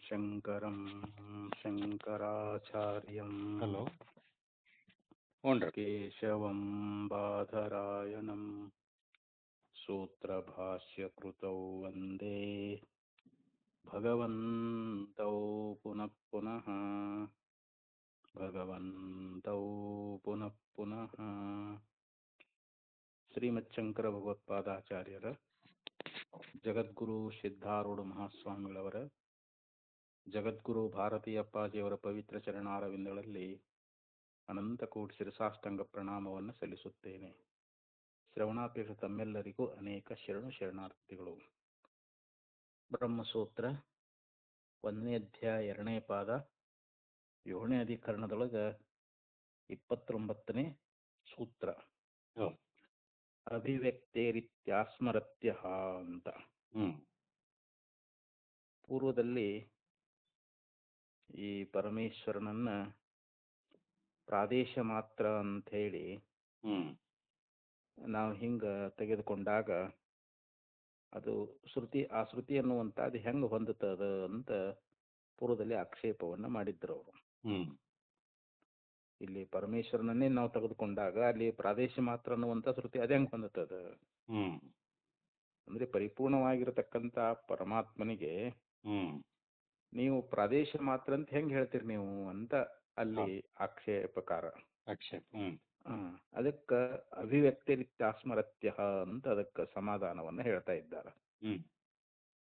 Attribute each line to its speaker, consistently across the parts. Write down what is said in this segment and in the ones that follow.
Speaker 1: ಶಂಕರಂ ಶಂಕರಾಚಾರ್ಯಂ
Speaker 2: hello ಹ್ಞೂ
Speaker 1: ಕೇಶವಂ ಬಾದರಾಯಣಂ ಸೂತ್ರಭಾಷ್ಯಕೃತೌ ವಂದೇ ಭಗವಂತೌ ಪುನಃ ಪುನಃ ಭಗವಂತೌ ಪುನಃ ಪುನಃ. ಶ್ರೀಮಚ್ಛಂಕರ ಭಗವತ್ಪಾದಾಚಾರ್ಯರ ಜಗದ್ಗುರು ಸಿದ್ಧಾರೂಢ ಮಹಾಸ್ವಾಮಿಗಳವರ ಜಗದ್ಗುರು ಭಾರತೀಯಪ್ಪಾಜಿಯವರ ಪವಿತ್ರ ಚರಣಾರವಿಂದಗಳಲ್ಲಿ ಅನಂತ ಕೋಟಿ ಶಿರಸಾಷ್ಟಾಂಗ ಪ್ರಣಾಮವನ್ನು ಸಲ್ಲಿಸುತ್ತೇನೆ. ಶ್ರವಣಾಪೇಕ್ಷ ತಮ್ಮೆಲ್ಲರಿಗೂ ಅನೇಕ ಶರಣಾರ್ಥಿಗಳು. ಬ್ರಹ್ಮಸೂತ್ರ 1ನೇ ಅಧ್ಯಾಯ 2ನೇ ಪಾದ 7ನೇ ಅಧಿಕರಣದೊಳಗೆ 29ನೇ ಸೂತ್ರ ಅಭಿವ್ಯಕ್ತೇರಿತ್ಯಾಸ್ಮರತ್ಯ ಅಂತ. ಪೂರ್ವದಲ್ಲಿ ಈ ಪರಮೇಶ್ವರನನ್ನ ಪ್ರಾದೇಶ ಮಾತ್ರ ಅಂತ ಹೇಳಿ ನಾವು ಹಿಂಗ ತೆಗೆದುಕೊಂಡಾಗ ಅದು ಆ ಶ್ರುತಿ ಅನ್ನುವಂಥದ್ದು ಹೆಂಗೆ ಹೊಂದುತ್ತದ ಅಂತ ಪೂರ್ವದಲ್ಲಿ ಆಕ್ಷೇಪವನ್ನು ಮಾಡಿದ್ರು ಅವರು. ಇಲ್ಲಿ ಪರಮೇಶ್ವರನನ್ನೇ ನಾವು ತೆಗೆದುಕೊಂಡಾಗ ಅಲ್ಲಿ ಪ್ರಾದೇಶ ಮಾತ್ರ ಅನ್ನುವಂಥ ಶ್ರುತಿ ಅದು ಹೆಂಗೆ ಹೊಂದುತ್ತದ ಅಂದ್ರೆ ಪರಿಪೂರ್ಣವಾಗಿರತಕ್ಕಂಥ ಪರಮಾತ್ಮನಿಗೆ ನೀವು ಪ್ರಾದೇಶ ಮಾತ್ರ ಅಂತ ಹೆಂಗೆ ಹೇಳ್ತೀರಿ ನೀವು ಅಂತ ಅಲ್ಲಿ ಆಕ್ಷೇಪಕಾರ. ಅದಕ್ಕೆ ಅಭಿವ್ಯಕ್ತಿರಿತ್ಯಾಸ್ಮರತ್ಯ ಅಂತ ಅದಕ್ಕೆ ಸಮಾಧಾನವನ್ನ ಹೇಳ್ತಾ ಇದ್ದಾರೆ.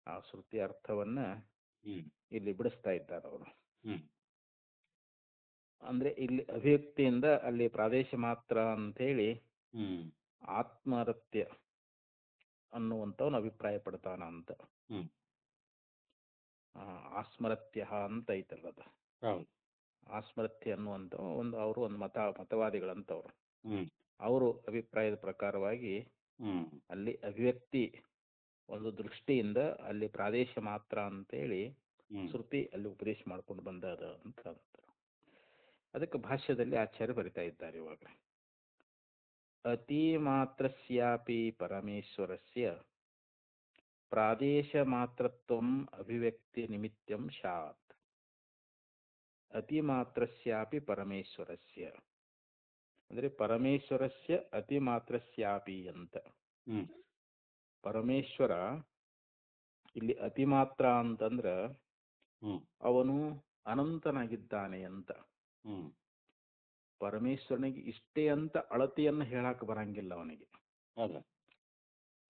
Speaker 1: ಆ ಶ್ರುತಿ ಅರ್ಥವನ್ನ ಇಲ್ಲಿ ಬಿಡಿಸ್ತಾ ಇದ್ದಾರೆ ಅವರು. ಅಂದ್ರೆ ಇಲ್ಲಿ ಅಭಿವ್ಯಕ್ತಿಯಿಂದ ಅಲ್ಲಿ ಪ್ರಾದೇಶ ಮಾತ್ರ ಅಂತ ಹೇಳಿ ಆತ್ಮರತ್ಯ ಅನ್ನುವಂಥವನ್ನ ಅಭಿಪ್ರಾಯ ಪಡ್ತಾನ ಅಂತ. ಆಸ್ಮರತ್ಯ ಅಂತ ಐತಲ್ಲ ಅದು. ಆಸ್ಮರತ್ಯ ಅನ್ನುವಂಥ ಒಂದು ಮತವಾದಿಗಳಂತವ್ರು. ಅವರು ಅಭಿಪ್ರಾಯದ ಪ್ರಕಾರವಾಗಿ ಅಲ್ಲಿ ಅಭಿವ್ಯಕ್ತಿ ಒಂದು ದೃಷ್ಟಿಯಿಂದ ಅಲ್ಲಿ ಪ್ರಾದೇಶ ಮಾತ್ರ ಅಂತೇಳಿ ಶ್ರುತಿ ಅಲ್ಲಿ ಉಪದೇಶ ಮಾಡ್ಕೊಂಡು ಬಂದದ ಅಂತ ಅಂತಾರೆ. ಅದಕ್ಕೆ ಭಾಷ್ಯದಲ್ಲಿ ಆಚಾರ್ಯ ಬರಿತಾ ಇದ್ದಾರೆ ಇವಾಗ. ಅತಿ ಮಾತ್ರಸ್ಯಾಪಿ ಪರಮೇಶ್ವರಸ್ಯ ಪ್ರಾದೇಶ ಮಾತ್ರತ್ವಂ ಅಭಿವ್ಯಕ್ತಿ ನಿಮಿತ್ತಂ ಸ್ಯಾತ್. ಅತಿ ಮಾತ್ರಸ್ಯಾಪಿ ಪರಮೇಶ್ವರಸ್ಯ ಅಂದ್ರೆ ಪರಮೇಶ್ವರಸ್ಯ ಅತಿ ಮಾತ್ರಸ್ಯಾಪಿ ಅಂತ. ಪರಮೇಶ್ವರ ಇಲ್ಲಿ ಅತಿ ಮಾತ್ರ ಅಂತಂದ್ರ ಅವನು ಅನಂತನಾಗಿದ್ದಾನೆ ಅಂತ. ಪರಮೇಶ್ವರನಿಗೆ ಇಷ್ಟೇ ಅಂತ ಅಳತೆಯನ್ನು ಹೇಳಕ್ ಬರಂಗಿಲ್ಲ ಅವನಿಗೆ.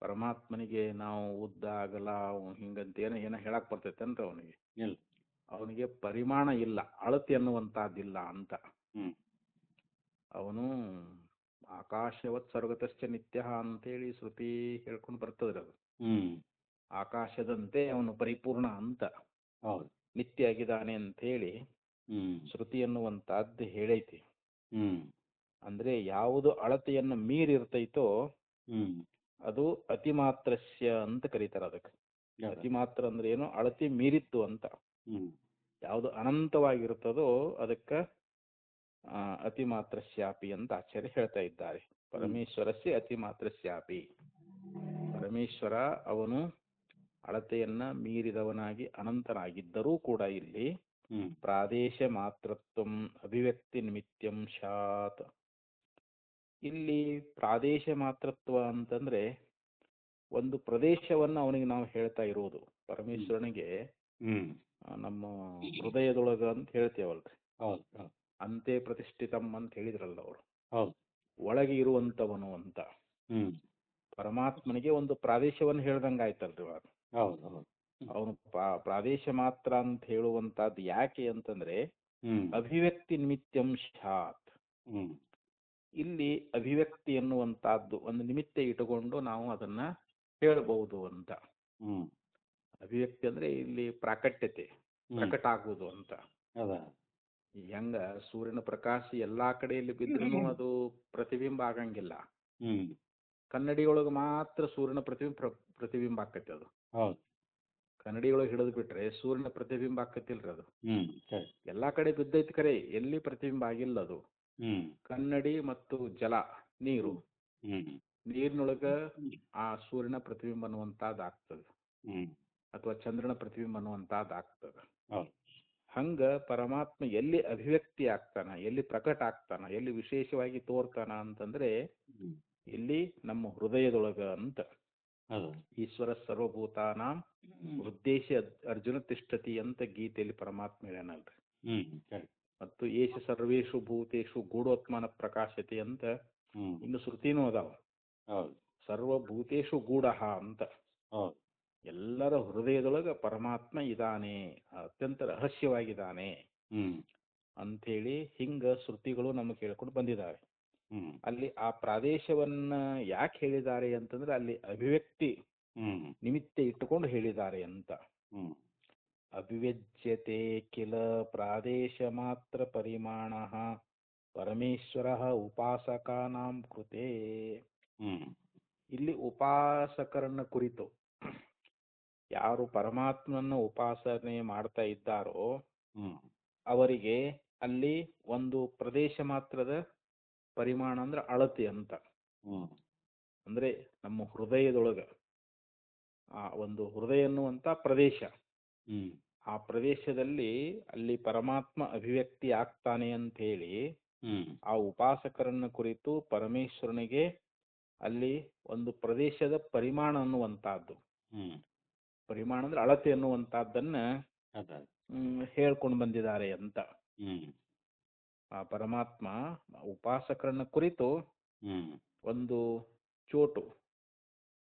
Speaker 1: ಪರಮಾತ್ಮನಿಗೆ ನಾವು ಉದ್ದ ಅಗಲ ಹಿಂಗಂತ ಏನೋ ಹೇಳಕ್ ಬರ್ತೈತೆ ಅಂತ ಅವನಿಗೆ ಪರಿಮಾಣ ಇಲ್ಲ, ಅಳತೆ ಅನ್ನುವಂತಹದ್ದಿಲ್ಲ ಅಂತ. ಅವನು ಆಕಾಶವತ್ ಸರ್ವತಶ್ಚ ನಿತ್ಯ ಅಂತೇಳಿ ಶ್ರುತಿ ಹೇಳ್ಕೊಂಡು ಬರ್ತದ್ರಿ ಅದು. ಆಕಾಶದಂತೆ ಅವನು ಪರಿಪೂರ್ಣ ಅಂತ, ನಿತ್ಯ ಆಗಿದ್ದಾನೆ ಅಂತ ಹೇಳಿ ಶ್ರುತಿ ಅನ್ನುವಂತಹದ್ದು ಹೇಳೈತಿ. ಅಂದ್ರೆ ಯಾವುದು ಅಳತೆಯನ್ನು ಮೀರಿರ್ತೈತೋ ಅದು ಅತಿಮಾತ್ರಸ್ಯ ಅಂತ ಕರೀತಾರ ಅದಕ್ಕೆ. ಅತಿಮಾತ್ರ ಅಂದ್ರೆ ಏನು? ಅಳತೆ ಮೀರಿತ್ತು ಅಂತ. ಯಾವುದು ಅನಂತವಾಗಿರುತ್ತದೋ ಅದಕ್ಕೆ ಅತಿಮಾತ್ರಸ್ಯಾಪಿ ಅಂತ ಆಚಾರ್ಯ ಹೇಳ್ತಾ ಇದ್ದಾರೆ. ಪರಮೇಶ್ವರಸ್ಯ ಅತಿಮಾತ್ರಸ್ಯಾಪಿ. ಪರಮೇಶ್ವರ ಅವನು ಅಳತೆಯನ್ನ ಮೀರಿದವನಾಗಿ ಅನಂತನಾಗಿದ್ದರೂ ಕೂಡ ಇಲ್ಲಿ ಪ್ರಾದೇಶ ಮಾತ್ರತ್ವಂ ಅಭಿವ್ಯಕ್ತಿ ನಿಮಿತ್ತಂ ಸ್ಯಾತ್. ಇಲ್ಲಿ ಪ್ರಾದೇಶ ಮಾತ್ರತ್ವ ಅಂತಂದ್ರೆ ಒಂದು ಪ್ರದೇಶವನ್ನು ಅವನಿಗೆ ನಾವು ಹೇಳ್ತಾ ಇರೋದು. ಪರಮೇಶ್ವರನಿಗೆ ನಮ್ಮ ಹೃದಯದೊಳಗ ಅಂತ ಹೇಳ್ತೇವಲ್ರಿ, ಅಂತೆ ಪ್ರತಿಷ್ಠಿತಂ ಅಂತ ಹೇಳಿದ್ರಲ್ಲ ಅವರು, ಒಳಗೆ ಇರುವಂತವನು ಅಂತ. ಪರಮಾತ್ಮನಿಗೆ ಒಂದು ಪ್ರಾದೇಶವನ್ನು ಹೇಳ್ದಂಗ ಆಯ್ತಲ್ರಿ ಇವಾಗ. ಅವನು ಪ್ರಾದೇಶ ಮಾತ್ರ ಅಂತ ಹೇಳುವಂತಹದ್ದು ಯಾಕೆ ಅಂತಂದ್ರೆ ಅಭಿವ್ಯಕ್ತಿ ನಿಮಿತ್ತಂ ಸ್ಯಾತ್. ಇಲ್ಲಿ ಅಭಿವ್ಯಕ್ತಿ ಎನ್ನುವಂತಹದ್ದು ಒಂದು ನಿಮಿತ್ತ ಇಟ್ಟುಕೊಂಡು ನಾವು ಅದನ್ನ ಹೇಳಬಹುದು ಅಂತ. ಅಭಿವ್ಯಕ್ತಿ ಅಂದ್ರೆ ಇಲ್ಲಿ ಪ್ರಾಕಟ್ಯತೆ, ಪ್ರಕಟ ಆಗುವುದು ಅಂತ. ಹೆಂಗ ಸೂರ್ಯನ ಪ್ರಕಾಶ ಎಲ್ಲಾ ಕಡೆಯಲ್ಲಿ ಬಿದ್ರೂ ಅದು ಪ್ರತಿಬಿಂಬ ಆಗಂಗಿಲ್ಲ. ಕನ್ನಡಿಯೊಳಗೆ ಮಾತ್ರ ಸೂರ್ಯನ ಪ್ರತಿಬಿಂಬ ಆಕತಿ ಅದು. ಕನ್ನಡಿಯೊಳಗೆ ಹಿಡಿದು ಬಿಟ್ರೆ ಸೂರ್ಯನ ಪ್ರತಿಬಿಂಬ ಆಕತಿಲ್ರಿ ಅದು. ಎಲ್ಲಾ ಕಡೆ ಬಿದ್ದೈತಿ ಖರೆ, ಎಲ್ಲಿ ಪ್ರತಿಬಿಂಬ ಆಗಿಲ್ಲ ಅದು. ಕನ್ನಡಿ ಮತ್ತು ಜಲ, ನೀರಿನೊಳಗ ಆ ಸೂರ್ಯನ ಪ್ರತಿಬಿಂಬ ಅನ್ನುವಂತಹದ್ದು ಆಗ್ತದೆ, ಅಥವಾ ಚಂದ್ರನ ಪ್ರತಿಬಿಂಬ ಅನ್ನುವಂತಹದ್ದು ಆಗ್ತದೆ. ಹಂಗ ಪರಮಾತ್ಮ ಎಲ್ಲಿ ಅಭಿವ್ಯಕ್ತಿ ಆಗ್ತಾನ, ಎಲ್ಲಿ ಪ್ರಕಟ ಆಗ್ತಾನ, ಎಲ್ಲಿ ವಿಶೇಷವಾಗಿ ತೋರ್ತಾನ ಅಂತಂದ್ರೆ ಇಲ್ಲಿ ನಮ್ಮ ಹೃದಯದೊಳಗ ಅಂತ. ಈಶ್ವರ ಸರ್ವಭೂತಾನಾಂ ಉದ್ದೇಶ ಅರ್ಜುನ ತಿಷ್ಠತಿ ಅಂತ ಗೀತೆಯಲ್ಲಿ ಪರಮಾತ್ಮ ಹೇಳ್ಯಾನಲ್ರಿ. ಮತ್ತು ಏಷ ಸರ್ವೇಷು ಭೂತೇಷು ಗೂಢೋತ್ಮನ ಪ್ರಕಾಶತೆ ಅಂತ ಇನ್ನು ಶ್ರುತಿನೂ ಅದಾವ. ಸರ್ವಭೂತೇಷು ಗೂಢ ಅಂತ, ಎಲ್ಲರ ಹೃದಯದೊಳಗ ಪರಮಾತ್ಮ ಇದ್ದಾನೆ, ಅತ್ಯಂತ ರಹಸ್ಯವಾಗಿದ್ದಾನೆ ಅಂಥೇಳಿ ಹಿಂಗ ಶ್ರುತಿಗಳು ನಮಗೆ ಕೇಳ್ಕೊಂಡು ಬಂದಿದ್ದಾವೆ. ಅಲ್ಲಿ ಆ ಪ್ರಾದೇಶವನ್ನ ಯಾಕೆ ಹೇಳಿದ್ದಾರೆ ಅಂತಂದ್ರೆ ಅಲ್ಲಿ ಅಭಿವ್ಯಕ್ತಿ ನಿಮಿತ್ತ ಇಟ್ಟುಕೊಂಡು ಹೇಳಿದ್ದಾರೆ ಅಂತ. ಅಭಿವ್ಯಜ್ಯತೆ ಕಿಲ ಪ್ರಾದೇಶ ಮಾತ್ರ ಪರಿಮಾಣ ಪರಮೇಶ್ವರ ಉಪಾಸಕಾನಾಂ ಕೃತೆ. ಇಲ್ಲಿ ಉಪಾಸಕರನ್ನ ಕುರಿತು, ಯಾರು ಪರಮಾತ್ಮನ ಉಪಾಸನೆ ಮಾಡ್ತಾ ಇದ್ದಾರೋ ಅವರಿಗೆ ಅಲ್ಲಿ ಒಂದು ಪ್ರದೇಶ ಮಾತ್ರದ ಪರಿಮಾಣ ಅಂದ್ರೆ ಅಳತೆ ಅಂತ. ಅಂದ್ರೆ ನಮ್ಮ ಹೃದಯದೊಳಗ ಆ ಒಂದು ಹೃದಯ ಅನ್ನುವಂತ ಪ್ರದೇಶ, ಆ ಪ್ರದೇಶದಲ್ಲಿ ಅಲ್ಲಿ ಪರಮಾತ್ಮ ಅಭಿವ್ಯಕ್ತಿ ಆಗ್ತಾನೆ ಅಂತ ಹೇಳಿ ಆ ಉಪಾಸಕರನ್ನ ಕುರಿತು ಪರಮೇಶ್ವರನಿಗೆ ಅಲ್ಲಿ ಒಂದು ಪ್ರದೇಶದ ಪರಿಮಾಣ ಅನ್ನುವಂತಹದ್ದು, ಪರಿಮಾಣ ಅಂದ್ರೆ ಅಳತೆ ಅನ್ನುವಂತಹದ್ದನ್ನ ಹೇಳ್ಕೊಂಡು ಬಂದಿದ್ದಾರೆ ಅಂತ. ಆ ಪರಮಾತ್ಮ ಉಪಾಸಕರನ್ನ ಕುರಿತು ಒಂದು ಚೋಟು,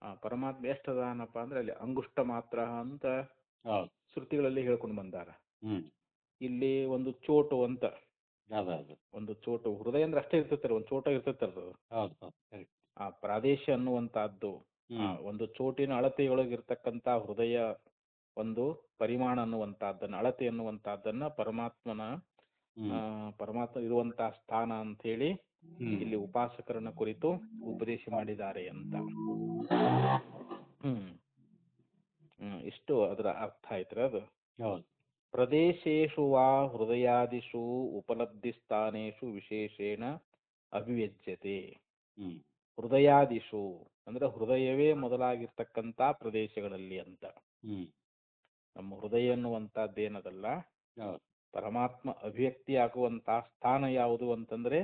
Speaker 1: ಆ ಪರಮಾತ್ಮ ಎಷ್ಟದಾನಪ್ಪ ಅಂದ್ರೆ ಅಲ್ಲಿ ಅಂಗುಷ್ಟ ಮಾತ್ರ ಅಂತ ಶ್ರುತಿಗಳಲ್ಲಿ ಹೇಳ್ಕೊಂಡು ಬಂದಾರ. ಇಲ್ಲಿ ಒಂದು ಚೋಟು ಅಂತ, ಒಂದು ಚೋಟು, ಹೃದಯ ಅಂದ್ರೆ ಅಷ್ಟೇ ಇರ್ತೈತಾರೆ, ಒಂದು ಚೋಟ ಇರ್ತೈತಲ್ಲ, ಆ ಪ್ರಾದೇಶ ಅನ್ನುವಂತಹದ್ದು, ಒಂದು ಚೋಟಿನ ಅಳತೆಯೊಳಗಿರ್ತಕ್ಕಂತ ಹೃದಯ ಒಂದು ಪರಿಮಾಣ ಅನ್ನುವಂತಹದ್ದನ್ನ, ಅಳತೆ ಅನ್ನುವಂತಹದ್ದನ್ನ ಪರಮಾತ್ಮ ಇರುವಂತಹ ಸ್ಥಾನ ಅಂತ ಹೇಳಿ ಇಲ್ಲಿ ಉಪಾಸಕರನ್ನ ಕುರಿತು ಉಪದೇಶ ಮಾಡಿದ್ದಾರೆ ಅಂತ. ಇಷ್ಟು ಅದರ ಅರ್ಥ ಆಯ್ತ್ರ. ಅದು ಪ್ರದೇಶೇಶು ವಾ ಹೃದಯಾದಿಷು ಉಪಲಬ್ಧಿ ಸ್ಥಾನೇಶು ವಿಶೇಷೇಣ ಅಭಿವ್ಯಜ್ಯತೆ. ಹೃದಯಾದಿಷು ಅಂದ್ರೆ ಹೃದಯವೇ ಮೊದಲಾಗಿರ್ತಕ್ಕಂಥ ಪ್ರದೇಶಗಳಲ್ಲಿ ಅಂತ. ನಮ್ಮ ಹೃದಯ ಅನ್ನುವಂತಹದ್ದೇನದಲ್ಲ, ಪರಮಾತ್ಮ ಅಭಿವ್ಯಕ್ತಿ ಆಗುವಂತಹ ಸ್ಥಾನ ಯಾವುದು ಅಂತಂದ್ರೆ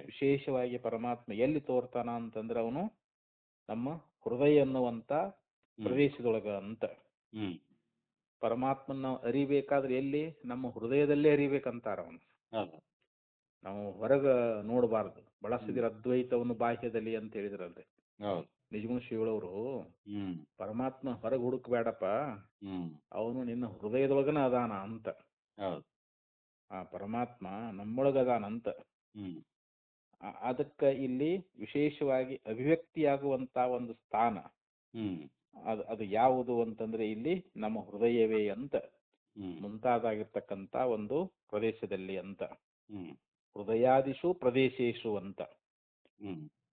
Speaker 1: ವಿಶೇಷವಾಗಿ ಪರಮಾತ್ಮ ಎಲ್ಲಿ ತೋರ್ತಾನ ಅಂತಂದ್ರೆ ಅವನು ನಮ್ಮ ಹೃದಯ ಅನ್ನುವಂತ ಪ್ರದೇಶದೊಳಗ ಅಂತ. ಪರಮಾತ್ಮನ ನಾವು ಅರಿಬೇಕಾದ್ರೆ ಎಲ್ಲಿ? ನಮ್ಮ ಹೃದಯದಲ್ಲೇ ಅರಿಬೇಕಂತಾರ ಅವನು. ನಾವು ಹೊರಗ ನೋಡಬಾರ್ದು. ಬಳಸಿದಿರ ಅದ್ವೈತವನ್ನು ಬಾಹ್ಯದಲ್ಲಿ ಅಂತ ಹೇಳಿದ್ರಲ್ರಿ ನಿಜಗುಣ ಶ್ರೀಗಳವರು. ಪರಮಾತ್ಮ ಹೊರಗೆ ಹುಡುಕ್ಬೇಡಪ್ಪ, ಅವನು ನಿನ್ನ ಹೃದಯದೊಳಗನ ಅದಾನ ಅಂತ. ಆ ಪರಮಾತ್ಮ ನಮ್ಮೊಳಗದಾನಂತ. ಅದಕ್ಕ ಇಲ್ಲಿ ವಿಶೇಷವಾಗಿ ಅಭಿವ್ಯಕ್ತಿಯಾಗುವಂತ ಒಂದು ಸ್ಥಾನ ಅದು ಯಾವುದು ಅಂತಂದ್ರೆ ಇಲ್ಲಿ ನಮ್ಮ ಹೃದಯವೇ ಅಂತ, ಮುಂತಾದಾಗಿರ್ತಕ್ಕಂತ ಒಂದು ಪ್ರದೇಶದಲ್ಲಿ ಅಂತ. ಹೃದಯಾದಿಷು ಪ್ರದೇಶೇಶು ಅಂತ,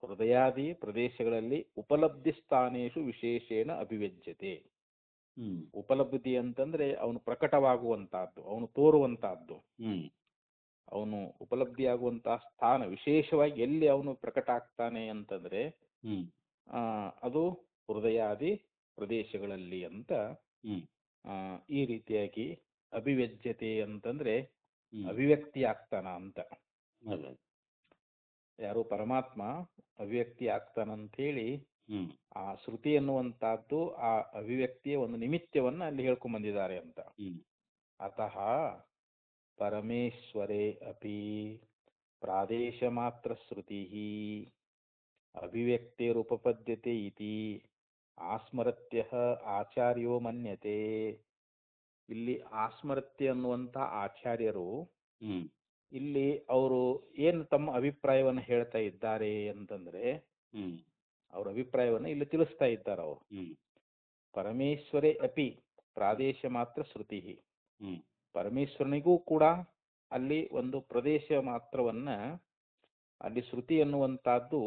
Speaker 1: ಹೃದಯಾದಿ ಪ್ರದೇಶಗಳಲ್ಲಿ ಉಪಲಬ್ಧಿ ಸ್ಥಾನೇಶು ವಿಶೇಷೇಣ ಅಭಿವ್ಯಜ್ಯತೆ. ಉಪಲಬ್ಧಿ ಅಂತಂದ್ರೆ ಅವನು ಪ್ರಕಟವಾಗುವಂತಹದ್ದು, ಅವನು ತೋರುವಂತಹದ್ದು, ಅವನು ಉಪಲಬ್ಧಿಯಾಗುವಂತಹ ಸ್ಥಾನ ವಿಶೇಷವಾಗಿ ಎಲ್ಲಿ ಅವನು ಪ್ರಕಟ ಆಗ್ತಾನೆ ಅಂತಂದ್ರೆ ಅದು ಹೃದಯಾದಿ ಪ್ರದೇಶಗಳಲ್ಲಿ ಅಂತ. ಈ ರೀತಿಯಾಗಿ ಅಭಿವ್ಯಜ್ಯತೆ ಅಂತಂದ್ರೆ ಅಭಿವ್ಯಕ್ತಿ ಆಗ್ತಾನ ಅಂತ. ಯಾರು ಪರಮಾತ್ಮ ಅಭಿವ್ಯಕ್ತಿ ಆಗ್ತಾನಂತ ಹೇಳಿ ಆ ಶ್ರುತಿ ಅನ್ನುವಂತಹದ್ದು ಆ ಅಭಿವ್ಯಕ್ತಿಯ ಒಂದು ನಿಮಿತ್ತವನ್ನ ಅಲ್ಲಿ ಹೇಳ್ಕೊಂಡ್ ಬಂದಿದ್ದಾರೆ ಅಂತ. ಅತಃ ಪರಮೇಶ್ವರೇ ಅಪಿ ಪ್ರಾದೇಶ ಮಾತ್ರ ಶ್ರುತಿ ಅಭಿವ್ಯಕ್ತಿರುಪಪದ್ಯತೆ ಇತಿ ಆಸ್ಮರತ್ಯ ಆಚಾರ್ಯೋ ಮನ್ಯತೆ. ಇಲ್ಲಿ ಆಸ್ಮರತ್ಯ ಅನ್ನುವಂತ ಆಚಾರ್ಯರು ಇಲ್ಲಿ ಅವರು ಏನು ತಮ್ಮ ಅಭಿಪ್ರಾಯವನ್ನು ಹೇಳ್ತಾ ಇದ್ದಾರೆ ಅಂತಂದ್ರೆ ಅವ್ರ ಅಭಿಪ್ರಾಯವನ್ನು ಇಲ್ಲಿ ತಿಳಿಸ್ತಾ ಇದ್ದಾರೆ ಅವರು. ಪರಮೇಶ್ವರೇ ಅಪಿ ಪ್ರಾದೇಶ ಮಾತ್ರ ಶ್ರುತಿ, ಪರಮೇಶ್ವರನಿಗೂ ಕೂಡ ಅಲ್ಲಿ ಒಂದು ಪ್ರದೇಶ ಮಾತ್ರವನ್ನ ಅಲ್ಲಿ ಶ್ರುತಿ ಅನ್ನುವಂತಹದ್ದು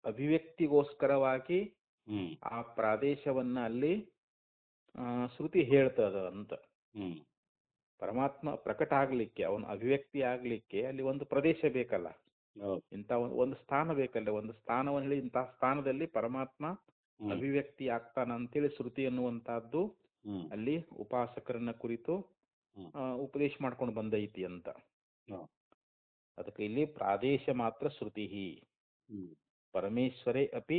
Speaker 1: ಅಭಿವ್ಯಕ್ತಿಗೋಸ್ಕರವಾಗಿ ಆ ಪ್ರಾದೇಶವನ್ನ ಅಲ್ಲಿ ಶ್ರುತಿ ಹೇಳ್ತದ ಅಂತ. ಪರಮಾತ್ಮ ಪ್ರಕಟ ಆಗ್ಲಿಕ್ಕೆ, ಅವನ ಅಭಿವ್ಯಕ್ತಿ ಆಗ್ಲಿಕ್ಕೆ ಅಲ್ಲಿ ಒಂದು ಪ್ರದೇಶ ಬೇಕಲ್ಲ, ಇಂಥ ಒಂದು ಸ್ಥಾನ ಬೇಕಲ್ಲ, ಒಂದು ಸ್ಥಾನವನ್ನು ಹೇಳಿ ಇಂತಹ ಸ್ಥಾನದಲ್ಲಿ ಪರಮಾತ್ಮ ಅಭಿವ್ಯಕ್ತಿ ಆಗ್ತಾನ ಅಂತೇಳಿ ಶ್ರುತಿ ಅನ್ನುವಂತಹದ್ದು ಅಲ್ಲಿ ಉಪಾಸಕರನ್ನ ಕುರಿತು ಉಪದೇಶ ಮಾಡ್ಕೊಂಡು ಬಂದೈತಿ ಅಂತ.
Speaker 2: ಹ್ಮ್.
Speaker 1: ಅದಕ್ಕೆ ಇಲ್ಲಿ ಪ್ರಾದೇಶ ಮಾತ್ರ ಶ್ರುತಿ
Speaker 2: ಹ್ಮ್.
Speaker 1: ಪರಮೇಶ್ವರೇ ಅಪಿ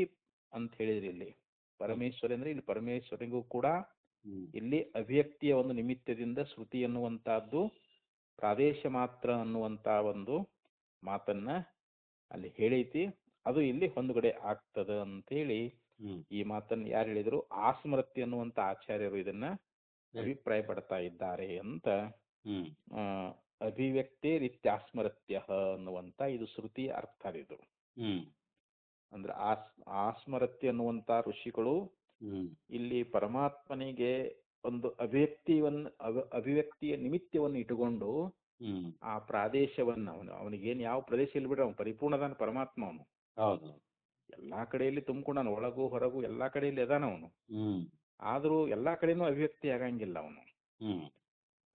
Speaker 1: ಅಂತ ಹೇಳಿದ್ರಿ. ಇಲ್ಲಿ ಪರಮೇಶ್ವರಿ ಅಂದ್ರೆ ಇಲ್ಲಿ ಪರಮೇಶ್ವರಿಗೂ ಕೂಡ
Speaker 2: ಹ್ಮ್.
Speaker 1: ಇಲ್ಲಿ ಅಭಿವ್ಯಕ್ತಿಯ ಒಂದು ನಿಮಿತ್ತದಿಂದ ಶ್ರುತಿ ಅನ್ನುವಂತಹದ್ದು ಪ್ರಾದೇಶ ಮಾತ್ರ ಅನ್ನುವಂತ ಒಂದು ಮಾತನ್ನ ಅಲ್ಲಿ ಹೇಳೈತಿ. ಅದು ಇಲ್ಲಿ ಹೊಂದುಗಡೆ ಆಗ್ತದ ಅಂತೇಳಿ
Speaker 2: ಹ್ಮ್.
Speaker 1: ಈ ಮಾತನ್ನು ಯಾರು ಹೇಳಿದ್ರು, ಆಸ್ಮರತಿ ಅನ್ನುವಂತ ಆಚಾರ್ಯರು ಇದನ್ನ ಅಭಿಪ್ರಾಯ ಪಡ್ತಾ ಇದ್ದಾರೆ ಅಂತ.
Speaker 2: ಹ್ಮ್.
Speaker 1: ಅಭಿವ್ಯಕ್ತಿ ರೀತ್ಯಾಸ್ಮರತ್ಯ ಅನ್ನುವಂತ ಇದು ಶ್ರುತಿಯ ಅರ್ಥ ಇದು.
Speaker 2: ಹ್ಮ್.
Speaker 1: ಅಂದ್ರೆ ಆಸ್ಮರತ್ಯ ಅನ್ನುವಂತ ಋಷಿಗಳು
Speaker 2: ಹ್ಮ್.
Speaker 1: ಇಲ್ಲಿ ಪರಮಾತ್ಮನಿಗೆ ಒಂದು ಅಭಿವ್ಯಕ್ತಿಯ ನಿಮಿತ್ತವನ್ನು ಇಟ್ಟುಕೊಂಡು
Speaker 2: ಹ್ಮ್.
Speaker 1: ಆ ಪ್ರಾದೇಶವನ್ನ ಅವನಿಗೇನು ಯಾವ ಪ್ರದೇಶ ಇಲ್ಲಿ ಬಿಡ್ರ ಅವನು ಪರಿಪೂರ್ಣದಾನ ಪರಮಾತ್ಮ. ಅವನು
Speaker 2: ಹೌದು.
Speaker 1: ಎಲ್ಲಾ ಕಡೆಯಲ್ಲಿ ತುಂಬಿಕೊಂಡಾನ, ಒಳಗು ಹೊರಗು ಎಲ್ಲಾ ಕಡೆಯಲ್ಲಿ ಅದಾನ ಅವನು.
Speaker 2: ಹ್ಮ್.
Speaker 1: ಆದ್ರೂ ಎಲ್ಲಾ ಕಡೆನೂ ಅಭಿವ್ಯಕ್ತಿ ಆಗಂಗಿಲ್ಲ ಅವನು.
Speaker 2: ಹ್ಮ್.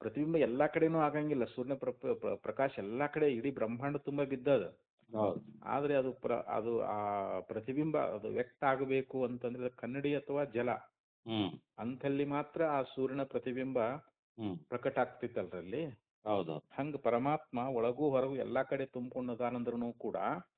Speaker 1: ಪ್ರತಿಬಿಂಬ ಎಲ್ಲಾ ಕಡೆನೂ ಆಗಂಗಿಲ್ಲ. ಸೂರ್ಯನ ಪ್ರಕಾಶ ಎಲ್ಲಾ ಕಡೆ ಇಡೀ ಬ್ರಹ್ಮಾಂಡ ತುಂಬಾ ಬಿದ್ದದ.
Speaker 2: ಹೌದು.
Speaker 1: ಆದ್ರೆ ಅದು ಆ ಪ್ರತಿಬಿಂಬ ಅದು ವ್ಯಕ್ತ ಆಗಬೇಕು ಅಂತಂದ್ರೆ ಅದು ಕನ್ನಡಿ ಅಥವಾ ಜಲ
Speaker 2: ಹ್ಮ್.
Speaker 1: ಅಂತಲ್ಲಿ ಮಾತ್ರ ಆ ಸೂರ್ಯನ ಪ್ರತಿಬಿಂಬ
Speaker 2: ಹ್ಮ್.
Speaker 1: ಪ್ರಕಟ ಆಗ್ತಿತ್ತಲ್ರಲ್ಲಿ.
Speaker 2: ಹೌದು.
Speaker 1: ಹಂಗ ಪರಮಾತ್ಮ ಒಳಗೂ ಹೊರಗೂ ಎಲ್ಲಾ ಕಡೆ ತುಂಬಿಕೊಂಡದಾನಂದ್ರೂ ಕೂಡ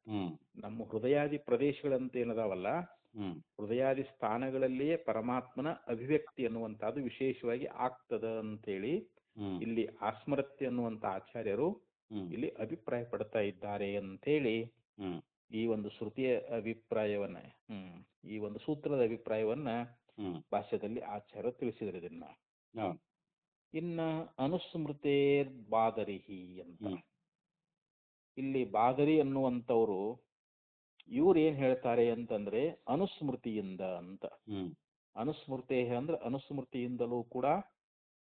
Speaker 2: ಹ್ಮ್.
Speaker 1: ನಮ್ಮ ಹೃದಯಾದಿ ಪ್ರದೇಶಗಳಂತ ಏನದಾವಲ್ಲ,
Speaker 2: ಹ್ಮ್.
Speaker 1: ಹೃದಯಾದಿ ಸ್ಥಾನಗಳಲ್ಲಿಯೇ ಪರಮಾತ್ಮನ ಅಭಿವ್ಯಕ್ತಿ ಅನ್ನುವಂತಹದ್ದು ವಿಶೇಷವಾಗಿ ಆಗ್ತದ ಅಂತೇಳಿ
Speaker 2: ಹ್ಮ್.
Speaker 1: ಇಲ್ಲಿ ಆಸ್ಮರತ್ಯ ಅನ್ನುವಂತ ಆಚಾರ್ಯರು
Speaker 2: ಹ್ಮ್.
Speaker 1: ಇಲ್ಲಿ ಅಭಿಪ್ರಾಯ ಪಡ್ತಾ ಇದ್ದಾರೆ ಅಂತೇಳಿ
Speaker 2: ಹ್ಮ್.
Speaker 1: ಈ ಒಂದು ಶ್ರುತಿಯ ಅಭಿಪ್ರಾಯವನ್ನ ಈ ಒಂದು ಸೂತ್ರದ ಅಭಿಪ್ರಾಯವನ್ನ
Speaker 2: ಹ್ಮ್.
Speaker 1: ಭಾಷ್ಯದಲ್ಲಿ ಆಚಾರ್ಯರು ತಿಳಿಸಿದ್ರು ಇದನ್ನ.
Speaker 2: ಹೌದು.
Speaker 1: ಇನ್ನ ಅನುಸ್ಮೃತೇರ್ ಬಾದರಿಹಿ ಅಂತ
Speaker 2: ಹ್ಮ್.
Speaker 1: ಇಲ್ಲಿ ಬಾದರಿ ಅನ್ನುವಂಥವ್ರು ಇವ್ರು ಏನ್ ಹೇಳ್ತಾರೆ ಅಂತಂದ್ರೆ ಅನುಸ್ಮೃತಿಯಿಂದ ಅಂತ.
Speaker 2: ಹ್ಮ್.
Speaker 1: ಅನುಸ್ಮೃತೆ ಅಂದ್ರೆ ಅನುಸ್ಮೃತಿಯಿಂದಲೂ ಕೂಡ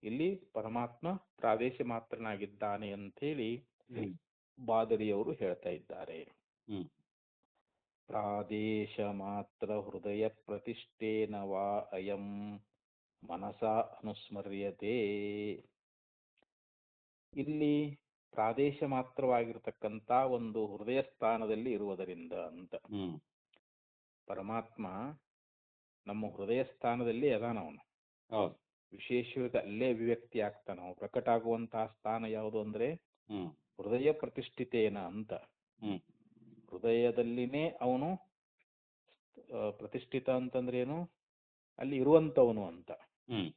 Speaker 1: ಇಲ್ಲಿ ಪರಮಾತ್ಮ ಪ್ರಾದೇಶ ಮಾತ್ರನಾಗಿದ್ದಾನೆ ಅಂತೇಳಿ
Speaker 2: ಹ್ಮ್.
Speaker 1: ಬಾದರಿಯವರು ಹೇಳ್ತಾ ಇದ್ದಾರೆ.
Speaker 2: ಹ್ಮ್.
Speaker 1: ಪ್ರಾದೇಶ ಮಾತ್ರ ಹೃದಯ ಪ್ರತಿಷ್ಠೇನ ವಾ ಅಯಂ ಮನಸ ಅನುಸ್ಮರ್ಯತೆ. ಇಲ್ಲಿ ಪ್ರಾದೇಶ ಮಾತ್ರವಾಗಿರ್ತಕ್ಕಂಥ ಒಂದು ಹೃದಯ ಸ್ಥಾನದಲ್ಲಿ ಇರುವುದರಿಂದ ಅಂತ.
Speaker 2: ಹ್ಮ್.
Speaker 1: ಪರಮಾತ್ಮ ನಮ್ಮ ಹೃದಯ ಸ್ಥಾನದಲ್ಲಿ ಅದಾನ ಅವನು.
Speaker 2: ಹೌದು.
Speaker 1: ವಿಶೇಷವಾಗಿ ಅಲ್ಲೇ ಅಭಿವ್ಯಕ್ತಿ ಆಗ್ತಾನ. ಅವನು ಪ್ರಕಟ ಆಗುವಂತಹ ಸ್ಥಾನ ಯಾವುದು ಅಂದ್ರೆ
Speaker 2: ಹ್ಮ್.
Speaker 1: ಹೃದಯ ಪ್ರತಿಷ್ಠಿತೇನ ಅಂತ.
Speaker 2: ಹ್ಮ್.
Speaker 1: ಹೃದಯದಲ್ಲಿನೇ ಅವನು ಪ್ರತಿಷ್ಠಿತ ಅಂತಂದ್ರೆ ಏನು, ಅಲ್ಲಿ ಇರುವಂತವನು ಅಂತ.
Speaker 2: ಹ್ಮ್.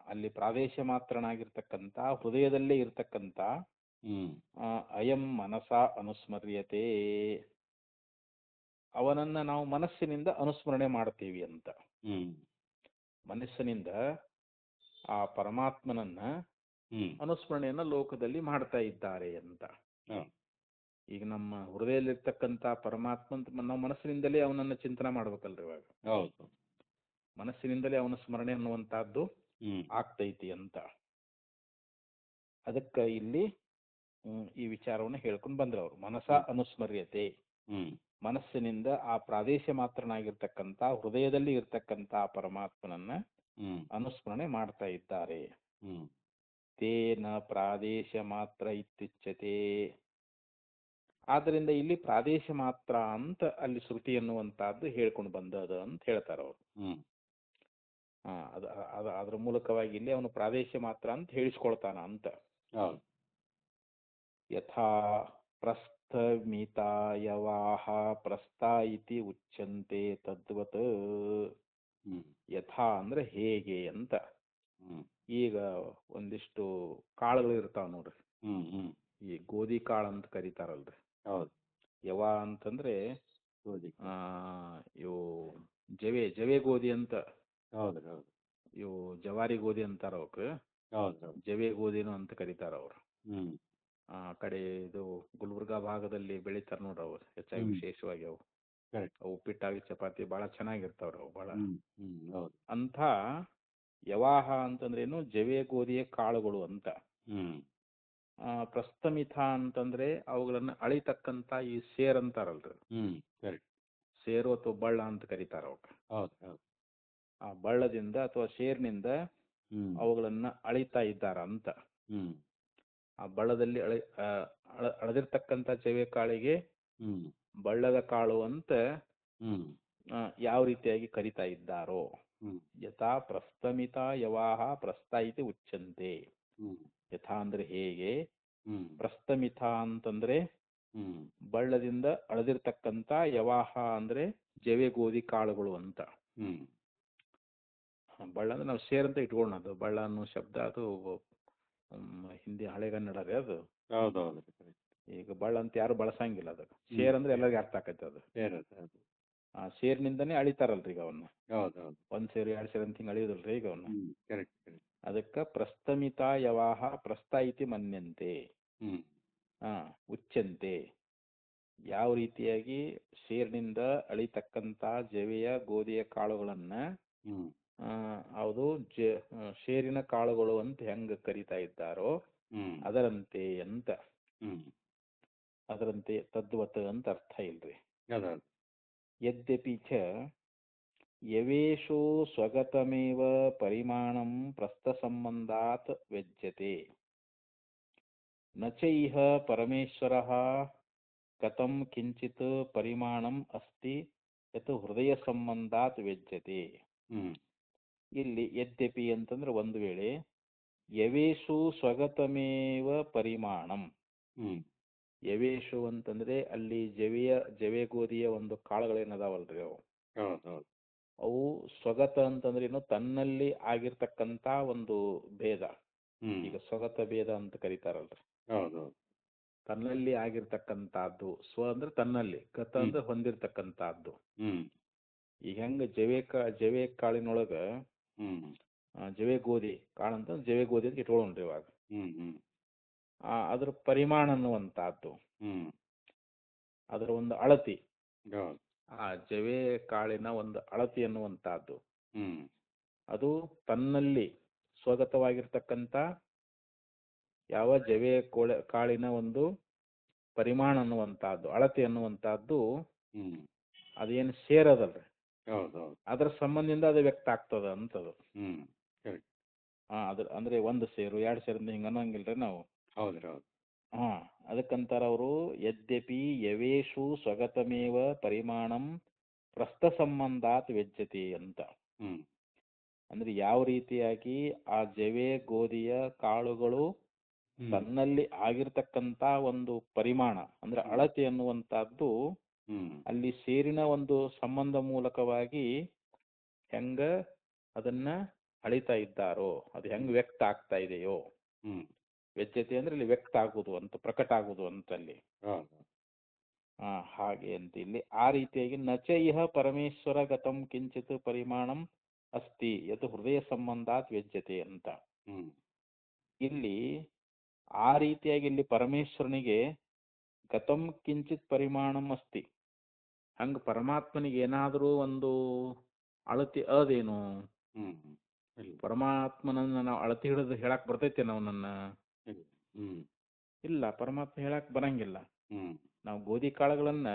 Speaker 1: ಅಲ್ಲಿ ಪ್ರಾದೇಶ ಮಾತ್ರನಾಗಿರ್ತಕ್ಕಂಥ ಹೃದಯದಲ್ಲೇ ಇರ್ತಕ್ಕಂಥ
Speaker 2: ಹ್ಮ್.
Speaker 1: ಅಯಂ ಮನಸ ಅನುಸ್ಮರ್ಯತೆ, ಅವನನ್ನ ನಾವು ಮನಸ್ಸಿನಿಂದ ಅನುಸ್ಮರಣೆ ಮಾಡ್ತೀವಿ ಅಂತ.
Speaker 2: ಹ್ಮ್.
Speaker 1: ಮನಸ್ಸಿನಿಂದ ಆ ಪರಮಾತ್ಮನನ್ನ
Speaker 2: ಹ್ಮ್.
Speaker 1: ಅನುಸ್ಮರಣೆಯನ್ನ ಲೋಕದಲ್ಲಿ ಮಾಡ್ತಾ ಇದ್ದಾರೆ ಅಂತ.
Speaker 2: ಹ್ಮ್.
Speaker 1: ಈಗ ನಮ್ಮ ಹೃದಯದಲ್ಲಿರ್ತಕ್ಕಂಥ ಪರಮಾತ್ಮ ನಾವು ಮನಸ್ಸಿನಿಂದಲೇ ಅವನನ್ನ ಚಿಂತನೆ ಮಾಡ್ಬೇಕಲ್ರಿ. ಇವಾಗ
Speaker 2: ಹೌದು.
Speaker 1: ಮನಸ್ಸಿನಿಂದಲೇ ಅವನ ಸ್ಮರಣೆ ಅನ್ನುವಂತಹದ್ದು
Speaker 2: ಹ್ಮ್.
Speaker 1: ಆಗ್ತೈತಿ ಅಂತ. ಅದಕ್ಕ ಇಲ್ಲಿ ಈ ವಿಚಾರವನ್ನು ಹೇಳ್ಕೊಂಡು ಬಂದ್ರು ಅವರು. ಮನಸ ಅನುಸ್ಮರ್ಯತೆ,
Speaker 2: ಹ್ಮ್.
Speaker 1: ಮನಸ್ಸಿನಿಂದ ಆ ಪ್ರಾದೇಶ ಮಾತ್ರನಾಗಿರ್ತಕ್ಕಂಥ ಹೃದಯದಲ್ಲಿ ಇರ್ತಕ್ಕಂಥ ಪರಮಾತ್ಮನನ್ನ
Speaker 2: ಹ್ಮ್.
Speaker 1: ಅನುಸ್ಮರಣೆ ಮಾಡ್ತಾ ಇದ್ದಾರೆ.
Speaker 2: ಹ್ಮ್.
Speaker 1: ತೇನ ಪ್ರಾದೇಶ ಮಾತ್ರ ಇತ್ಯುಚ್ಯತೆ. ಆದ್ರಿಂದ ಇಲ್ಲಿ ಪ್ರಾದೇಶ ಮಾತ್ರ ಅಂತ ಅಲ್ಲಿ ಶ್ರುತಿ ಅನ್ನುವಂತಹದ್ದು ಹೇಳ್ಕೊಂಡು ಬಂದದ ಅಂತ ಹೇಳ್ತಾರ ಅವರು.
Speaker 2: ಹ್ಮ್.
Speaker 1: ಅದ್ರ ಮೂಲಕವಾಗಿ ಇಲ್ಲಿ ಅವನು ಪ್ರಾದೇಶ ಮಾತ್ರ ಅಂತ ಹೇಳಿಸ್ಕೊಳ್ತಾನ ಅಂತ.
Speaker 2: ಹೌದು.
Speaker 1: ಯಥಾ ಪ್ರಸ್ಥಮಿತಾಯವಾಹ ಪ್ರಸ್ಥ ಇತಿ ಉಚ್ಯಂತೆ ತದ್ವತ್. ಯಥಾ ಅಂದ್ರೆ ಹೇಗೆ ಅಂತ. ಈಗ ಒಂದಿಷ್ಟು ಕಾಳುಗಳು ಇರ್ತಾವ ನೋಡ್ರಿ. ಈ ಗೋಧಿ ಕಾಳು ಅಂತ ಕರೀತಾರಲ್ರಿ.
Speaker 2: ಹೌದು.
Speaker 1: ಯವ ಅಂತಂದ್ರೆ
Speaker 2: ಗೋಧಿ.
Speaker 1: ಇವು ಜವೆ ಗೋಧಿ ಅಂತ.
Speaker 2: ಹೌದು ಹೌದು.
Speaker 1: ಇವು ಜವಾರಿ ಗೋಧಿ ಅಂತಾರ ಅವಕ್ಕೆ.
Speaker 2: ಹೌದು.
Speaker 1: ಜವೆ ಗೋಧಿನೂ ಅಂತ ಕರೀತಾರ ಅವ್ರು.
Speaker 2: ಹ್ಮ್.
Speaker 1: ಆ ಕಡೆ ಇದು ಗುಲ್ಬರ್ಗಾ ಭಾಗದಲ್ಲಿ ಬೆಳಿತಾರ ನೋಡ್ರಿ ಅವು ಹೆಚ್ಚಾಗಿ ವಿಶೇಷವಾಗಿ ಅವು. ಅವು ಉಪ್ಪಿಟ್ಟಾಗಿ ಚಪಾತಿ ಬಹಳ ಚೆನ್ನಾಗಿರ್ತಾವ್ರಿ ಅವು ಬಹಳ. ಅಂತ ಯವಾಹ ಅಂತಂದ್ರೇನು ಜವೆ ಗೋಧಿಯ ಕಾಳುಗಳು ಅಂತ. ಪ್ರಸ್ಥಮಿತ ಅಂತಂದ್ರೆ ಅವುಗಳನ್ನ ಅಳಿತಕ್ಕಂತ ಈ ಸೇರ್ ಅಂತಾರಲ್ರಿ. ಸೇರು ಅಥವಾ ಬಳ್ಳ ಅಂತ ಕರೀತಾರ ಅವಕ್ಕೆ. ಆ ಬಳ್ಳದಿಂದ ಅಥವಾ ಶೇರ್ನಿಂದ ಅವುಗಳನ್ನ ಅಳಿತಾ ಇದ್ದಾರ ಅಂತ. ಆ ಬಳ್ಳದಲ್ಲಿ ಅಳದಿರ್ತಕ್ಕಂಥ ಜವೆ ಕಾಳಿಗೆ ಬಳ್ಳದ ಕಾಳು ಅಂತ ಯಾವ ರೀತಿಯಾಗಿ ಕರಿತಾ ಇದ್ದಾರೋ
Speaker 2: ಹ್ಮ್
Speaker 1: ಯಥಾ ಪ್ರಸ್ತಮಿತ ಯವಾಹ ಪ್ರಸ್ತ ಇತಿ ಉಚ್ಯಂತೆ.
Speaker 2: ಹ್ಮ್
Speaker 1: ಯಥಾ ಅಂದ್ರೆ ಹೇಗೆ,
Speaker 2: ಹ್ಮ್
Speaker 1: ಪ್ರಸ್ತಮಿತ ಅಂತಂದ್ರೆ
Speaker 2: ಹ್ಮ್
Speaker 1: ಬಳ್ಳದಿಂದ ಅಳೆದಿರ್ತಕ್ಕಂಥ, ಯವಾಹ ಅಂದ್ರೆ ಜವೆ ಗೋಧಿ ಕಾಳುಗಳು ಅಂತ.
Speaker 2: ಹ್ಮ್
Speaker 1: ಬಳ್ಳ ಅಂದ್ರೆ ನಾವು ಸೇರ್ ಅಂತ ಇಟ್ಕೊಳ್ಳೋದು. ಬಳ್ಳ ಅನ್ನೋ ಶಬ್ದ ಅದು ಹಿಂದಿ ಹಳೆಗನ್ನಡ ರೀ ಅದು.
Speaker 2: ಹೌದೌದು.
Speaker 1: ಈಗ ಬಳ್ಳ ಅಂತ ಯಾರು ಬಳಸಂಗಿಲ್ಲ ಅದು.
Speaker 2: ಹ್ಮ್
Speaker 1: ಶೇರ್ ಅಂದ್ರೆ ಎಲ್ಲರಿಗೂ ಅರ್ಥ ಆಕೈತೆ ಅದು.
Speaker 2: ಸೇರದು.
Speaker 1: ಆ ಶೇರ್ನಿಂದನೇ ಅಳಿತಾರಲ್ರಿ ಈಗ ಅವನ್ನ.
Speaker 2: ಹೌದೌದು.
Speaker 1: 1 ಸೇರು 2 ಸೇರು ಅಂತ ಹಿಂಗೆ ಅಳಿಯೋದಲ್ರಿ ಈಗ ಅವನ್ನ.
Speaker 2: Correct correct.
Speaker 1: ಅದಕ್ಕೆ ಪ್ರಸ್ತಮಿತ ಯವಾಹ ಪ್ರಸ್ತ ಇತಿ ಮನ್ಯಂತೆ.
Speaker 2: ಹ್ಮ್
Speaker 1: ಉಚ್ಯಂತೆ. ಯಾವ ರೀತಿಯಾಗಿ ಶೇರ್ನಿಂದ ಅಳಿತಕ್ಕಂಥ ಜವೆಯ ಗೋಧಿಯ ಕಾಳುಗಳನ್ನ
Speaker 2: ಹ್ಮ್
Speaker 1: ಅದು ಶೇರಿನ ಕಾಳುಗಳು ಅಂತ ಹೆಂಗ ಕರಿತಾ ಇದ್ದಾರೋ
Speaker 2: ಹ್ಮ್
Speaker 1: ಅದರಂತೆ ಅಂತ.
Speaker 2: ಹ್ಮ್
Speaker 1: ಅದರಂತೆ ತದ್ವತ್ ಅಂತ ಅರ್ಥ ಇಲ್ರಿ.
Speaker 2: ಹೌದೌದು.
Speaker 1: ಯದ್ಯಪಿ ಚ ಯವೇಶೋ ಸ್ವಗತಮೇವ ಪರಿಮಾಣಂ ಪ್ರಸ್ಥಸಂಬಂಧಾತ್ ವ್ಯಜ್ಯತೆ ನ ಚ ಇಹ ಪರಮೇಶ್ವರಃ ಕಥಂ ಕಿಂಚಿತ್ ಪರಿಮಾಣಂ ಅಸ್ತಿ ಯತ್ ಹೃದಯ ಸಂಬಂಧಾತ್ ವ್ಯಜ್ಯತೆ.
Speaker 2: ಹ್ಮ್
Speaker 1: ಇಲ್ಲಿ ಯದ್ಯಪಿ ಅಂತಂದ್ರೆ ಒಂದು ವೇಳೆ ಯವೇಶು ಸ್ವಗತಮೇವ ಪರಿಮಾಣಂ.
Speaker 2: ಹ್ಮ್
Speaker 1: ಯವೇಶು ಅಂತಂದ್ರೆ ಅಲ್ಲಿ ಜವೆ ಗೋಧಿಯ ಒಂದು ಕಾಳುಗಳೇನದಾವಲ್ರಿ ಅವು.
Speaker 2: ಹೌದೌದು.
Speaker 1: ಅವು ಸ್ವಗತ ಅಂತಂದ್ರೆ ಏನು, ತನ್ನಲ್ಲಿ ಆಗಿರ್ತಕ್ಕಂಥ ಒಂದು ಭೇದ.
Speaker 2: ಹ್ಮ್
Speaker 1: ಈಗ ಸ್ವಗತ ಭೇದ ಅಂತ ಕರೀತಾರಲ್ರಿ.
Speaker 2: ಹೌದೌದು.
Speaker 1: ತನ್ನಲ್ಲಿ ಆಗಿರ್ತಕ್ಕಂಥದ್ದು. ಸ್ವ ಅಂದ್ರೆ ತನ್ನಲ್ಲಿ, ಗತ ಅಂದ್ರೆ ಹೊಂದಿರ್ತಕ್ಕಂಥದ್ದು.
Speaker 2: ಹ್ಮ್
Speaker 1: ಈಗ ಹೆಂಗ ಜವೆ ಕಾಳಿನೊಳಗ
Speaker 2: ಹ್ಮ್
Speaker 1: ಜವೆ ಗೋಧಿ ಕಾಳು ಅಂತ ಜವೆ ಗೋಧಿ ಅಂತ ಇಟ್ಕೊಳ್ಳೋಣ್ರಿ ಇವಾಗ.
Speaker 2: ಹ್ಮ್ ಹ್ಮ್
Speaker 1: ಅದ್ರ ಪರಿಮಾಣ ಅನ್ನುವಂಥದ್ದು,
Speaker 2: ಹ್ಮ್
Speaker 1: ಅದರ ಒಂದು ಅಳತಿ,
Speaker 2: ಹೌದು.
Speaker 1: ಆ ಜವೆ ಕಾಳಿನ ಒಂದು ಅಳತಿ ಅನ್ನುವಂಥದ್ದು,
Speaker 2: ಹ್ಮ್
Speaker 1: ಅದು ತನ್ನಲ್ಲಿ ಸ್ವಗತವಾಗಿರ್ತಕ್ಕಂಥ ಯಾವ ಜವೆ ಕಾಳಿನ ಒಂದು ಪರಿಮಾಣ ಅನ್ನುವಂಥದ್ದು, ಅಳತೆ ಅನ್ನುವಂಥದ್ದು
Speaker 2: ಹ್ಮ್
Speaker 1: ಅದೇನು ಸೇರದಲ್ರಿ,
Speaker 2: ಹೌದೌದು.
Speaker 1: ಅದರ ಸಂಬಂಧದಿಂದ ಅದು ವ್ಯಕ್ತ ಆಗ್ತದ ಅಂತದು.
Speaker 2: ಹ್ಮ್ ಕರೆಕ್ಟ್.
Speaker 1: ಅದ್ರ ಅಂದ್ರೆ 1 ಸೇರು 2 ಸೇರು ಅಂತ ಹಿಂಗೆ ಅನ್ನೋಂಗಿಲ್ರಿ ನಾವು.
Speaker 2: ಹೌದ್ರಿ ಹೌದು.
Speaker 1: ಅದಕ್ಕಂತಾರ ಅವರು ಯದ್ಯಪಿ ಯವೇಶು ಸ್ವಗತಮೇವ ಪರಿಮಾಣಂ ಪ್ರಸ್ಥ ಸಂಬಂಧಾತ್ ವ್ಯಜ್ಯತೆ ಅಂತ.
Speaker 2: ಹ್ಮ್
Speaker 1: ಅಂದ್ರೆ ಯಾವ ರೀತಿಯಾಗಿ ಆ ಜವೆ ಗೋಧಿಯ ಕಾಳುಗಳು ತನ್ನಲ್ಲಿ ಆಗಿರ್ತಕ್ಕಂಥ ಒಂದು ಪರಿಮಾಣ ಅಂದ್ರೆ ಅಳತೆ ಅನ್ನುವಂಥದ್ದು
Speaker 2: ಹ್ಮ್
Speaker 1: ಅಲ್ಲಿ ಸೇರಿನ ಒಂದು ಸಂಬಂಧ ಮೂಲಕವಾಗಿ ಹೆಂಗ ಅದನ್ನ ಅಳಿತಾ ಇದ್ದಾರೋ, ಅದು ಹೆಂಗ್ ವ್ಯಕ್ತ ಆಗ್ತಾ ಇದೆಯೋ.
Speaker 2: ಹ್ಮ್
Speaker 1: ವ್ಯಜ್ಯತೆ ಅಂದ್ರೆ ಇಲ್ಲಿ ವ್ಯಕ್ತ ಆಗುದು ಅಂತ, ಪ್ರಕಟ ಆಗುದು ಅಂತ ಅಲ್ಲಿ.
Speaker 2: ಹೌದು.
Speaker 1: ಹಾಗೆ ಅಂತ ಇಲ್ಲಿ ಆ ರೀತಿಯಾಗಿ ನಚ ಇಹ ಪರಮೇಶ್ವರ ಗತಂ ಕಿಂಚಿತ್ ಪರಿಮಾಣಂ ಅಸ್ತಿ ಯತ್ ಹೃದಯ ಸಂಬಂಧಾತ್ ವ್ಯಜ್ಯತೆ ಅಂತ.
Speaker 2: ಹ್ಮ್
Speaker 1: ಇಲ್ಲಿ ಆ ರೀತಿಯಾಗಿ ಇಲ್ಲಿ ಪರಮೇಶ್ವರನಿಗೆ ಗತಂ ಕಿಂಚಿತ್ ಪರಿಮಾಣಂ ಅಸ್ತಿ, ಹಂಗ ಪರಮಾತ್ಮನಿಗೆ ಏನಾದರೂ ಒಂದು ಅಳತಿ ಅದೇನು?
Speaker 2: ಹ್ಮ್ ಇಲ್ಲ.
Speaker 1: ಪರಮಾತ್ಮನನ್ನ ನಾವು ಅಳತಿ ಹಿಡಿದು ಹೇಳಕ್ ಬರ್ತೈತೆ ಅವನನ್ನ?
Speaker 2: ಹ್ಮ್
Speaker 1: ಇಲ್ಲ, ಪರಮಾತ್ಮ ಹೇಳಕ್ ಬರಂಗಿಲ್ಲ.
Speaker 2: ಹ್ಮ್
Speaker 1: ನಾವು ಗೋಧಿ ಕಾಳುಗಳನ್ನ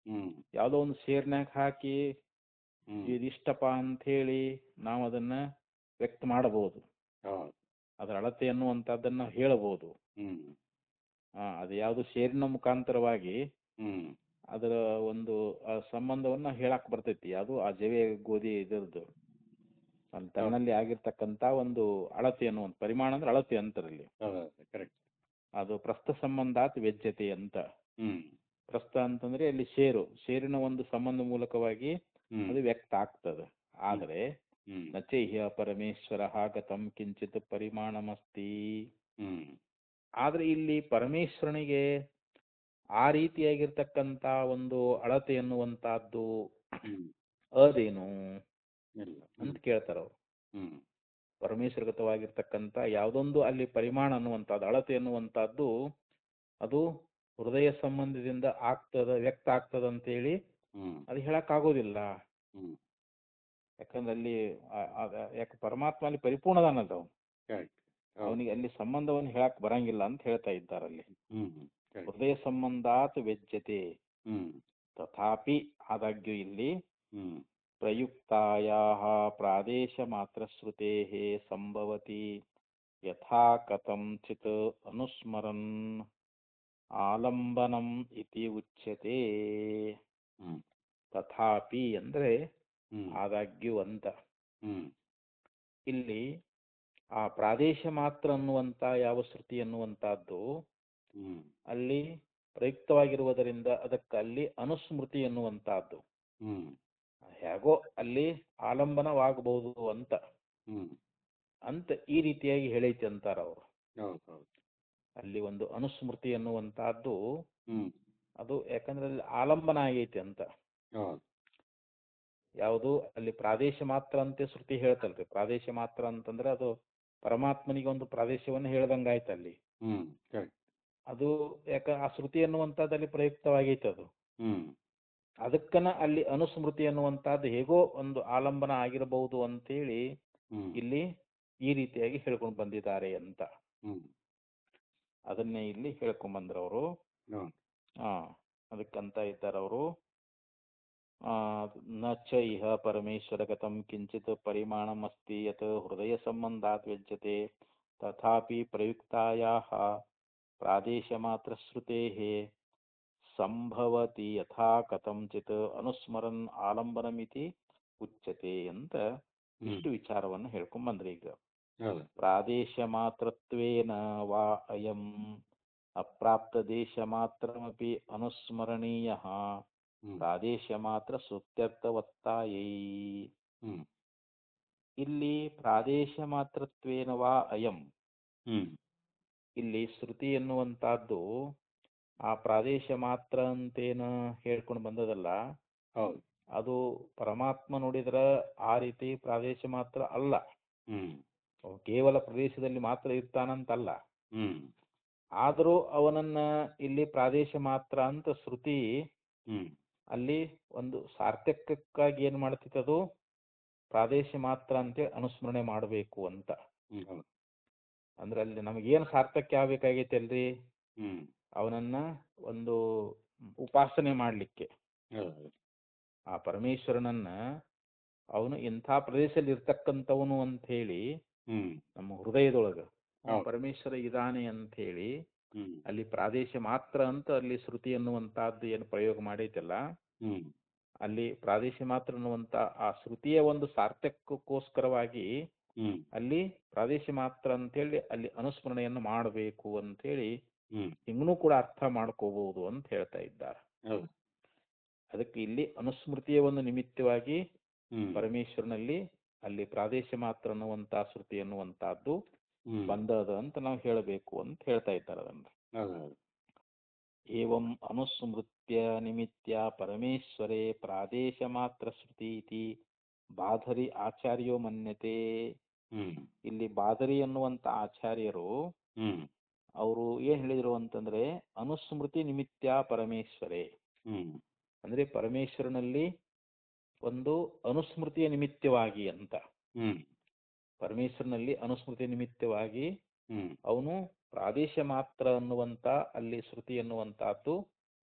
Speaker 2: ಹ್ಮ್
Speaker 1: ಯಾವುದೋ ಒಂದು ಸೇರ್ನ್ಯಾಗ ಹಾಕಿ
Speaker 2: ಹ್ಮ್
Speaker 1: ಇದಿಷ್ಟಪ್ಪ ಅಂತ ಹೇಳಿ ನಾವು ಅದನ್ನ ವ್ಯಕ್ತ ಮಾಡಬಹುದು.
Speaker 2: ಹೌದು.
Speaker 1: ಅದರ ಅಳತೆ ಅನ್ನುವಂಥದ್ದನ್ನ ಹೇಳಬಹುದು.
Speaker 2: ಹ್ಮ್
Speaker 1: ಅದು ಯಾವುದು ಸೇರಿನ ಮುಖಾಂತರವಾಗಿ
Speaker 2: ಹ್ಮ್
Speaker 1: ಅದರ ಒಂದು ಸಂಬಂಧವನ್ನ ಹೇಳಕ್ ಬರ್ತೈತಿ. ಅದು ಆ ಜವೆ ಗೋಧಿ ಇದರದ್ದು ಅಲ್ಲಿ ತನ್ನಲ್ಲಿ ಆಗಿರ್ತಕ್ಕಂಥ ಒಂದು ಅಳತೆ ಅನ್ನುವಂಥ ಪರಿಮಾಣ ಅಂದ್ರೆ ಅಳತೆ ಅಂತಾರಲ್ಲಿ.
Speaker 2: ಕರೆಕ್ಟ್.
Speaker 1: ಅದು ಪ್ರಸ್ಥ ಸಂಬಂಧಾತ್ ವ್ಯಜ್ಯತೆ ಅಂತ.
Speaker 2: ಹ್ಮ್
Speaker 1: ಪ್ರಸ್ಥ ಅಂತಂದ್ರೆ ಅಲ್ಲಿ ಸೇರಿನ ಒಂದು ಸಂಬಂಧ ಮೂಲಕವಾಗಿ ಅದು ವ್ಯಕ್ತ ಆಗ್ತದೆ. ಆದರೆ ನಚೈಹ್ಯ ಪರಮೇಶ್ವರ ಗತಂ ಕಿಂಚಿತ್ ಪರಿಮಾಣಮಸ್ತಿ. ಆದ್ರೆ ಇಲ್ಲಿ ಪರಮೇಶ್ವರನಿಗೆ ಆ ರೀತಿಯಾಗಿರ್ತಕ್ಕಂಥ ಒಂದು ಅಳತೆ ಎನ್ನುವಂತಹದ್ದು ಅದೇನು ಅಂತ ಕೇಳ್ತಾರ ಅವರು. ಪರಮೇಶ್ವರಗತವಾಗಿರ್ತಕ್ಕಂಥ ಯಾವುದೊಂದು ಅಲ್ಲಿ ಪರಿಮಾಣ ಅನ್ನುವಂಥದ್ದು, ಅಳತೆ ಎನ್ನುವಂತಹದ್ದು ಅದು ಹೃದಯ ಸಂಬಂಧದಿಂದ ವ್ಯಕ್ತ ಆಗ್ತದ ಅಂತೇಳಿ ಅದು ಹೇಳಕ್ ಆಗೋದಿಲ್ಲ. ಯಾಕಂದ್ರೆ ಅಲ್ಲಿ ಯಾಕೆ ಪರಮಾತ್ಮ ಅಲ್ಲಿ ಪರಿಪೂರ್ಣದಾನಲ್ಲ ಅವನು, ಅವನಿಗೆ ಅಲ್ಲಿ ಸಂಬಂಧವನ್ನು ಹೇಳಕ್ ಬರಂಗಿಲ್ಲ ಅಂತ ಹೇಳ್ತಾ ಇದ್ದಾರಲ್ಲಿ. ಹೃದಯ ಸಂಬಂಧಾತ್ ವ್ಯಜ್ಯತೆ ತಥಾಪಿ ಆದಾಗ್ಯೂ ಇಲ್ಲಿ ಪ್ರಯುಕ್ತಾಯಾಹ ಪ್ರಾದೇಶ ಮಾತ್ರ ಶ್ರುತೇಃ ಸಂಭವತಿ ಯಥಾ ಕಥಂಚಿತ್ ಅನುಸ್ಮರನ್ ಆಲಂಬನಂ ಇತಿ ಉಚ್ಯತೆ. ತಥಾಪಿ ಅಂದ್ರೆ ಆದಾಗ್ಯೂ ಅಂತ.
Speaker 2: ಹ್ಮ್
Speaker 1: ಇಲ್ಲಿ ಆ ಪ್ರಾದೇಶ ಮಾತ್ರ ಅನ್ನುವಂಥ ಯಾವ ಶ್ರುತಿ ಅನ್ನುವಂಥದ್ದು
Speaker 2: ಹ್ಮ್
Speaker 1: ಅಲ್ಲಿ ಪ್ರಯುಕ್ತವಾಗಿರುವುದರಿಂದ ಅದಕ್ಕೆ ಅಲ್ಲಿ ಅನುಸ್ಮೃತಿ ಎನ್ನುವಂತಹದ್ದು
Speaker 2: ಹ್ಮ್
Speaker 1: ಹೇಗೋ ಅಲ್ಲಿ ಆಲಂಬನವಾಗಬಹುದು ಅಂತ
Speaker 2: ಹ್ಮ್
Speaker 1: ಅಂತ ಈ ರೀತಿಯಾಗಿ ಹೇಳೈತೆ ಅಂತಾರ ಅವರು.
Speaker 2: ಹೌದು ಹೌದು
Speaker 1: ಅಲ್ಲಿ ಒಂದು ಅನುಸ್ಮೃತಿ ಎನ್ನುವಂತಹದ್ದು
Speaker 2: ಹ್ಮ್
Speaker 1: ಅದು ಯಾಕಂದ್ರೆ ಅಲ್ಲಿ ಆಲಂಬನ ಆಗೈತೆ ಅಂತ.
Speaker 2: ಹೌದು
Speaker 1: ಯಾವುದು ಅಲ್ಲಿ ಪ್ರಾದೇಶ ಮಾತ್ರ ಅಂತೆ ಶ್ರುತಿ ಹೇಳ್ತಲ್ರಿ. ಪ್ರಾದೇಶ ಮಾತ್ರ ಅಂತಂದ್ರೆ ಅದು ಪರಮಾತ್ಮನಿಗೆ ಒಂದು ಪ್ರಾದೇಶವನ್ನು ಹೇಳ್ದಂಗಾಯ್ತು ಅಲ್ಲಿ.
Speaker 2: ಹ್ಮ್ ಕರೆಕ್ಟ್
Speaker 1: ಅದು ಯಾಕ ಆ ಶ್ರುತಿ ಅನ್ನುವಂಥದ್ದಲ್ಲಿ ಪ್ರಯುಕ್ತವಾಗೈತೆ ಅದು.
Speaker 2: ಹ್ಮ್
Speaker 1: ಅದಕ್ಕನ ಅಲ್ಲಿ ಅನುಸ್ಮೃತಿ ಅನ್ನುವಂಥದ್ದು ಹೇಗೋ ಒಂದು ಆಲಂಬನ ಆಗಿರಬಹುದು ಅಂತೇಳಿ
Speaker 2: ಹ್ಮ್
Speaker 1: ಇಲ್ಲಿ ಈ ರೀತಿಯಾಗಿ ಹೇಳ್ಕೊಂಡು ಬಂದಿದ್ದಾರೆ ಅಂತ.
Speaker 2: ಹ್ಮ್
Speaker 1: ಅದನ್ನೇ ಇಲ್ಲಿ ಹೇಳ್ಕೊಂಡ್ ಬಂದ್ರವರು.
Speaker 2: ಹೌದು
Speaker 1: ಹಾ ಅದಕ್ಕಂತ ಇದ್ದಾರೆ ಅವರು. ನ ಚ ಇಹ ಪರಮೇಶ್ವರಗತಂ ಕಿಂಚಿತ್ ಪರಿಮಾಣಮಸ್ತಿ ಯತ್ ಹೃದಯ ಸಂಬಂಧಾತ್ ವ್ಯಜ್ಯತೆ ತಥಾಪಿ ಪ್ರಯುಕ್ತಾಯಾಹ ಪ್ರಾದೇಶ ಮಾತ್ರ ಶ್ರುತೇಃ ಸಂಭವತಿ ಯಥಾ ಕಥಂಚಿತ್ ಅನುಸ್ಮರನ್ ಆಲಂಬನಮಿತಿ ಉಚ್ಯತೆ ಅಂತ ಇಷ್ಟು ವಿಚಾರವನ್ನು ಹೇಳ್ಕೊಂಡ್ ಬಂದ್ರಿ. ಈಗ
Speaker 2: ಹೌದು
Speaker 1: ಪ್ರಾದೇಶ ಮಾತ್ರತ್ವೇನ ವಾ ಅಯಂ ಅಪ್ರಾಪ್ತ ದೇಶ ಮಾತ್ರಮಪಿ ಅನುಸ್ಮರಣೀಯಃ ಪ್ರಾದೇಶ ಮಾತ್ರ ಸುತ್ಯರ್ಥವತ್ತಾಯೈ.
Speaker 2: ಹ್ಮ್
Speaker 1: ಇಲ್ಲಿ ಪ್ರಾದೇಶ ಮಾತ್ರತ್ವೇನ ವಾ ಅಯಂ
Speaker 2: ಹ್ಮ್
Speaker 1: ಇಲ್ಲಿ ಶ್ರುತಿ ಎನ್ನುವಂತಹದ್ದು ಆ ಪ್ರಾದೇಶ ಮಾತ್ರ ಅಂತೇನು ಹೇಳ್ಕೊಂಡು ಬಂದದಲ್ಲ,
Speaker 2: ಹೌದು
Speaker 1: ಅದು ಪರಮಾತ್ಮ ನೋಡಿದ್ರ ಆ ರೀತಿ ಪ್ರಾದೇಶ ಮಾತ್ರ ಅಲ್ಲ.
Speaker 2: ಹ್ಮ್
Speaker 1: ಅವನು ಕೇವಲ ಪ್ರದೇಶದಲ್ಲಿ ಮಾತ್ರ ಇರ್ತಾನಂತಲ್ಲ.
Speaker 2: ಹ್ಮ್
Speaker 1: ಆದರೂ ಅವನನ್ನ ಇಲ್ಲಿ ಪ್ರಾದೇಶ ಮಾತ್ರ ಅಂತ ಶ್ರುತಿ
Speaker 2: ಹ್ಮ್
Speaker 1: ಅಲ್ಲಿ ಒಂದು ಸಾರ್ಥಕ್ಯಕ್ಕಾಗಿ ಏನ್ ಮಾಡ್ತಿತ್ತದು ಪ್ರಾದೇಶ ಮಾತ್ರ ಅಂತೇಳಿ ಅನುಸ್ಮರಣೆ ಮಾಡಬೇಕು ಅಂತ.
Speaker 2: ಹೌದು
Speaker 1: ಅಂದ್ರೆ ಅಲ್ಲಿ ನಮಗೇನು ಸಾರ್ಥಕ್ಯ ಆಗ್ಬೇಕಾಗೈತೆ ಅಲ್ರಿ,
Speaker 2: ಹ್ಮ್
Speaker 1: ಅವನನ್ನ ಒಂದು ಉಪಾಸನೆ ಮಾಡಲಿಕ್ಕೆ
Speaker 2: ಹೌದು
Speaker 1: ಆ ಪರಮೇಶ್ವರನನ್ನ ಅವನು ಇಂಥ ಪ್ರದೇಶದಲ್ಲಿ ಇರ್ತಕ್ಕಂಥವನು ಅಂತ ಹೇಳಿ
Speaker 2: ಹ್ಮ್
Speaker 1: ನಮ್ಮ ಹೃದಯದೊಳಗೆ
Speaker 2: ಹೌದು
Speaker 1: ಪರಮೇಶ್ವರ ಇದಾನೆ ಅಂತ ಹೇಳಿ
Speaker 2: ಹ್ಮ್
Speaker 1: ಅಲ್ಲಿ ಪ್ರಾದೇಶ ಮಾತ್ರ ಅಂತ ಅಲ್ಲಿ ಶ್ರುತಿ ಅನ್ನುವಂತಹದ್ದು ಏನು ಪ್ರಯೋಗ ಮಾಡೈತಲ್ಲ,
Speaker 2: ಹ್ಮ್
Speaker 1: ಅಲ್ಲಿ ಪ್ರಾದೇಶ ಮಾತ್ರ ಅನ್ನುವಂತ ಆ ಶ್ರುತಿಯ ಒಂದು ಸಾರ್ಥಕ್ಯಕ್ಕೋಸ್ಕರವಾಗಿ
Speaker 2: ಹ್ಮ್
Speaker 1: ಅಲ್ಲಿ ಪ್ರಾದೇಶ ಮಾತ್ರ ಅಂತೇಳಿ ಅಲ್ಲಿ ಅನುಸ್ಮರಣೆಯನ್ನು ಮಾಡಬೇಕು ಅಂತೇಳಿ
Speaker 2: ಹ್ಮ್
Speaker 1: ಹಿಂಗೂ ಕೂಡ ಅರ್ಥ ಮಾಡ್ಕೋಬಹುದು ಅಂತ ಹೇಳ್ತಾ ಇದ್ದಾರೆ.
Speaker 2: ಹೌದು
Speaker 1: ಅದಕ್ಕೆ ಇಲ್ಲಿ ಅನುಸ್ಮೃತಿಯ ಒಂದು ನಿಮಿತ್ತವಾಗಿ
Speaker 2: ಹ್ಮ್
Speaker 1: ಪರಮೇಶ್ವರನಲ್ಲಿ ಅಲ್ಲಿ ಪ್ರಾದೇಶ ಮಾತ್ರ ಅನ್ನುವಂತ ಶ್ರುತಿ ಅನ್ನುವಂತಹದ್ದು
Speaker 2: ಹ್ಮ್
Speaker 1: ಬಂದದ ಅಂತ ನಾವು ಹೇಳಬೇಕು ಅಂತ ಹೇಳ್ತಾ ಇದ್ದಾರೆ ಅದನ್ನ.
Speaker 2: ಹೌದು ಹೌದು
Speaker 1: ಏವಂ ಅನುಸ್ಮೃತ್ಯ ನಿಮಿತ್ಯ ಪರಮೇಶ್ವರೇ ಪ್ರಾದೇಶ ಮಾತ್ರ ಶ್ರುತಿ ಇತಿ ಬಾಧರಿ ಆಚಾರ್ಯೋ ಮನ್ಯತೆ.
Speaker 2: ಹ್ಮ್
Speaker 1: ಇಲ್ಲಿ ಬಾದರಿ ಅನ್ನುವಂತ ಆಚಾರ್ಯರು
Speaker 2: ಹ್ಮ್
Speaker 1: ಅವರು ಏನ್ ಹೇಳಿದ್ರು ಅಂತಂದ್ರೆ ಅನುಸ್ಮೃತಿ ನಿಮಿತ್ಯ ಪರಮೇಶ್ವರೇ
Speaker 2: ಹ್ಮ್
Speaker 1: ಅಂದ್ರೆ ಪರಮೇಶ್ವರನಲ್ಲಿ ಒಂದು ಅನುಸ್ಮೃತಿಯ ನಿಮಿತ್ತವಾಗಿ ಅಂತ.
Speaker 2: ಹ್ಮ್
Speaker 1: ಪರಮೇಶ್ವರನಲ್ಲಿ ಅನುಸ್ಮೃತಿ ನಿಮಿತ್ತವಾಗಿ
Speaker 2: ಹ್ಮ್
Speaker 1: ಅವನು ಪ್ರಾದೇಶ ಮಾತ್ರ ಅನ್ನುವಂತ ಅಲ್ಲಿ ಶ್ರುತಿ ಅನ್ನುವಂತಹದ್ದು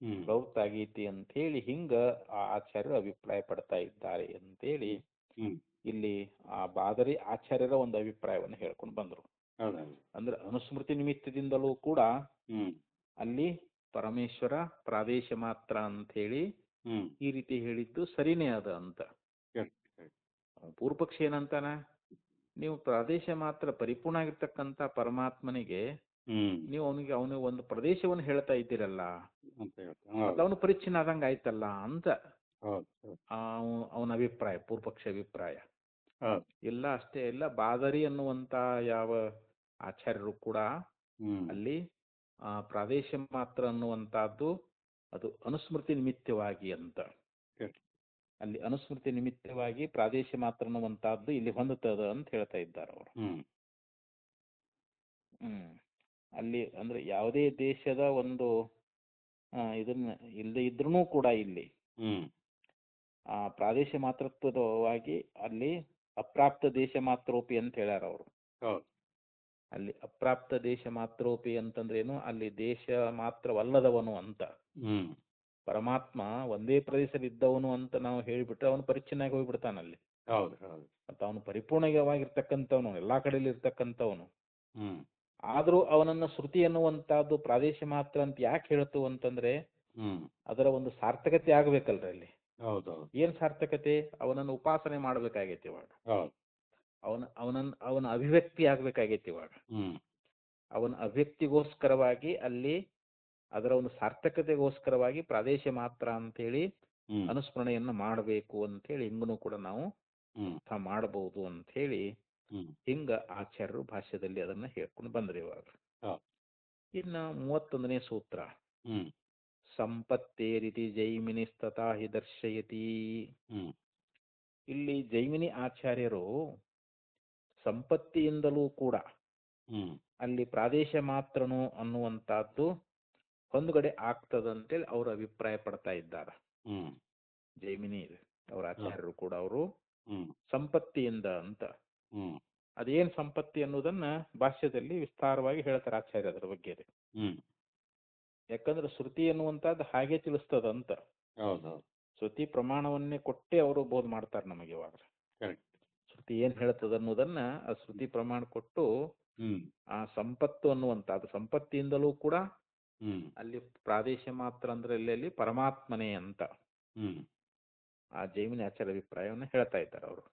Speaker 2: ಹ್ಮ್
Speaker 1: ಪ್ರವೃತ್ತ ಆಗೈತಿ ಅಂತ ಹೇಳಿ ಹಿಂಗ ಆ ಆಚಾರ್ಯರು ಅಭಿಪ್ರಾಯ ಪಡ್ತಾ ಇದ್ದಾರೆ ಅಂತೇಳಿ
Speaker 2: ಹ್ಮ್
Speaker 1: ಇಲ್ಲಿ ಆ ಬಾದರಿ ಆಚಾರ್ಯರ ಒಂದು ಅಭಿಪ್ರಾಯವನ್ನು ಹೇಳ್ಕೊಂಡು ಬಂದ್ರು.
Speaker 2: ಹೌದೌದು
Speaker 1: ಅಂದ್ರೆ ಅನುಸ್ಮೃತಿ ನಿಮಿತ್ತದಿಂದಲೂ ಕೂಡ
Speaker 2: ಹ್ಮ್
Speaker 1: ಅಲ್ಲಿ ಪರಮೇಶ್ವರ ಪ್ರಾದೇಶ ಮಾತ್ರ ಅಂತ ಹೇಳಿ
Speaker 2: ಹ್ಮ್
Speaker 1: ಈ ರೀತಿ ಹೇಳಿದ್ದು ಸರಿನೇ ಅದ ಅಂತ.
Speaker 2: ಕರೆಕ್ಟ್ ಕರೆಕ್ಟ್
Speaker 1: ಪೂರ್ವಪಕ್ಷ ಏನಂತಾನ, ನೀವು ಪ್ರಾದೇಶ ಮಾತ್ರ ಪರಿಪೂರ್ಣ ಆಗಿರ್ತಕ್ಕಂಥ ಪರಮಾತ್ಮನಿಗೆ
Speaker 2: ಹ್ಮ್
Speaker 1: ನೀವು ಅವನಿಗೆ ಒಂದು ಪ್ರದೇಶವನ್ನು ಹೇಳ್ತಾ ಇದ್ದೀರಲ್ಲ,
Speaker 2: ಅಂತ ಹೇಳ್ತಾರೆ.
Speaker 1: ಮತ್ತೆ
Speaker 2: ಹೌದು
Speaker 1: ಅವನು ಪರಿಚ್ಛಿನ್ನ ಆದಂಗ ಆಯ್ತಲ್ಲ ಅಂತ
Speaker 2: ಹೌದು ಹೌದು
Speaker 1: ಅವನ ಅಭಿಪ್ರಾಯ, ಪೂರ್ವಪಕ್ಷ ಅಭಿಪ್ರಾಯ.
Speaker 2: ಹೌದು
Speaker 1: ಇಲ್ಲ ಅಷ್ಟೇ ಇಲ್ಲ, ಬಾದರಿ ಅನ್ನುವಂತ ಯಾವ ಆಚಾರ್ಯರು ಕೂಡ
Speaker 2: ಹ್ಮ್
Speaker 1: ಅಲ್ಲಿ ಪ್ರಾದೇಶ ಮಾತ್ರ ಅನ್ನುವಂತಹದ್ದು ಅದು ಅನುಸ್ಮೃತಿ ನಿಮಿತ್ತವಾಗಿ ಅಂತ.
Speaker 2: ಕರೆಕ್ಟ್
Speaker 1: ಅಲ್ಲಿ ಅನುಸ್ಮೃತಿ ನಿಮಿತ್ತವಾಗಿ ಪ್ರಾದೇಶ ಮಾತ್ರ ಅನ್ನುವಂತಹದ್ದು ಇಲ್ಲಿ ಹೊಂದುತ್ತದೆ ಅಂತ ಹೇಳ್ತಾ ಇದ್ದಾರೆ ಅವರು.
Speaker 2: ಹ್ಮ್
Speaker 1: ಅಲ್ಲಿ ಅಂದ್ರೆ ಯಾವುದೇ ದೇಶದ ಒಂದು ಇದನ್ನ ಇಲ್ಲದೆ ಇದ್ರೂ ಕೂಡ ಇಲ್ಲಿ
Speaker 2: ಹ್ಮ್
Speaker 1: ಪ್ರಾದೇಶ ಮಾತೃತ್ವವಾಗಿ ಅಲ್ಲಿ ಅಪ್ರಾಪ್ತ ದೇಶ ಮಾತ್ರೋಪಿ ಅಂತ ಹೇಳ್ಯಾರ ಅವರು.
Speaker 2: ಹೌದು
Speaker 1: ಅಲ್ಲಿ ಅಪ್ರಾಪ್ತ ದೇಶ ಮಾತ್ರೋಪಿ ಅಂತಂದ್ರೇನು, ಅಲ್ಲಿ ದೇಶ ಮಾತ್ರವಲ್ಲದವನು ಅಂತ.
Speaker 2: ಹ್ಮ್
Speaker 1: ಪರಮಾತ್ಮ ಒಂದೇ ಪ್ರದೇಶದಲ್ಲಿ ಇದ್ದವನು ಅಂತ ನಾವು ಹೇಳಿಬಿಟ್ರೆ ಅವನು ಪರಿಚ್ಛಿನ್ನಾಗಿ ಹೋಗ್ಬಿಡ್ತಾನಲ್ಲಿ.
Speaker 2: ಹೌದು ಹೌದು
Speaker 1: ಮತ್ತು ಅವನು ಪರಿಪೂರ್ಣವಾಗಿರ್ತಕ್ಕಂಥವನು, ಎಲ್ಲಾ ಕಡೆಯಲ್ಲಿ ಇರ್ತಕ್ಕಂಥವನು.
Speaker 2: ಹ್ಮ್
Speaker 1: ಆದರೂ ಅವನನ್ನ ಶ್ರುತಿ ಅನ್ನುವಂತಹದ್ದು ಪ್ರಾದೇಶ ಮಾತ್ರ ಅಂತ ಯಾಕೆ ಹೇಳ್ತು ಅಂತಂದ್ರೆ
Speaker 2: ಹ್ಮ್
Speaker 1: ಅದರ ಒಂದು ಸಾರ್ಥಕತೆ ಆಗ್ಬೇಕಲ್ರಿ ಅಲ್ಲಿ.
Speaker 2: ಹೌದೌದು
Speaker 1: ಏನ್ ಸಾರ್ಥಕತೆ, ಅವನನ್ನು ಉಪಾಸನೆ ಮಾಡ್ಬೇಕಾಗೈತಿ ಇವಾಗ.
Speaker 2: ಹೌದು
Speaker 1: ಅವನ ಅಭಿವ್ಯಕ್ತಿ ಆಗ್ಬೇಕಾಗೈತಿ ಇವಾಗ. ಅವನ ಅಭಿವ್ಯಕ್ತಿಗೋಸ್ಕರವಾಗಿ ಅಲ್ಲಿ ಅದರ ಒಂದು ಸಾರ್ಥಕತೆಗೋಸ್ಕರವಾಗಿ ಪ್ರಾದೇಶ ಮಾತ್ರ ಅಂತೇಳಿ ಅನುಸ್ಮರಣೆಯನ್ನ ಮಾಡಬೇಕು ಅಂತೇಳಿ ಹಿಂಗನು ಕೂಡ ನಾವು ಅರ್ಥ ಮಾಡಬಹುದು ಅಂತ ಹೇಳಿ ಹಿಂಗ ಆಚಾರ್ಯರು ಭಾಷ್ಯದಲ್ಲಿ ಅದನ್ನ ಹೇಳ್ಕೊಂಡು ಬಂದ್ರಿ ಇವಾಗ. ಇನ್ನ 31ನೇ ಸೂತ್ರ ಸಂಪತ್ತೇರಿತಿ ಜೈಮಿನಿಸ್ತಥಾ ಹಿ ದರ್ಶಯತಿ. ಇಲ್ಲಿ ಜೈಮಿನಿ ಆಚಾರ್ಯರು ಸಂಪತ್ತಿಯಿಂದಲೂ ಕೂಡ ಅಲ್ಲಿ ಪ್ರಾದೇಶ ಮಾತ್ರನು ಅನ್ನುವಂತಹದ್ದು ಹೊಂದುಗಡೆ ಆಗ್ತದಂತೇಳಿ ಅವರು ಅಭಿಪ್ರಾಯ ಪಡ್ತಾ ಇದ್ದಾರೆ. ಜೈಮಿನಿ ಅವರ ಆಚಾರ್ಯರು ಕೂಡ ಅವರು ಸಂಪತ್ತಿಯಿಂದ ಅಂತ ಅದೇನ್ ಸಂಪತ್ತಿ ಅನ್ನೋದನ್ನ ಭಾಷ್ಯದಲ್ಲಿ ವಿಸ್ತಾರವಾಗಿ ಹೇಳ್ತಾರೆ ಆಚಾರ್ಯ ಅದರ ಬಗ್ಗೆ. ಯಾಕಂದ್ರೆ ಶ್ರುತಿ ಅನ್ನುವಂಥದ್ದು ಹಾಗೆ ತಿಳಿಸ್ತದಂತ. ಶ್ರುತಿ ಪ್ರಮಾಣವನ್ನೇ ಕೊಟ್ಟೆ ಅವರು ಬೋಧ ಮಾಡ್ತಾರೆ ನಮಗೆ ಇವಾಗ. ಶ್ರುತಿ ಏನ್ ಹೇಳ್ತದ ಅನ್ನೋದನ್ನ ಆ ಶ್ರುತಿ ಪ್ರಮಾಣ ಕೊಟ್ಟು ಆ ಸಂಪತ್ತು ಅನ್ನುವಂಥದ್ದು ಸಂಪತ್ತಿಯಿಂದಲೂ ಕೂಡ ಅಲ್ಲಿ ಪ್ರಾದೇಶ ಮಾತ್ರ ಅಂದ್ರೆ ಅಲ್ಲಿ ಪರಮಾತ್ಮನೇ ಅಂತ ಆ ಜೈಮಿನಿ ಆಚಾರ್ಯ ಅಭಿಪ್ರಾಯವನ್ನು ಹೇಳ್ತಾ ಇದ್ದಾರೆ ಅವರು.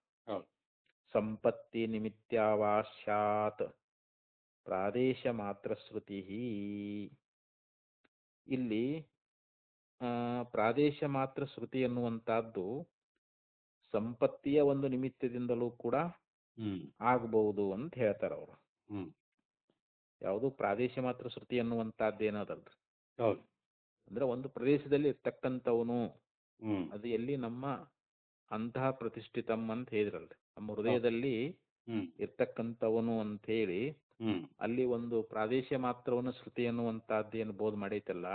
Speaker 1: ಸಂಪತ್ತಿ ನಿಮಿತ್ಯಾವಾಸ್ಯಾತ್ ಪ್ರಾದೇಶ ಮಾತ್ರ ಶ್ರುತಿ. ಇಲ್ಲಿ ಪ್ರಾದೇಶ ಮಾತ್ರ ಶ್ರುತಿ ಅನ್ನುವಂತಹದ್ದು ಸಂಪತ್ತಿಯ ಒಂದು ನಿಮಿತ್ತದಿಂದಲೂ ಕೂಡ ಆಗಬಹುದು ಅಂತ ಹೇಳ್ತಾರೆ ಅವರು. ಯಾವುದು ಪ್ರಾದೇಶ ಮಾತ್ರ ಶ್ರುತಿ ಅನ್ನುವಂತಹದ್ದು ಏನದಲ್ರಿ, ಅಂದ್ರೆ ಒಂದು ಪ್ರದೇಶದಲ್ಲಿ ಇರ್ತಕ್ಕಂಥವನು ಅದು ಎಲ್ಲಿ ನಮ್ಮ ಅಂತಹ ಪ್ರತಿಷ್ಠಿತಂ ಅಂತ ಹೇಳಿದ್ರಲ್ರಿ, ನಮ್ಮ ಹೃದಯದಲ್ಲಿ ಇರ್ತಕ್ಕಂಥವನು ಅಂತ ಹೇಳಿ ಅಲ್ಲಿ ಒಂದು ಪ್ರಾದೇಶ ಮಾತ್ರವನ್ನು ಶ್ರುತಿ ಅನ್ನುವಂತಹದ್ದು ಏನು ಬೋಧ ಮಾಡೈತಲ್ಲ,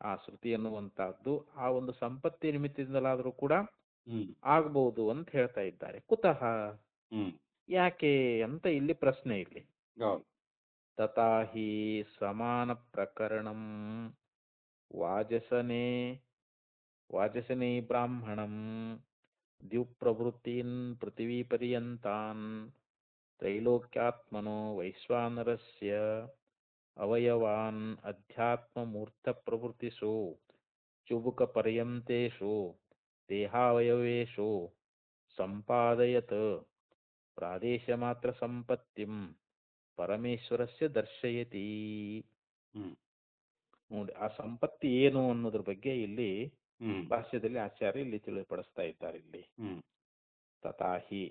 Speaker 1: ಆ ಶ್ರುತಿ ಅನ್ನುವಂತಹದ್ದು ಆ ಒಂದು ಸಂಪತ್ತಿ ನಿಮಿತ್ತದಿಂದಲಾದ್ರೂ ಕೂಡ ಆಗ್ಬಹುದು ಅಂತ ಹೇಳ್ತಾ ಇದ್ದಾರೆ. ಕುತಃ ಯಾಕೆ ಅಂತ ಇಲ್ಲಿ ಪ್ರಶ್ನೆ. ಇಲ್ಲಿ ತಥಾಹಿ ಸಮಾನ ಪ್ರಕರಣಂ ವಾಜಸನೇ ಬ್ರಾಹ್ಮಣಂ ದ್ಯುಪ್ರವೃತ್ತೀನ್ ಪೃಥಿವೀ ಪರ್ಯಂತಾನ್ ತ್ರೈಲೋಕ್ಯಾತ್ಮನೋ ವೈಶ್ವಾನರಸ್ಯ ಅವಯವಾನ್ ಅಧ್ಯಾತ್ಮ ಮೂರ್ತ ಪ್ರವೃತ್ತಿಷು ಚುಬುಕ ಪರ್ಯಂತೇಷು ದೇಹಾವಯವೇಷು ಸಂಪಾದಯತ್ ಪ್ರಾದೇಶ ಮಾತ್ರ ಸಂಪತ್ತಿಂ ಪರಮೇಶ್ವರಸ್ಯ ದರ್ಶಯತಿ. ನೋಡಿ, ಆ ಸಂಪತ್ತಿ ಏನು ಅನ್ನೋದ್ರ ಬಗ್ಗೆ ಇಲ್ಲಿ ಭಾಷ್ಯದಲ್ಲಿ ಆಚಾರ್ಯ ಇಲ್ಲಿ ತಿಳಿಪಡಿಸ್ತಾ ಇದ್ದಾರೆ. ಇಲ್ಲಿ ತಥಾಹಿ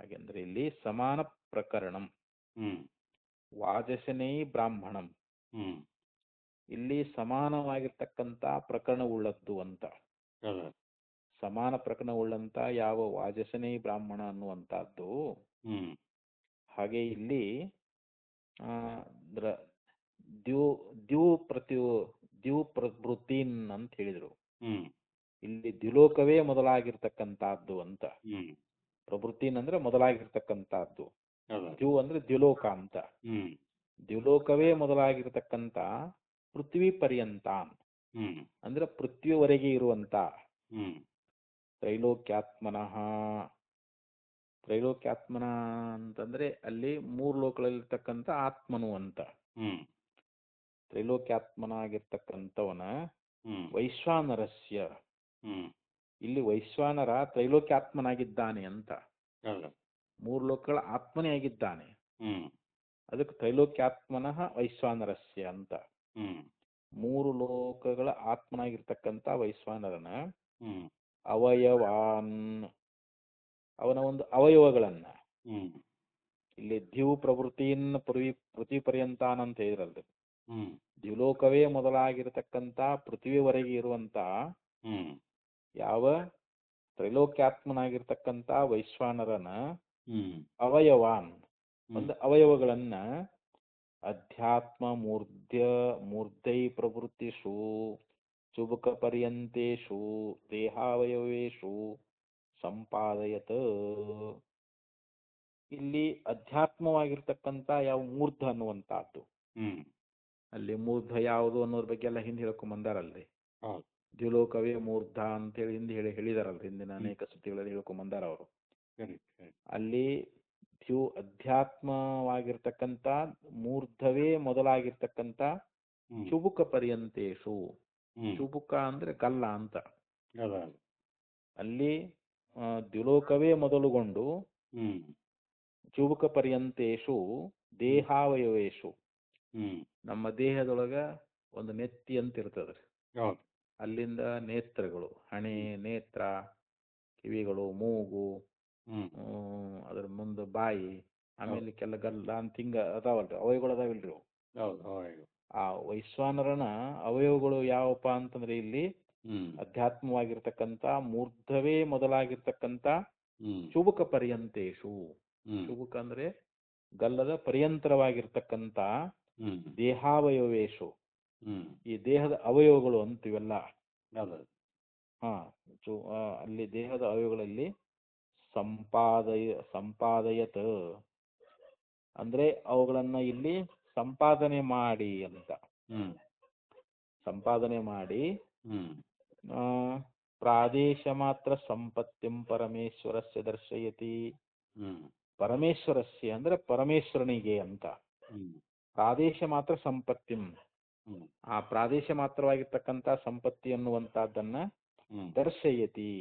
Speaker 1: ಹಾಗೆಂದ್ರೆ ಇಲ್ಲಿ ಸಮಾನ ಪ್ರಕರಣಂ ವಾಜಸನೇ ಬ್ರಾಹ್ಮಣಂ, ಇಲ್ಲಿ ಸಮಾನವಾಗಿರ್ತಕ್ಕಂಥ ಪ್ರಕರಣವುಳ್ಳದ್ದು ಅಂತ. ಸಮಾನ ಪ್ರಕರಣವುಳ್ಳಂತ ಯಾವ ವಾಜಸನೇ ಬ್ರಾಹ್ಮಣ ಅನ್ನುವಂತಹದ್ದು. ಹಾಗೆ ಇಲ್ಲಿ ದ್ಯುಪ್ರವೃತ್ತೀನ್ ಅಂತ ಹೇಳಿದ್ರು. ಇಲ್ಲಿ ದ್ಯುಲೋಕವೇ ಮೊದಲಾಗಿರ್ತಕ್ಕಂಥದ್ದು ಅಂತ. ಪ್ರವೃತ್ತೀನ್ ಅಂದ್ರೆ ಮೊದಲಾಗಿರ್ತಕ್ಕಂಥದ್ದು, ದ್ಯು ಅಂದ್ರೆ ದ್ಯುಲೋಕ ಅಂತ. ದ್ಯುಲೋಕವೇ ಮೊದಲಾಗಿರ್ತಕ್ಕಂಥ ಪೃಥ್ವಿ ಪರ್ಯಂತಾನ್ ಅಂದ್ರೆ ಪೃಥ್ವಿವರೆಗೆ ಇರುವಂತ ತ್ರೈಲೋಕ್ಯಾತ್ಮನಃ. ತ್ರೈಲೋಕ್ಯಾತ್ಮನ ಅಂತಂದ್ರೆ ಅಲ್ಲಿ 3 ಲೋಕಗಳಲ್ಲಿರ್ತಕ್ಕಂಥ ಆತ್ಮನು ಅಂತ. ತ್ರೈಲೋಕ್ಯಾತ್ಮನಾಗಿರ್ತಕ್ಕಂಥವನ ವೈಶ್ವಾನರಸ್ಯ, ಇಲ್ಲಿ ವೈಶ್ವಾನರ ತ್ರೈಲೋಕ್ಯಾತ್ಮನಾಗಿದ್ದಾನೆ ಅಂತ. 3 ಲೋಕಗಳ ಆತ್ಮನೇ ಆಗಿದ್ದಾನೆ, ಅದಕ್ಕೆ ತ್ರೈಲೋಕ್ಯಾತ್ಮನಃ ವೈಶ್ವಾನರಸ್ಯ ಅಂತ. 3 ಲೋಕಗಳ ಆತ್ಮನಾಗಿರ್ತಕ್ಕಂಥ ವೈಶ್ವಾನರನ ಅವಯವಾನ್, ಅವನ ಒಂದು ಅವಯವಗಳನ್ನ ಇಲ್ಲಿ ದ್ಯು ಪ್ರವೃತ್ತೀನ್ ಪೃಥ್ವಿ ಪರ್ಯಂತಾನ್ ಅಂತ ಹೇಳಿದ್ರಲ್ರಿ. ದ್ಯುಲೋಕವೇ ಮೊದಲಾಗಿರ್ತಕ್ಕಂಥ ಪೃಥ್ವಿವರೆಗೆ ಇರುವಂತ ಯಾವ ತ್ರೈಲೋಕ್ಯಾತ್ಮನಾಗಿರ್ತಕ್ಕಂಥ ವೈಶ್ವಾನರನ ಅವಯವಾನ್ ಒಂದು ಅವಯವಗಳನ್ನ ಅಧ್ಯಾತ್ಮ ಮೂರ್ಧೈ ಪ್ರವೃತ್ತಿಷು ಚುಬುಕ ಪರ್ಯಂತೇಷು ದೇಹಾವಯವೇಷು ಸಂಪಾದಯತ್. ಇಲ್ಲಿ ಅಧ್ಯಾತ್ಮವಾಗಿರ್ತಕ್ಕಂಥ ಯಾವ ಮೂರ್ಧ ಅನ್ನುವಂತಹದ್ದು. ಅಲ್ಲಿ ಮೂರ್ಧ ಯಾವುದು ಅನ್ನೋದ್ರ ಬಗ್ಗೆ ಎಲ್ಲ ಹಿಂದೆ ಹೇಳ್ಕೊಂಬಂದಾರಲ್ರಿ. ದ್ಯುಲೋಕವೇ ಮೂರ್ಧ ಅಂತೇಳಿ ಹಿಂದೆ ಹೇಳಿದಾರಲ್ರಿ, ಹಿಂದಿನ ಅನೇಕ ಶ್ರುತಿಗಳಲ್ಲಿ ಹೇಳ್ಕೊಂಬಂದಾರ ಅವರು. ಅಲ್ಲಿ ಅಧ್ಯಾತ್ಮವಾಗಿರ್ತಕ್ಕಂಥ ಮೂರ್ಧವೇ ಮೊದಲಾಗಿರ್ತಕ್ಕಂಥ ಚುಬುಕ ಪರ್ಯಂತೇಶು, ಚುಬುಕ ಅಂದ್ರೆ ಗಲ್ಲ ಅಂತ. ಅಲ್ಲಿ ದ್ಯುಲೋಕವೇ ಮೊದಲುಗೊಂಡು ಚುಬುಕ ಪರ್ಯಂತೇಶು ದೇಹಾವಯವೇಶು.
Speaker 2: ಹ್ಮ್
Speaker 1: ನಮ್ಮ ದೇಹದೊಳಗ ಒಂದು ನೆತ್ತಿ ಅಂತ ಇರ್ತದೆ.
Speaker 2: ಹೌದು
Speaker 1: ಅಲ್ಲಿಂದ ನೇತ್ರಗಳು, ಹಣೆ, ನೇತ್ರ, ಕಿವಿಗಳು, ಮೂಗು,
Speaker 2: ಹ್ಮ್
Speaker 1: ಅದ್ರ ಮುಂದೆ ಬಾಯಿ, ಆಮೇಲೆ ಕೆಲ ಗಲ್ಲ ಅಂತ ಹಿಂಗ ಅದಾವಲ್ರಿ, ಅವಯಗಳು ಅದಾವಿಲ್ರಿ ಅವು.
Speaker 2: ಹೌದು ಹೌದು
Speaker 1: ಆ ವೈಶ್ವಾನರನ ಅವಯವಗಳು ಯಾವಪ್ಪ ಅಂತಂದ್ರೆ ಇಲ್ಲಿ
Speaker 2: ಹ್ಮ್
Speaker 1: ಅಧ್ಯಾತ್ಮವಾಗಿರ್ತಕ್ಕಂಥ ಮೂರ್ಧವೇ ಮೊದಲಾಗಿರ್ತಕ್ಕಂಥ
Speaker 2: ಹ್ಮ್
Speaker 1: ಚುಬುಕ ಪರ್ಯಂತೇಶು.
Speaker 2: ಹ್ಮ್
Speaker 1: ಚುಬುಕ ಅಂದ್ರೆ ಗಲ್ಲದ ಪರ್ಯಂತರವಾಗಿರ್ತಕ್ಕಂಥ
Speaker 2: ಹ್ಮ್
Speaker 1: ದೇಹಾವಯವೇಶು,
Speaker 2: ಹ್ಮ್
Speaker 1: ಈ ದೇಹದ ಅವಯವಗಳು ಅಂತಿವೆಲ್ಲ.
Speaker 2: ಹೌದು
Speaker 1: ಹಾ ಅಲ್ಲಿ ದೇಹದ ಅವಯವಗಳಲ್ಲಿ ಸಂಪಾದಯತ್ ಅಂದ್ರೆ ಅವುಗಳನ್ನ ಇಲ್ಲಿ ಸಂಪಾದನೆ ಮಾಡಿ ಅಂತ.
Speaker 2: ಹ್ಮ್
Speaker 1: ಸಂಪಾದನೆ ಮಾಡಿ
Speaker 2: ಹ್ಮ್
Speaker 1: ಪ್ರಾದೇಶ ಮಾತ್ರ ಸಂಪತ್ತಿಂ ಪರಮೇಶ್ವರಸ್ಯ ದರ್ಶಯತಿ.
Speaker 2: ಹ್ಮ್
Speaker 1: ಪರಮೇಶ್ವರಸ್ಯ ಅಂದ್ರೆ ಪರಮೇಶ್ವರನಿಗೆ ಅಂತ.
Speaker 2: ಹ್ಮ್
Speaker 1: ಪ್ರಾದೇಶ ಮಾತ್ರ ಸಂಪತ್ತಿಂ,
Speaker 2: ಹ್ಮ್
Speaker 1: ಆ ಪ್ರಾದೇಶ ಮಾತ್ರವಾಗಿರ್ತಕ್ಕಂಥ ಸಂಪತ್ತಿ ಅನ್ನುವಂತಹದ್ದನ್ನ
Speaker 2: ಹ್ಮ್
Speaker 1: ದರ್ಶಯತಿ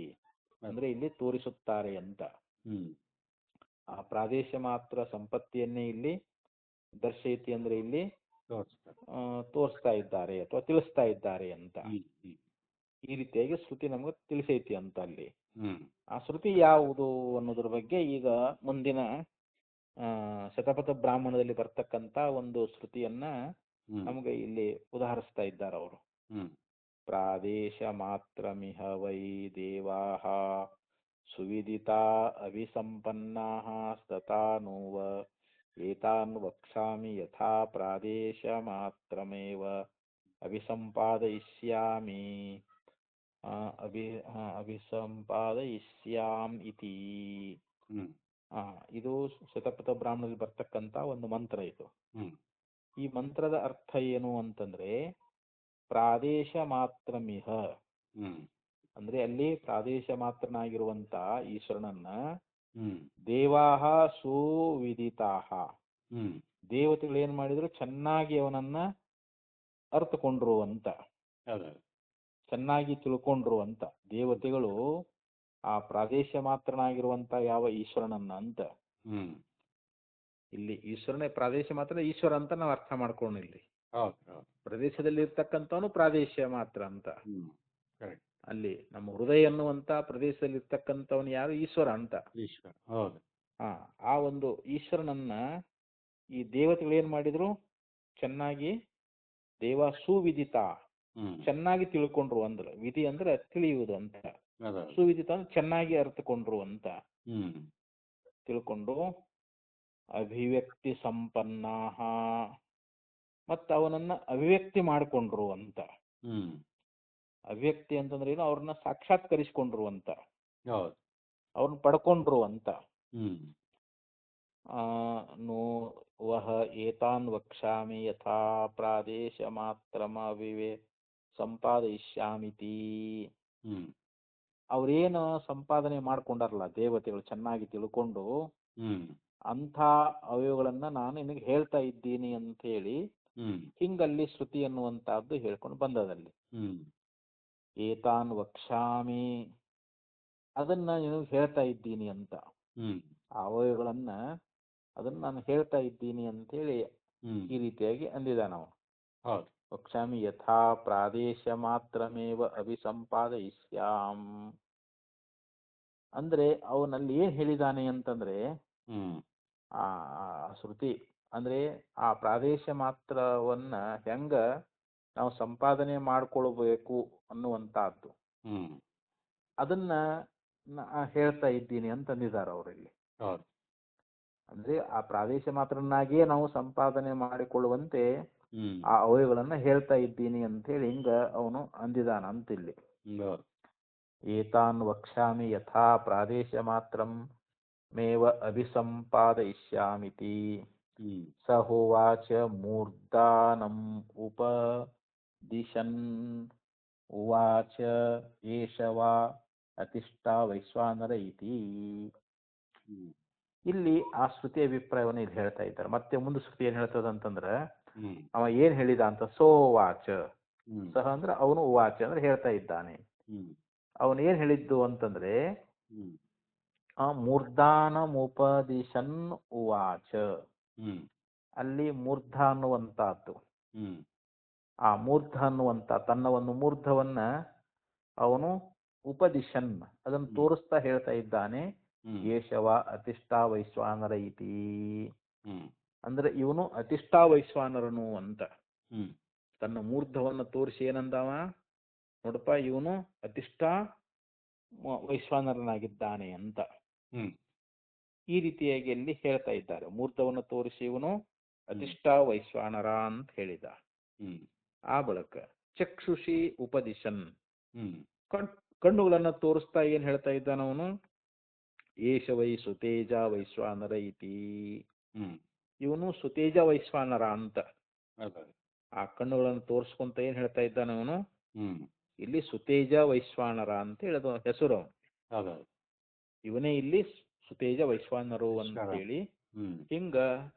Speaker 1: ಅಂದ್ರೆ ಇಲ್ಲಿ ತೋರಿಸುತ್ತಾರೆ ಅಂತ.
Speaker 2: ಹ್ಮ್
Speaker 1: ಆ ಪ್ರಾದೇಶ ಮಾತ್ರ ಸಂಪತ್ತಿಯನ್ನೇ ಇಲ್ಲಿ ದರ್ಶಯತಿ ಅಂದ್ರೆ ಇಲ್ಲಿ ತೋರಿಸ್ತಾ ಇದ್ದಾರೆ ಅಥವಾ ತಿಳಿಸ್ತಾ ಇದ್ದಾರೆ ಅಂತ. ಈ ರೀತಿಯಾಗಿ ಶ್ರುತಿ ನಮಗೆ ತಿಳಿಸೈತಿ ಅಂತ ಅಲ್ಲಿ. ಆ ಶ್ರುತಿ ಯಾವುದು ಅನ್ನೋದ್ರ ಬಗ್ಗೆ ಈಗ ಮುಂದಿನ ಶತಪಥ ಬ್ರಾಹ್ಮಣದಲ್ಲಿ ಬರ್ತಕ್ಕಂತ ಒಂದು ಶ್ರುತಿಯನ್ನ ನಮಗೆ ಇಲ್ಲಿ ಉದಾಹರಿಸ್ತಾ ಇದ್ದಾರೆ ಅವರು. ಪ್ರಾದೇಶ ಮಾತ್ರಮಿಹ ವೈ ದೇವಾಃ ಸುವಿದಿತಾ ಅಭಿಸಂಪನ್ನಾಃ ತಥಾನುವ ಏತಾನ್ ವಕ್ಷ್ಯಾಮಿ ಯಥಾ ಪ್ರಾದೇಶ ಮಾತ್ರಮೇವ ಅಭಿಸಂಪಾದಯಿಷ್ಯಾಮಿ ಅಭಿಸಂಪಾದಯಿಷ್ಯಾಮ್ ಇತಿ. ಇದು ಶತಪಥ ಬ್ರಾಹ್ಮಣದಲ್ಲಿ ಬರ್ತಕ್ಕಂತ ಒಂದು ಮಂತ್ರ ಇದು. ಈ ಮಂತ್ರದ ಅರ್ಥ ಏನು ಅಂತಂದ್ರೆ ಪ್ರಾದೇಶ ಮಾತ್ರಮಿಹ ಅಂದ್ರೆ ಅಲ್ಲಿ ಪ್ರಾದೇಶ ಮಾತ್ರನಾಗಿರುವಂತ ಈಶ್ವರನನ್ನ ದೇವಾಹ ಸುವಿದಿತಾಹ, ದೇವತೆಗಳು ಏನ್ ಮಾಡಿದ್ರು ಚೆನ್ನಾಗಿ ಅವನನ್ನ ಅರ್ಥಕೊಂಡ್ರು ಅಂತ, ಚೆನ್ನಾಗಿ ತಿಳ್ಕೊಂಡ್ರು ಅಂತ. ದೇವತೆಗಳು ಆ ಪ್ರಾದೇಶ ಮಾತ್ರನಾಗಿರುವಂತ ಯಾವ ಈಶ್ವರನನ್ನ ಅಂತ. ಇಲ್ಲಿ ಈಶ್ವರನೇ ಪ್ರಾದೇಶ ಮಾತ್ರ ಈಶ್ವರ ಅಂತ ನಾವು ಅರ್ಥ ಮಾಡ್ಕೊಂಡು ಇಲ್ಲಿ ಪ್ರದೇಶದಲ್ಲಿ ಇರ್ತಕ್ಕಂಥವನು ಪ್ರಾದೇಶ ಮಾತ್ರ ಅಂತ. ಅಲ್ಲಿ ನಮ್ಮ ಹೃದಯ ಅನ್ನುವಂತ ಪ್ರದೇಶದಲ್ಲಿ ಇರ್ತಕ್ಕಂಥವನು ಯಾರು? ಈಶ್ವರ ಅಂತ. ಆ ಒಂದು ಈಶ್ವರನನ್ನ ಈ ದೇವತೆಗಳು ಏನ್ ಮಾಡಿದ್ರು? ಚೆನ್ನಾಗಿ ದೇವ ಸುವಿದಿತ, ಚೆನ್ನಾಗಿ ತಿಳ್ಕೊಂಡ್ರು ಅಂದ್ರೆ. ವಿಧಿ ಅಂದ್ರೆ ತಿಳಿಯುವುದು ಅಂತ, ಸುವಿದಿತ ಅಂದ್ರೆ ಚೆನ್ನಾಗಿ ಅರ್ಥಕೊಂಡ್ರು ಅಂತ. ತಿಳ್ಕೊಂಡು ಅಭಿವ್ಯಕ್ತಿ ಸಂಪನ್ನಾಹ, ಮತ್ತ ಅವನನ್ನ ಅಭಿವ್ಯಕ್ತಿ ಮಾಡಿಕೊಂಡ್ರು ಅಂತ. ಅಭಿವ್ಯಕ್ತಿ ಅಂತಂದ್ರೆ ಏನು? ಅವ್ರನ್ನ ಸಾಕ್ಷಾತ್ಕರಿಸಿಕೊಂಡ್ರು ಅಂತ, ಅವ್ರನ್ನ ಪಡ್ಕೊಂಡ್ರು ಅಂತ. ನೋ ವಹ ಏತಾನ್ ವಕ್ಷ್ಯಾಮಿ ಯಥಾ ಪ್ರಾದೇಶ ಮಾತ್ರಮ ಸಂಪಾದಯಿಷ್ಯಾಮಿತಿ. ಅವ್ರೇನು ಸಂಪಾದನೆ ಮಾಡ್ಕೊಂಡಾರಲ್ಲ ದೇವತೆಗಳು ಚೆನ್ನಾಗಿ ತಿಳ್ಕೊಂಡು, ಅಂಥ ಅವಯವಗಳನ್ನ ನಾನು ನಿನಗೆ ಹೇಳ್ತಾ ಇದ್ದೀನಿ ಅಂತ ಹೇಳಿ ಹಿಂಗಲ್ಲಿ ಶ್ರುತಿ ಅನ್ನುವಂತಹದ್ದು ಹೇಳ್ಕೊಂಡು ಬಂದದಲ್ಲಿ. ಏತಾನ್ ವಕ್ಷ್ಯಾಮಿ, ಅದನ್ನ ನಿನಗೆ ಹೇಳ್ತಾ ಇದ್ದೀನಿ ಅಂತ. ಆ ಅವಯವಗಳನ್ನ ಅದನ್ನ ನಾನು ಹೇಳ್ತಾ ಇದ್ದೀನಿ ಅಂತ ಹೇಳಿ ಈ ರೀತಿಯಾಗಿ ಅಂದಿದ ನಾವು. ವಕ್ಷ್ಯಾಮಿ ಯಥಾ ಪ್ರಾದೇಶ ಮಾತ್ರಮೇವ ಅಭಿಸಂಪಾದಯಿಷ್ಯಾಮ್ ಅಂದ್ರೆ ಅವನಲ್ಲಿ ಏನ್ ಹೇಳಿದಾನೆ ಅಂತಂದ್ರೆ ಆ ಶ್ರುತಿ ಅಂದ್ರೆ ಆ ಪ್ರಾದೇಶ ಮಾತ್ರವನ್ನ ಹೆಂಗ ನಾವು ಸಂಪಾದನೆ ಮಾಡ್ಕೊಳ್ಬೇಕು ಅನ್ನುವಂತಹದ್ದು, ಅದನ್ನ ಹೇಳ್ತಾ ಇದ್ದೀನಿ ಅಂತ ಅಂದಿದ್ದಾರೆ ಅವರಲ್ಲಿ. ಅಂದ್ರೆ ಆ ಪ್ರಾದೇಶ ಮಾತ್ರನಾಗಿಯೇ ನಾವು ಸಂಪಾದನೆ ಮಾಡಿಕೊಳ್ಳುವಂತೆ ಆ ಅವಯವಗಳನ್ನ ಹೇಳ್ತಾ ಇದ್ದೀನಿ ಅಂತ ಹೇಳಿ ಹಿಂಗ ಅವನು ಅಂದಿದಾನ ಅಂತ ಇಲ್ಲಿ. ಏತಾನ್ ವಕ್ಷ್ಯಾಮಿ ಯಥಾ ಪ್ರಾದೇಶ ಮಾತ್ರಂ ಮೇವ ಅಭಿಸಂಪಾದಯಿಷ್ಯಾಮಿತಿ. ಸ ಹೋವಾಚ ಮೂರ್ಧಾನಂ ಉಪದಿಶನ್ ಉವಾಚ ಏಷ ವಾ ಅತಿಷ್ಠ ವೈಶ್ವಾನರ ಇತಿ. ಇಲ್ಲಿ ಆ ಶ್ರುತಿ ಅಭಿಪ್ರಾಯವನ್ನು ಇಲ್ಲಿ ಹೇಳ್ತಾ ಇದ್ದಾರೆ. ಮತ್ತೆ ಮುಂದೆ ಶ್ರುತಿ ಏನ್ ಹೇಳ್ತದ ಅಂತಂದ್ರ, ಅವ ಏನ್ ಹೇಳಿದ ಅಂತ. ಸೋವಾಚ, ಸಹ ಅಂದ್ರೆ ಅವನು, ಉವಾಚ ಅಂದ್ರೆ ಹೇಳ್ತಾ ಇದ್ದಾನೆ. ಅವನು ಏನ್ ಹೇಳಿದ್ದು ಅಂತಂದ್ರೆ ಮೂರ್ಧಾನಮುಪದಿಶನ್ ಉವಾಚ.
Speaker 2: ಹ್ಮ್
Speaker 1: ಅಲ್ಲಿ ಮೂರ್ಧ ಅನ್ನುವಂತಹದ್ದು,
Speaker 2: ಹ್ಮ್
Speaker 1: ಆ ಮೂರ್ಧ ಅನ್ನುವಂತ ತನ್ನ ಒಂದು ಮೂರ್ಧವನ್ನ ಅವನು ಉಪದಿಶನ್ ಅದನ್ನು ತೋರಿಸ್ತಾ ಹೇಳ್ತಾ ಇದ್ದಾನೆ.
Speaker 2: ಹ್ಮ್
Speaker 1: ಯೇಷವ ಅತಿಷ್ಠಾ ವೈಶ್ವಾನರ ಇತಿ,
Speaker 2: ಹ್ಮ್
Speaker 1: ಅಂದ್ರೆ ಇವನು ಅತಿಷ್ಠಾ ವೈಶ್ವಾನರನು ಅಂತ
Speaker 2: ಹ್ಮ್
Speaker 1: ತನ್ನ ಮೂರ್ಧವನ್ನು ತೋರಿಸಿ ಏನಂದವ, ನೋಡಪ್ಪ ಇವನು ಅತಿಷ್ಠಾ ವೈಶ್ವಾನರನಾಗಿದ್ದಾನೆ ಅಂತ
Speaker 2: ಹ್ಮ್
Speaker 1: ಈ ರೀತಿಯಾಗಿ ಅಲ್ಲಿ ಹೇಳ್ತಾ ಇದ್ದಾರೆ. ಮೂರ್ಧವನ್ನು ತೋರಿಸಿ ಇವನು ಅತಿಷ್ಠಾ ವೈಶ್ವಾನರ ಅಂತ ಹೇಳಿದ.
Speaker 2: ಹ್ಮ್
Speaker 1: ಆ ಬಳಿಕ ಚಕ್ಷುಷಿ ಉಪದಿಶನ್,
Speaker 2: ಹ್ಮ್
Speaker 1: ಕಣ್ಣುಗಳನ್ನ ತೋರಿಸ್ತಾ ಏನ್ ಹೇಳ್ತಾ ಇದ್ದಾನ ಅವನು, ಏಷ ವೈ ಸುತೇಜ ವೈಶ್ವಾನರ ಇತಿ,
Speaker 2: ಹ್ಮ್
Speaker 1: ಇವನು ಸುತೇಜ ವೈಶ್ವಾನರ ಅಂತ
Speaker 2: ಅದೇ
Speaker 1: ಆ ಕಣ್ಣುಗಳನ್ನು ತೋರಿಸ್ಕೊಂತ ಏನ್ ಹೇಳ್ತಾ ಇದ್ದಾನ ಅವನು,
Speaker 2: ಹ್ಮ್
Speaker 1: ಇಲ್ಲಿ ಸುತೇಜ ವೈಶ್ವಾನರ ಅಂತ ಹೇಳಿದ ಹೆಸರು ಅವನು.
Speaker 2: ಅದೇ
Speaker 1: ಇವನೇ ಇಲ್ಲಿ ಸುತೇಜ ವೈಶ್ವಾನರು ಅಂತ
Speaker 2: ನಮಸ್ಕಾರ.
Speaker 1: ಹೇಳಿ
Speaker 2: ಹ್ಮ್
Speaker 1: ಹಿಂಗ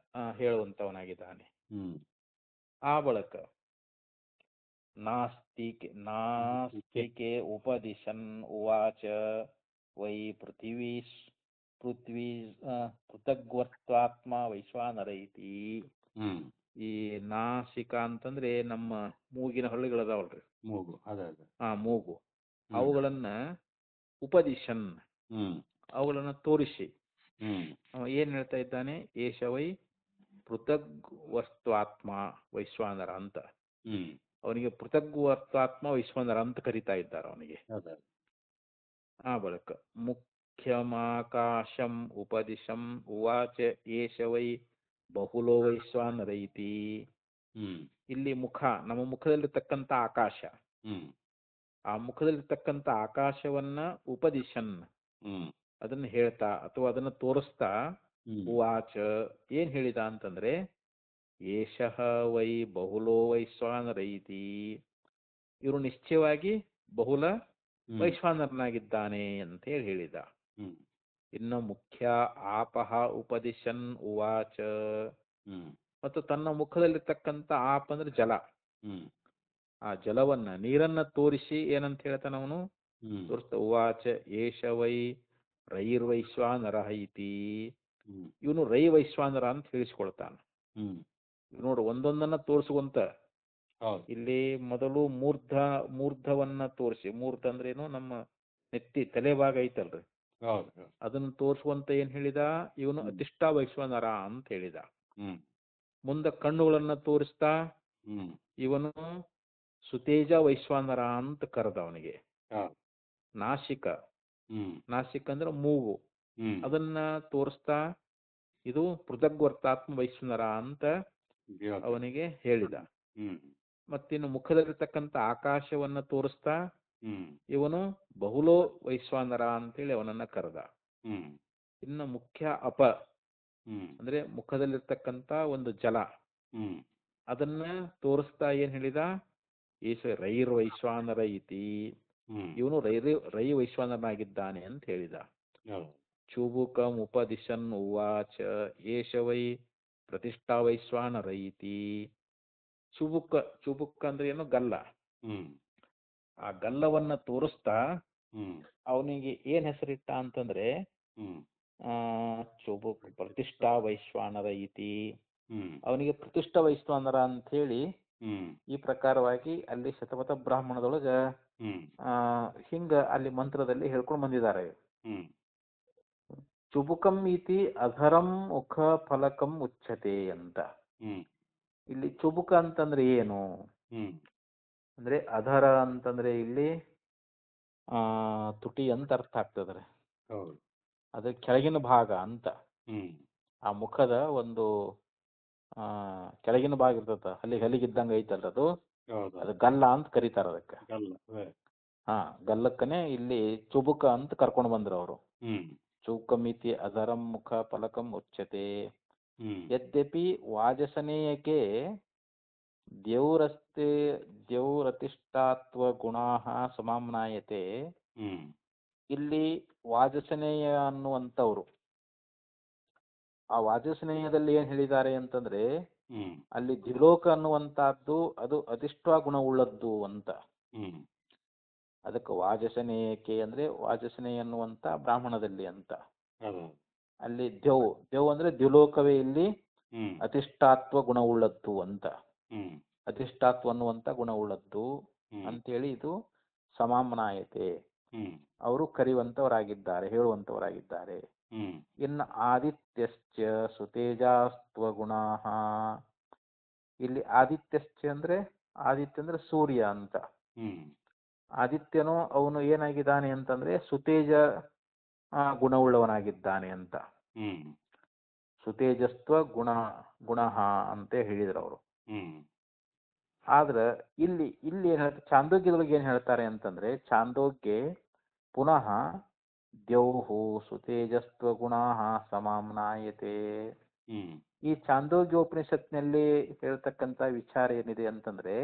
Speaker 1: ಹೇಳುವಂತವನಾಗಿದ್ದಾನೆ.
Speaker 2: ಹ್ಮ್
Speaker 1: ಆ ಬಳಕ ನಾಸ್ತಿಕೆ ಉಪದಿಶನ್ ಉವಾಚ ವೈ ಪೃಥ್ವಿ ಪೃಥಗ್ವರ್ತ್ವಾತ್ಮ ವೈಶ್ವಾನರ ಇತಿ.
Speaker 2: ಹ್ಮ್
Speaker 1: ಈ ನಾಸಿಕ ಅಂತಂದ್ರೆ ನಮ್ಮ ಮೂಗಿನ ಹಳ್ಳಿಗಳದಾವಲ್ರಿ,
Speaker 2: ಮೂಗು ಅದೇ ಅದೇ
Speaker 1: ಆ ಮೂಗು,
Speaker 2: ಹ್ಮ್
Speaker 1: ಅವುಗಳನ್ನ ಉಪದಿಶನ್
Speaker 2: ಹ್ಮ್
Speaker 1: ಅವುಗಳನ್ನ ತೋರಿಸಿ
Speaker 2: ಹ್ಮ್
Speaker 1: ಏನ್ ಹೇಳ್ತಾ ಇದ್ದಾನೆ, ಏಷ ವೈ ಪೃಥಗ್ವರ್ತ್ವಾತ್ಮ ವೈಶ್ವಾನರ ಅಂತ,
Speaker 2: ಹ್ಮ್
Speaker 1: ಅವನಿಗೆ ಪೃಥಗ್ವರ್ತಾತ್ಮ ವೈಶ್ವಾನರ ಅಂತ ಕರೀತಾ ಇದ್ದಾರೆ ಅವನಿಗೆ.
Speaker 2: ಅದೇ
Speaker 1: ಆ ಬಳಿಕ ಮುಖ್ಯಮಾಕಾಶಂ ಉಪದಿಶಂ ಉವಾಚ ಏಷ ವೈ ಬಹುಲೋ ವೈಶ್ವಾನರ ಇತಿ.
Speaker 2: ಹ್ಮ್
Speaker 1: ಇಲ್ಲಿ ಮುಖ, ನಮ್ಮ ಮುಖದಲ್ಲಿರ್ತಕ್ಕಂಥ ಆಕಾಶ,
Speaker 2: ಹ್ಮ್
Speaker 1: ಆ ಮುಖದಲ್ಲಿರ್ತಕ್ಕಂಥ ಆಕಾಶವನ್ನ ಉಪದಿಶನ್
Speaker 2: ಹ್ಮ್
Speaker 1: ಅದನ್ನ ಹೇಳ್ತಾ ಅಥವಾ ಅದನ್ನ ತೋರಿಸ್ತಾ
Speaker 2: ಹ್ಮ್
Speaker 1: ಉವಾಚ ಏನ್ ಹೇಳಿದ ಅಂತಂದ್ರೆ, ಏಷಃ ವೈ ಬಹುಲೋ ವೈಶ್ವಾನರ ಇತಿ, ಇವರು ನಿಶ್ಚಯವಾಗಿ ಬಹುಲ
Speaker 2: ಹ್ಮ್
Speaker 1: ವೈಶ್ವಾನರನಾಗಿದ್ದಾನೆ ಅಂತ ಹೇಳಿ ಹೇಳಿದ.
Speaker 2: ಹ್ಮ್
Speaker 1: ಇನ್ನು ಮುಖ್ಯ ಆಪಹ ಉಪದಿಶನ್ ಉವಾಚ,
Speaker 2: ಹ್ಮ್
Speaker 1: ಮತ್ತು ತನ್ನ ಮುಖದಲ್ಲಿರ್ತಕ್ಕಂಥ ಆಪ್ ಅಂದ್ರೆ ಜಲ,
Speaker 2: ಹ್ಮ್
Speaker 1: ಆ ಜಲವನ್ನ ನೀರನ್ನ ತೋರಿಸಿ ಏನಂತ ಹೇಳ್ತಾನ ಅವನು,
Speaker 2: ಹ್ಮ್
Speaker 1: ತೋರಿಸ್ತಾ ಉವಾಚ ಏಷ ವೈ ರೈರ್ವೈಶ್ವಾನರ ಇತಿ,
Speaker 2: ಹ್ಮ್
Speaker 1: ಇವನು ರೈ ವೈಶ್ವಾನರ ಅಂತ ಹೇಳಿಸ್ಕೊಳ್ತಾನ.
Speaker 2: ಹ್ಮ್
Speaker 1: ನೋಡು ಒಂದೊಂದನ್ನ ತೋರಿಸುವಂತ,
Speaker 2: ಹೌದು
Speaker 1: ಇಲ್ಲಿ ಮೊದಲು ಮೂರ್ಧವನ್ನ ತೋರಿಸಿ, ಮೂರ್ಧ ಅಂದ್ರೇನು ನಮ್ಮ ನೆತ್ತಿ ತಲೆ ಭಾಗ ಐತಲ್ರಿ,
Speaker 2: ಹೌದು ಹೌದು
Speaker 1: ಅದನ್ನು ತೋರಿಸುವಂತ ಏನ್ ಹೇಳಿದ, ಇವನು ಅತಿಷ್ಠಾ ವೈಶ್ವಾನರ ಅಂತ ಹೇಳಿದ.
Speaker 2: ಹ್ಮ್
Speaker 1: ಮುಂದೆ ಕಣ್ಣುಗಳನ್ನ ತೋರಿಸ್ತಾ
Speaker 2: ಹ್ಮ್
Speaker 1: ಇವನು ಸುತೇಜ ವೈಶ್ವಾನರ ಅಂತ ಕರೆದ ಅವನಿಗೆ.
Speaker 2: ಹೌದು
Speaker 1: ನಾಸಿಕ,
Speaker 2: ಹ್ಮ್
Speaker 1: ನಾಸಿಕ ಅಂದ್ರೆ ಮೂಗು,
Speaker 2: ಹ್ಮ್
Speaker 1: ಅದನ್ನ ತೋರಿಸ್ತಾ ಇದು ಪೃಥಗ್ವರ್ತಾತ್ಮ ವೈಶ್ವಾನರ ಅಂತ
Speaker 2: ದೇವತೆ.
Speaker 1: ಅವನಿಗೆ ಹೇಳಿದ.
Speaker 2: ಹ್ಮ್
Speaker 1: ಮತ್ತಿನ್ನು ಮುಖದಲ್ಲಿರ್ತಕ್ಕಂಥ ಆಕಾಶವನ್ನ ತೋರಿಸ್ತಾ
Speaker 2: ಹ್ಮ್
Speaker 1: ಇವನು ಬಹುಲೋ ವೈಶ್ವಾನರ ಅಂತೇಳಿ ಅವನನ್ನ ಕರೆದ.
Speaker 2: ಹ್ಮ್
Speaker 1: ಇನ್ನು ಮುಖ್ಯ ಅಪ
Speaker 2: ಹ್ಮ್
Speaker 1: ಅಂದ್ರೆ ಮುಖದಲ್ಲಿರ್ತಕ್ಕಂಥ ಒಂದು ಜಲ,
Speaker 2: ಹ್ಮ್
Speaker 1: ಅದನ್ನ ತೋರಿಸ್ತಾ ಏನ್ ಹೇಳಿದ, ಈಶ ರೈರ್ ವೈಶ್ವಾನರ ಇತಿ,
Speaker 2: ಹ್ಮ್
Speaker 1: ಇವನು ರೈ ವೈಶ್ವಾನರನಾಗಿದ್ದಾನೆ ಅಂತ ಹೇಳಿದ.
Speaker 2: ಹೌದು
Speaker 1: ಚುಬುಕಂ ಉಪದಿಶನ್ ಉವಾಚ ಏಷ ವೈ ಪ್ರತಿಷ್ಠಾ ವೈಶ್ವಾನರ ಇತಿ. ಚುಬುಕ್ ಅಂದ್ರೆ ಏನು, ಗಲ್ಲ,
Speaker 2: ಹ್ಮ್
Speaker 1: ಆ ಗಲ್ಲವನ್ನ ತೋರಿಸ್ತಾ
Speaker 2: ಹ್ಮ್
Speaker 1: ಅವನಿಗೆ ಏನ್ ಹೆಸರಿಟ್ಟ ಅಂತಂದ್ರೆ
Speaker 2: ಹ್ಮ್
Speaker 1: ಚುಬುಕ್ ಪ್ರತಿಷ್ಠಾ ವೈಶ್ವಾನರ ಇತಿ,
Speaker 2: ಹ್ಮ್
Speaker 1: ಅವನಿಗೆ ಪ್ರತಿಷ್ಠಾ ವೈಶ್ವಾನರ ಅಂತ ಹೇಳಿ
Speaker 2: ಹ್ಮ್
Speaker 1: ಈ ಪ್ರಕಾರವಾಗಿ ಅಲ್ಲಿ ಶತಪಥ ಬ್ರಾಹ್ಮಣದೊಳಗ
Speaker 2: ಹ್ಮ್
Speaker 1: ಹಿಂಗ ಅಲ್ಲಿ ಮಂತ್ರದಲ್ಲಿ ಹೇಳ್ಕೊಂಡು ಬಂದಿದ್ದಾರೆ.
Speaker 2: ಹ್ಮ್
Speaker 1: ಚುಬುಕಂ ಇತಿ ಅಧರಂ ಮುಖ ಫಲಕಂ ಉಚ್ಯತೆ ಅಂತ.
Speaker 2: ಹ್ಮ್
Speaker 1: ಇಲ್ಲಿ ಚುಬುಕ ಅಂತಂದ್ರೆ ಏನು
Speaker 2: ಹ್ಮ್
Speaker 1: ಅಂದ್ರೆ, ಅಧರ ಅಂತಂದ್ರೆ ಇಲ್ಲಿ ತುಟಿ ಅಂತ ಅರ್ಥ ಆಗ್ತದ್ರೆ,
Speaker 2: ಹೌದು
Speaker 1: ಅದ್ರ ಕೆಳಗಿನ ಭಾಗ ಅಂತ.
Speaker 2: ಹ್ಮ್
Speaker 1: ಆ ಮುಖದ ಒಂದು ಕೆಳಗಿನ ಭಾಗ ಇರ್ತದ, ಹಲಿಗಿದ್ದಂಗ ಐತಲ್ರ ಅದು,
Speaker 2: ಹೌದು
Speaker 1: ಅದು ಗಲ್ಲ ಅಂತ ಕರೀತಾರ ಅದಕ್ಕೆ.
Speaker 2: ಅಲ್ಲ
Speaker 1: ಗಲ್ಲಕ್ಕನೆ ಇಲ್ಲಿ ಚುಬುಕ ಅಂತ ಕರ್ಕೊಂಡು ಬಂದ್ರು ಅವರು.
Speaker 2: ಹ್ಮ್
Speaker 1: ಚೌಕಮಿತಿ ಅಧರಂ ಮುಖ ಫಲಕಂ ಉಚ್ಯತೆ.
Speaker 2: ಹ್ಮ್
Speaker 1: ಯದ್ಯಪಿ ವಾಜಸನೇಯಕೆ ದ್ಯೌರತಿಷ್ಠಾತ್ವ ಗುಣಾಃ ಸಮಾಮ್ನಾಯತೆ.
Speaker 2: ಹ್ಮ್
Speaker 1: ಇಲ್ಲಿ ವಾಜಸನೇಯ ಅನ್ನುವಂಥವ್ರು, ಆ ವಾಜಸನೇಯದಲ್ಲಿ ಏನ್ ಹೇಳಿದ್ದಾರೆ ಅಂತಂದ್ರೆ,
Speaker 2: ಹ್ಮ್
Speaker 1: ಅಲ್ಲಿ ದ್ವಿಲೋಕ ಅನ್ನುವಂತಹದ್ದು ಅದು ಅಧಿಷ್ಠಾ ಗುಣವುಳ್ಳದ್ದು ಅಂತ.
Speaker 2: ಹ್ಮ್
Speaker 1: ಅದಕ್ಕೆ ವಾಜಸನೇಯಕೆ ಅಂದ್ರೆ ವಾಜಸನೇಯ ಅನ್ನುವಂತ ಬ್ರಾಹ್ಮಣದಲ್ಲಿ ಅಂತ.
Speaker 2: ಹೌದು.
Speaker 1: ಅಲ್ಲಿ ದ್ಯೌ ಅಂದ್ರೆ ದ್ಯುಲೋಕವೇ ಇಲ್ಲಿ
Speaker 2: ಹ್ಮ್
Speaker 1: ಅಧಿಷ್ಠಾತ್ವ ಗುಣವುಳ್ಳದ್ದು ಅಂತ.
Speaker 2: ಹ್ಮ್
Speaker 1: ಅಧಿಷ್ಠಾತ್ವ ಅನ್ನುವಂಥ ಗುಣವುಳ್ಳದ್ದು
Speaker 2: ಹ್ಮ್
Speaker 1: ಅಂತೇಳಿ ಇದು ಸಮಾಮ್ನಾಯತೆ.
Speaker 2: ಹ್ಮ್
Speaker 1: ಅವರು ಕರೆಯುವಂತವರಾಗಿದ್ದಾರೆ, ಹೇಳುವಂತವರಾಗಿದ್ದಾರೆ.
Speaker 2: ಹ್ಮ್
Speaker 1: ಇನ್ನು ಆದಿತ್ಯಶ್ಚ ಸುತೇಜಾಸ್ತ್ವ ಗುಣಾ. ಇಲ್ಲಿ ಆದಿತ್ಯಶ್ಚ ಅಂದ್ರೆ ಆದಿತ್ಯ ಅಂದ್ರೆ ಸೂರ್ಯ ಅಂತ.
Speaker 2: ಹ್ಮ್
Speaker 1: ಆದಿತ್ಯನು ಅವನು ಏನಾಗಿದ್ದಾನೆ ಅಂತಂದ್ರೆ ಸುತೇಜ ಗುಣವುಳ್ಳವನಾಗಿದ್ದಾನೆ ಅಂತ.
Speaker 2: ಹ್ಮ್
Speaker 1: ಸುತೇಜಸ್ತ್ವ ಗುಣ ಅಂತ ಹೇಳಿದ್ರು ಅವರು.
Speaker 2: ಹ್ಮ್
Speaker 1: ಆದ್ರೆ ಇಲ್ಲಿ ಇಲ್ಲಿ ಏನ್ ಹೇಳ್ತಾರೆ, ಚಾಂದೋಗ್ಯದೊಳಗೆ ಏನ್ ಹೇಳ್ತಾರೆ ಅಂತಂದ್ರೆ, ಚಾಂದೋಗ್ಯ ಪುನಃ ದ್ಯೌಹು ಸುತೇಜಸ್ತ್ವ ಗುಣಾ ಸಮಾಮ್ನಾಯತೆ.
Speaker 2: ಹ್ಮ್
Speaker 1: ಈ ಚಾಂದೋಗ್ಯೋಪನಿಷತ್ನಲ್ಲಿ ಹೇಳ್ತಕ್ಕಂತ ವಿಚಾರ ಏನಿದೆ ಅಂತಂದ್ರೆ,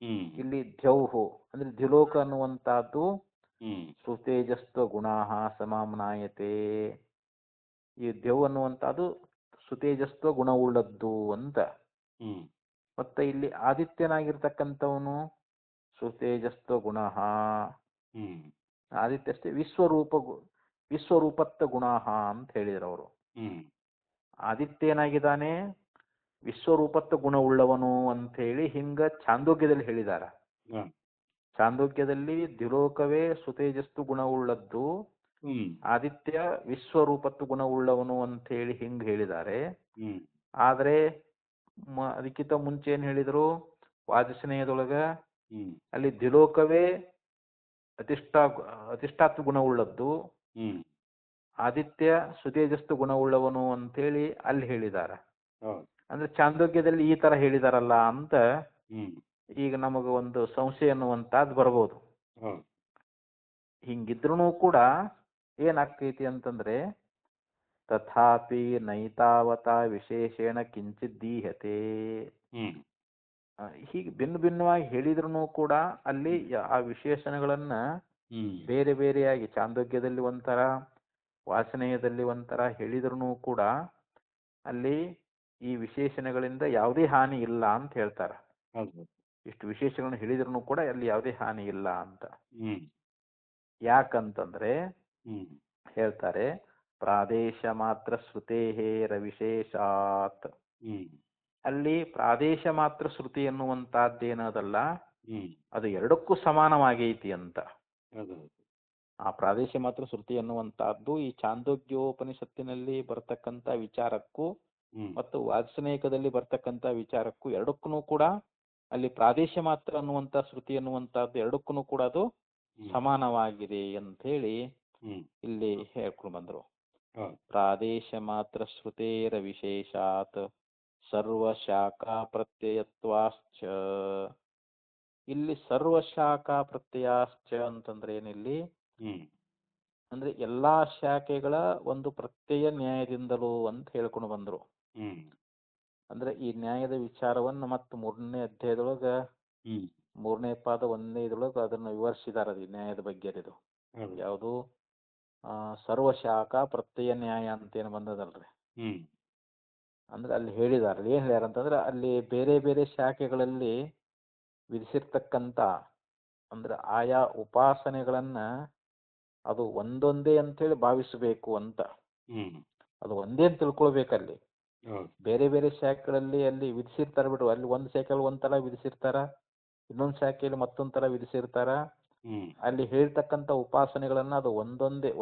Speaker 2: ಹ್ಮ್
Speaker 1: ಇಲ್ಲಿ ದ್ಯೌಹು ಅಂದ್ರೆ ದ್ಯುಲೋಕ ಅನ್ನುವಂತಹದ್ದು
Speaker 2: ಹ್ಮ್
Speaker 1: ಸುತೇಜಸ್ತ್ವ ಗುಣಾ ಸಮಾಮ್ನಾಯತೆ. ಈ ದ್ಯೌ ಅನ್ನುವಂತಹದ್ದು ಸುತೇಜಸ್ತ್ವ ಗುಣವುಳ್ಳದ್ದು ಅಂತ.
Speaker 2: ಹ್ಮ್
Speaker 1: ಮತ್ತೆ ಇಲ್ಲಿ ಆದಿತ್ಯನಾಗಿರ್ತಕ್ಕಂಥವನು ಸುತೇಜಸ್ತ್ವ ಗುಣ.
Speaker 2: ಹ್ಮ್
Speaker 1: ಆದಿತ್ಯಷ್ಟೇ ವಿಶ್ವರೂಪತ್ವ ಗುಣ ಅಂತ ಹೇಳಿದ್ರು ಅವರು.
Speaker 2: ಹ್ಮ್
Speaker 1: ಆದಿತ್ಯ ಏನಾಗಿದ್ದಾನೆ, ವಿಶ್ವರೂಪತ್ವ ಗುಣವುಳ್ಳವನು ಅಂತ ಹೇಳಿ ಹಿಂಗ ಚಾಂದೋಗ್ಯದಲ್ಲಿ ಹೇಳಿದಾರ.
Speaker 2: ಹ್ಮ್
Speaker 1: ಚಾಂದೋಗ್ಯದಲ್ಲಿ ದ್ಯುಲೋಕವೇ ಸುತೇಜಸ್ತು ಗುಣವುಳ್ಳದ್ದು,
Speaker 2: ಹ್ಮ್
Speaker 1: ಆದಿತ್ಯ ವಿಶ್ವರೂಪತ್ವ ಗುಣವುಳ್ಳವನು ಅಂತ ಹೇಳಿ ಹಿಂಗ್ ಹೇಳಿದ್ದಾರೆ.
Speaker 2: ಹ್ಮ್
Speaker 1: ಆದ್ರೆ ಅದಕ್ಕಿಂತ ಮುಂಚೆ ಏನ್ ಹೇಳಿದ್ರು, ವಾಜಸ್ನೇಯದೊಳಗ
Speaker 2: ಹ್ಮ್
Speaker 1: ಅಲ್ಲಿ ದ್ಯುಲೋಕವೇ ಅಧಿಷ್ಠಾತ್ವ ಗುಣವುಳ್ಳದ್ದು,
Speaker 2: ಹ್ಮ್
Speaker 1: ಆದಿತ್ಯ ಸುತೇಜಸ್ತು ಗುಣವುಳ್ಳವನು ಅಂತೇಳಿ ಅಲ್ಲಿ ಹೇಳಿದಾರ.
Speaker 2: ಹೌದು.
Speaker 1: ಅಂದ್ರೆ ಚಾಂದೋಗ್ಯದಲ್ಲಿ ಈ ತರ ಹೇಳಿದಾರಲ್ಲ ಅಂತ
Speaker 2: ಹ್ಮ್
Speaker 1: ಈಗ ನಮಗ ಒಂದು ಸಂಶಯ ಅನ್ನುವಂತಹದ್ದು ಬರ್ಬೋದು.
Speaker 2: ಹೌದು.
Speaker 1: ಹಿಂಗಿದ್ರೂ ಕೂಡ ಏನಾಗ್ತೈತಿ ಅಂತಂದ್ರೆ, ತಥಾಪಿ ನೈತಾವತಾ ವಿಶೇಷೇಣ ಕಿಂಚಿದ್ದೀಹತೆ.
Speaker 2: ಹ್ಮ್
Speaker 1: ಹೀಗೆ ಭಿನ್ನ ಭಿನ್ನವಾಗಿ ಹೇಳಿದ್ರು ಕೂಡ ಅಲ್ಲಿ ಆ ವಿಶೇಷಣಗಳನ್ನ
Speaker 2: ಹ್ಮ್
Speaker 1: ಬೇರೆ ಬೇರೆಯಾಗಿ ಚಾಂದೋಗ್ಯದಲ್ಲಿ ಒಂಥರ, ವಾಸನೇಯದಲ್ಲಿ ಒಂಥರ ಹೇಳಿದ್ರು ಕೂಡ ಅಲ್ಲಿ ಈ ವಿಶೇಷಣಗಳಿಂದ ಯಾವುದೇ ಹಾನಿ ಇಲ್ಲ ಅಂತ ಹೇಳ್ತಾರ.
Speaker 2: ಹೌದು.
Speaker 1: ಇಷ್ಟು ವಿಶೇಷಗಳನ್ನು ಹೇಳಿದ್ರು ಕೂಡ ಅಲ್ಲಿ ಯಾವುದೇ ಹಾನಿ ಇಲ್ಲ ಅಂತ.
Speaker 2: ಹ್ಮ್
Speaker 1: ಯಾಕಂತಂದ್ರೆ
Speaker 2: ಹ್ಮ್
Speaker 1: ಹೇಳ್ತಾರೆ, ಪ್ರಾದೇಶ ಮಾತ್ರ ಶ್ರುತೇಹೇರ ವಿಶೇಷಾತ್.
Speaker 2: ಹ್ಮ್
Speaker 1: ಅಲ್ಲಿ ಪ್ರಾದೇಶ ಮಾತ್ರ ಶ್ರುತಿ ಎನ್ನುವಂತಹದ್ದೇನದಲ್ಲ,
Speaker 2: ಹ್ಮ್
Speaker 1: ಅದು ಎರಡಕ್ಕೂ ಸಮಾನವಾಗೈತಿ ಅಂತ.
Speaker 2: ಹೌದು.
Speaker 1: ಆ ಪ್ರಾದೇಶ ಮಾತ್ರ ಶ್ರುತಿ ಎನ್ನುವಂತಹದ್ದು ಈ ಚಾಂದೋಗ್ಯೋಪನಿಷತ್ತಿನಲ್ಲಿ ಬರ್ತಕ್ಕಂಥ ವಿಚಾರಕ್ಕೂ
Speaker 2: ಹ್ಮ್
Speaker 1: ಮತ್ತು ವಾತ್ಸನೇಕದಲ್ಲಿ ಬರ್ತಕ್ಕಂಥ ವಿಚಾರಕ್ಕೂ ಎರಡಕ್ಕೂ ಕೂಡ ಅಲ್ಲಿ ಪ್ರಾದೇಶ ಮಾತ್ರ ಅನ್ನುವಂಥ ಶ್ರುತಿ ಅನ್ನುವಂತಹದ್ದು ಎರಡಕ್ಕೂ ಕೂಡ ಅದು ಸಮಾನವಾಗಿದೆ ಅಂತ ಹೇಳಿ
Speaker 2: ಹ್ಮ್
Speaker 1: ಇಲ್ಲಿ ಹೇಳ್ಕೊಂಡು ಬಂದ್ರು.
Speaker 2: ಹೌದು.
Speaker 1: ಪ್ರಾದೇಶ ಮಾತ್ರ ಶ್ರುತೇರ ವಿಶೇಷಾತ್ ಸರ್ವಶಾಖಾ ಪ್ರತ್ಯಯತ್ವಾಶ್ಚ. ಇಲ್ಲಿ ಸರ್ವಶಾಖಾ ಪ್ರತ್ಯಯಾಶ್ಚ ಅಂತಂದ್ರೆ ಏನಿಲ್ಲಿ
Speaker 2: ಹ್ಮ್
Speaker 1: ಅಂದ್ರೆ ಎಲ್ಲಾ ಶಾಖೆಗಳ ಒಂದು ಪ್ರತ್ಯಯ ನ್ಯಾಯದಿಂದಲೂ ಅಂತ ಹೇಳ್ಕೊಂಡು ಬಂದ್ರು.
Speaker 2: ಹ್ಮ್
Speaker 1: ಅಂದ್ರೆ ಈ ನ್ಯಾಯದ ವಿಚಾರವನ್ನು ಮತ್ತು 3ನೇ ಅಧ್ಯಾಯದೊಳಗ
Speaker 2: ಹ್ಮ್
Speaker 1: 3ನೇ ಪಾದ 1ನೇ ಇದ್ರೊಳಗೆ ಅದನ್ನು ವಿವರಿಸಿದಾರ. ಅದು ನ್ಯಾಯದ ಬಗ್ಗೆ ಇದು
Speaker 2: ಹೌದು.
Speaker 1: ಯಾವುದು ಸರ್ವಶಾಖಾ ಪ್ರತ್ಯಯ ನ್ಯಾಯ ಅಂತ ಏನು ಬಂದದಲ್ರಿ.
Speaker 2: ಹ್ಮ್
Speaker 1: ಅಂದ್ರೆ ಅಲ್ಲಿ ಹೇಳಿದಾರೆ, ಏನ್ ಹೇಳ್ಯಾರ ಅಂತಂದ್ರೆ ಅಲ್ಲಿ ಬೇರೆ ಬೇರೆ ಶಾಖೆಗಳಲ್ಲಿ ವಿಧಿಸಿರ್ತಕ್ಕಂಥ ಅಂದ್ರೆ ಆಯಾ ಉಪಾಸನೆಗಳನ್ನ ಅದು ಒಂದೊಂದೇ ಅಂತೇಳಿ ಭಾವಿಸಬೇಕು ಅಂತ.
Speaker 2: ಹ್ಮ್
Speaker 1: ಅದು ಒಂದೇ ಅಂತ ತಿಳ್ಕೊಳ್ಬೇಕಲ್ಲಿ.
Speaker 2: ಹೌದು.
Speaker 1: ಬೇರೆ ಬೇರೆ ಶಾಖೆಗಳಲ್ಲಿ ಅಲ್ಲಿ ವಿಧಿಸಿರ್ತಾರ ಬಿಡು, ಅಲ್ಲಿ ಒಂದು ಶಾಖೆಯಲ್ಲಿ ಒಂಥರ ವಿಧಿಸಿರ್ತಾರ, ಇನ್ನೊಂದು ಶಾಖೆಯಲ್ಲಿ ಮತ್ತೊಂದ್ ತರ ವಿಧಿಸಿರ್ತಾರ.
Speaker 2: ಹ್ಮ್
Speaker 1: ಅಲ್ಲಿ ಹೇಳ್ತಕ್ಕಂಥ ಉಪಾಸನೆಗಳನ್ನ ಅದು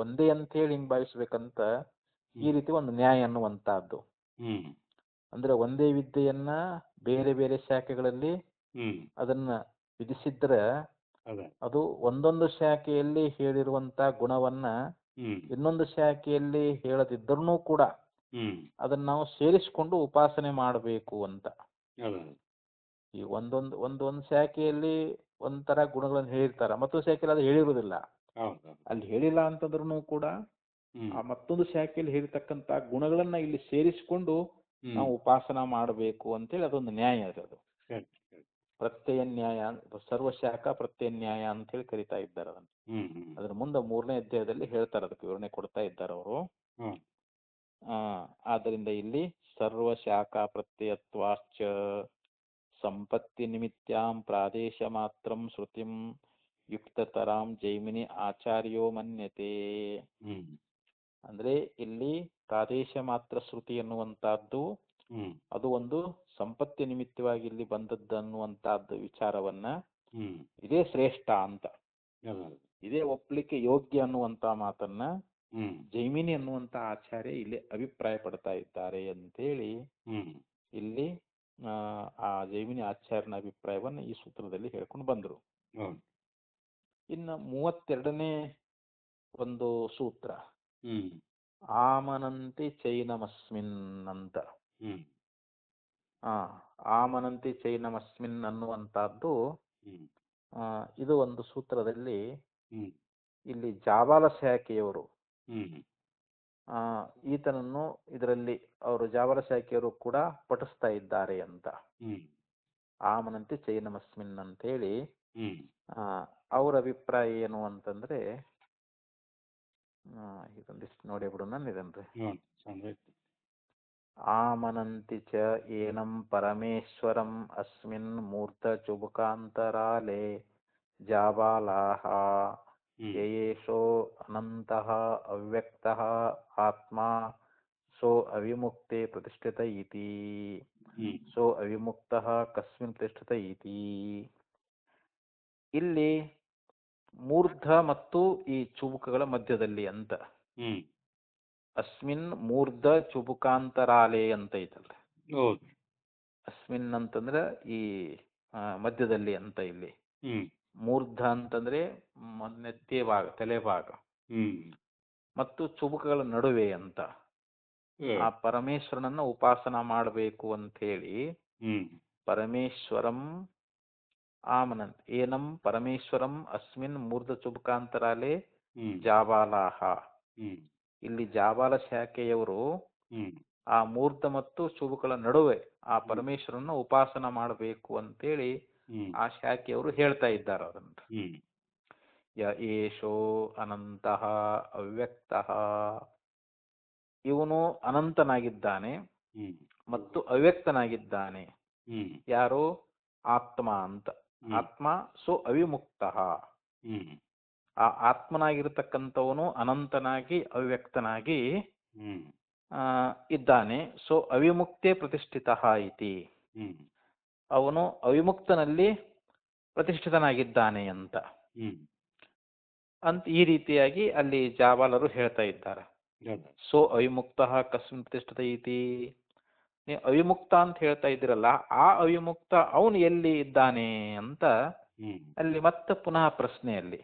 Speaker 1: ಒಂದೇ ಅಂತ ಹೇಳಿ ಹಿಂಗ್ ಭಾವಿಸ್ಬೇಕಂತ ಈ ರೀತಿ ಒಂದು ನ್ಯಾಯ ಅನ್ನುವಂತಹದ್ದು.
Speaker 2: ಹ್ಮ್
Speaker 1: ಅಂದ್ರೆ ಒಂದೇ ವಿದ್ಯೆಯನ್ನ ಬೇರೆ ಬೇರೆ ಶಾಖೆಗಳಲ್ಲಿ
Speaker 2: ಹ್ಮ್
Speaker 1: ಅದನ್ನ ವಿಧಿಸಿದ್ರೆ
Speaker 2: ಅದೇ.
Speaker 1: ಅದು ಒಂದೊಂದು ಶಾಖೆಯಲ್ಲಿ ಹೇಳಿರುವಂತ ಗುಣವನ್ನ
Speaker 2: ಹ್ಮ್
Speaker 1: ಇನ್ನೊಂದು ಶಾಖೆಯಲ್ಲಿ ಹೇಳದಿದ್ರೂ ಕೂಡ
Speaker 2: ಹ್ಮ್
Speaker 1: ಅದನ್ನ ನಾವು ಸೇರಿಸಿಕೊಂಡು ಉಪಾಸನೆ ಮಾಡಬೇಕು ಅಂತ.
Speaker 2: ಅದೇ.
Speaker 1: ಈ ಒಂದೊಂದು ಶಾಖೆಯಲ್ಲಿ ಒಂಥರ ಗುಣಗಳನ್ನು ಹೇಳಿರ್ತಾರ, ಮತ್ತೊಂದು ಶಾಖೆಯಲ್ಲಿ ಅದು ಹೇಳಿರುವುದಿಲ್ಲ.
Speaker 2: ಹೌದು.
Speaker 1: ಅಲ್ಲಿ ಹೇಳಿಲ್ಲ ಅಂತಂದ್ರೂ ಕೂಡ
Speaker 2: ಹ್ಮ್
Speaker 1: ಆ ಮತ್ತೊಂದು ಶಾಖೆಯಲ್ಲಿ ಹೇಳಿರ್ತಕ್ಕಂಥ ಗುಣಗಳನ್ನ ಇಲ್ಲಿ ಸೇರಿಸಿಕೊಂಡು ನಾವು ಉಪಾಸನ ಮಾಡಬೇಕು ಅಂತೇಳಿ ಅದೊಂದು ನ್ಯಾಯ ಅದು.
Speaker 2: ಸರಿ ಸರಿ.
Speaker 1: ಪ್ರತ್ಯಯ ನ್ಯಾಯ, ಸರ್ವಶಾಖ ಪ್ರತ್ಯಯ ನ್ಯಾಯ ಅಂತ ಹೇಳಿ ಕರಿತಾ ಇದ್ದಾರೆ ಅದನ್ನು.
Speaker 2: ಹ್ಮ್ ಹ್ಮ್
Speaker 1: ಅದ್ರ ಮುಂದೆ 3ನೇ ಅಧ್ಯಾಯದಲ್ಲಿ ಹೇಳ್ತಾರೆ, ಅದಕ್ಕೆ ವಿವರಣೆ ಕೊಡ್ತಾ ಇದ್ದಾರೆ ಅವರು.
Speaker 2: ಹ್ಮ್
Speaker 1: ಆದ್ದರಿಂದ ಇಲ್ಲಿ ಸರ್ವಶಾಖಾ ಪ್ರತ್ಯಯತ್ವಾಶ್ಚ ಸಂಪತ್ತಿ ನಿಮಿತ್ಯಾಂ ಪ್ರಾದೇಶ ಮಾತ್ರಂ ಶ್ರುತಿಂ ಯುಕ್ತತರಾಂ ಜೈಮಿನಿ ಆಚಾರ್ಯೋ ಮನ್ಯತೆ.
Speaker 2: ಹ್ಮ್
Speaker 1: ಅಂದ್ರೆ ಇಲ್ಲಿ ಪ್ರಾದೇಶ ಮಾತ್ರ ಶ್ರುತಿ ಎನ್ನುವಂತಹದ್ದು ಅದು ಒಂದು ಸಂಪತ್ತಿ ನಿಮಿತ್ತವಾಗಿ ಇಲ್ಲಿ ಬಂದದ್ದು ಅನ್ನುವಂತಹದ್ದು ವಿಚಾರವನ್ನ ಇದೇ ಶ್ರೇಷ್ಠ ಅಂತ, ಇದೇ ಒಪ್ಲಿಕ್ಕೆ ಯೋಗ್ಯ ಅನ್ನುವಂತ ಮಾತನ್ನ ಜೈಮಿನಿ ಅನ್ನುವಂತ ಆಚಾರ್ಯ ಇಲ್ಲಿ ಅಭಿಪ್ರಾಯ ಪಡ್ತಾ ಇದ್ದಾರೆ ಅಂತೇಳಿ ಇಲ್ಲಿ ಆ ಜೈಮಿನಿ ಆಚಾರ್ಯನ ಅಭಿಪ್ರಾಯವನ್ನ ಈ ಸೂತ್ರದಲ್ಲಿ ಹೇಳ್ಕೊಂಡು ಬಂದ್ರು. ಇನ್ನು 32ನೇ ಒಂದು ಸೂತ್ರ ಆಮನಂತಿ ಚೈನಮಸ್ಮಿನ್ ಅಂತ. ಆಮನಂತಿ ಚೈನಮಸ್ಮಿನ್ ಅನ್ನುವಂತಹದ್ದು ಇದು ಒಂದು ಸೂತ್ರದಲ್ಲಿ ಇಲ್ಲಿ ಜಾಬಾಲ ಶಾಖೆಯವರು ಈತನನ್ನು ಇದರಲ್ಲಿ ಅವರು ಜಾಬಾಲ ಶಾಖೆಯವರು ಕೂಡ ಪಠಿಸ್ತಾ ಇದ್ದಾರೆ ಅಂತ. ಆಮನಂತಿ ಚೈನಮಸ್ಮಿನ್ ಅಂತ ಹೇಳಿ ಅವ್ರ ಅಭಿಪ್ರಾಯ ಏನು ಅಂತಂದ್ರೆ ಇದೊಂದಿಷ್ಟು ನೋಡಿ ಬಿಡೋಣ ಇದನ್ರಿ. ಆಮನಂತಿ ಚ ಏನಂ ಪರಮೇಶ್ವರಂ ಅಸ್ಮಿನ್ ಮೂರ್ತ ಚುಬುಕಾಂತರಾಲೆ ಜಾಬಾಲಾಹ ಯೇಷೋ ಅನಂತಃ ಅವ್ಯಕ್ತಃ ಆತ್ಮ ಸೋ ಅವಿಮುಕ್ತೆ ಪ್ರತಿಷ್ಠಿತ ಇತಿ ಸೋ ಅವಿಮುಕ್ತಃ ಕಸ್ಮಿನ್ ಪ್ರತಿಷ್ಠಿತ ಇತಿ. ಇಲ್ಲಿ ಮೂರ್ಧ ಮತ್ತು ಈ ಚುಬುಕಗಳ ಮಧ್ಯದಲ್ಲಿ ಅಂತ. ಅಸ್ಮಿನ್ ಮೂರ್ಧ ಚುಬುಕಾಂತರಾಲೆ ಅಂತ ಐತಲ್ಲ. ಅಸ್ಮಿನ್ ಅಂತಂದ್ರೆ ಈ ಮಧ್ಯದಲ್ಲಿ ಅಂತ. ಇಲ್ಲಿ ಮೂರ್ಧ ಅಂತಂದ್ರೆ ನೆತ್ತಿಯ ಭಾಗ, ತಲೆ ಭಾಗ, ಮತ್ತು ಚುಬುಕಗಳ ನಡುವೆ ಅಂತ. ಆ ಪರಮೇಶ್ವರನನ್ನ ಉಪಾಸನ ಮಾಡಬೇಕು ಅಂತ ಹೇಳಿ ಪರಮೇಶ್ವರಂ ಆಮನಂತ್ ಏನಂ ಪರಮೇಶ್ವರಂ ಅಸ್ಮಿನ್ ಮೂರ್ಧ ಚುಬುಕಾಂತರಾಲೆ ಜಾಬಾಲಾಹ. ಇಲ್ಲಿ ಜಾಬಾಲ ಶಾಖೆಯವರು ಆ ಮೂರ್ಧ ಮತ್ತು ಚುಬುಕಗಳ ನಡುವೆ ಆ ಪರಮೇಶ್ವರನ ಉಪಾಸನ ಮಾಡಬೇಕು ಅಂತೇಳಿ ಆ ಶಾಖೆಯವರು ಹೇಳ್ತಾ ಇದ್ದಾರೆ ಅದನ್ನ. ಯ ಏಷೋ ಅನಂತಃ ಅವ್ಯಕ್ತಃ, ಇವನು ಅನಂತನಾಗಿದ್ದಾನೆ ಮತ್ತು ಅವ್ಯಕ್ತನಾಗಿದ್ದಾನೆ. ಯಾರು? ಆತ್ಮ ಅಂತ. ಆತ್ಮ ಸೋ ಅವಿಮುಕ್ತ, ಆ ಆತ್ಮನಾಗಿರ್ತಕ್ಕಂಥವನು ಅನಂತನಾಗಿ ಅವ್ಯಕ್ತನಾಗಿ ಇದ್ದಾನೆ. ಸೊ ಅವಿಮುಕ್ತೆ ಪ್ರತಿಷ್ಠಿತ ಇತಿ, ಅವನು ಅವಿಮುಕ್ತನಲ್ಲಿ ಪ್ರತಿಷ್ಠಿತನಾಗಿದ್ದಾನೆ ಅಂತ ಈ ರೀತಿಯಾಗಿ ಅಲ್ಲಿ ಜಾಬಾಲರು ಹೇಳ್ತಾ ಇದ್ದಾರೆ. ಸೊ ಅವಿಮುಕ್ತ ಕಸ್ಮಿನ್ ಪ್ರತಿಷ್ಠಿತ ಇತಿ, ನೀವು ಅವಿಮುಕ್ತ ಅಂತ ಹೇಳ್ತಾ ಇದ್ದೀರಲ್ಲ, ಆ ಅವಿಮುಕ್ತ ಅವನು ಎಲ್ಲಿ ಇದ್ದಾನೆ ಅಂತ ಅಲ್ಲಿ ಮತ್ತೆ ಪುನಃ ಪ್ರಶ್ನೆಯಲ್ಲಿ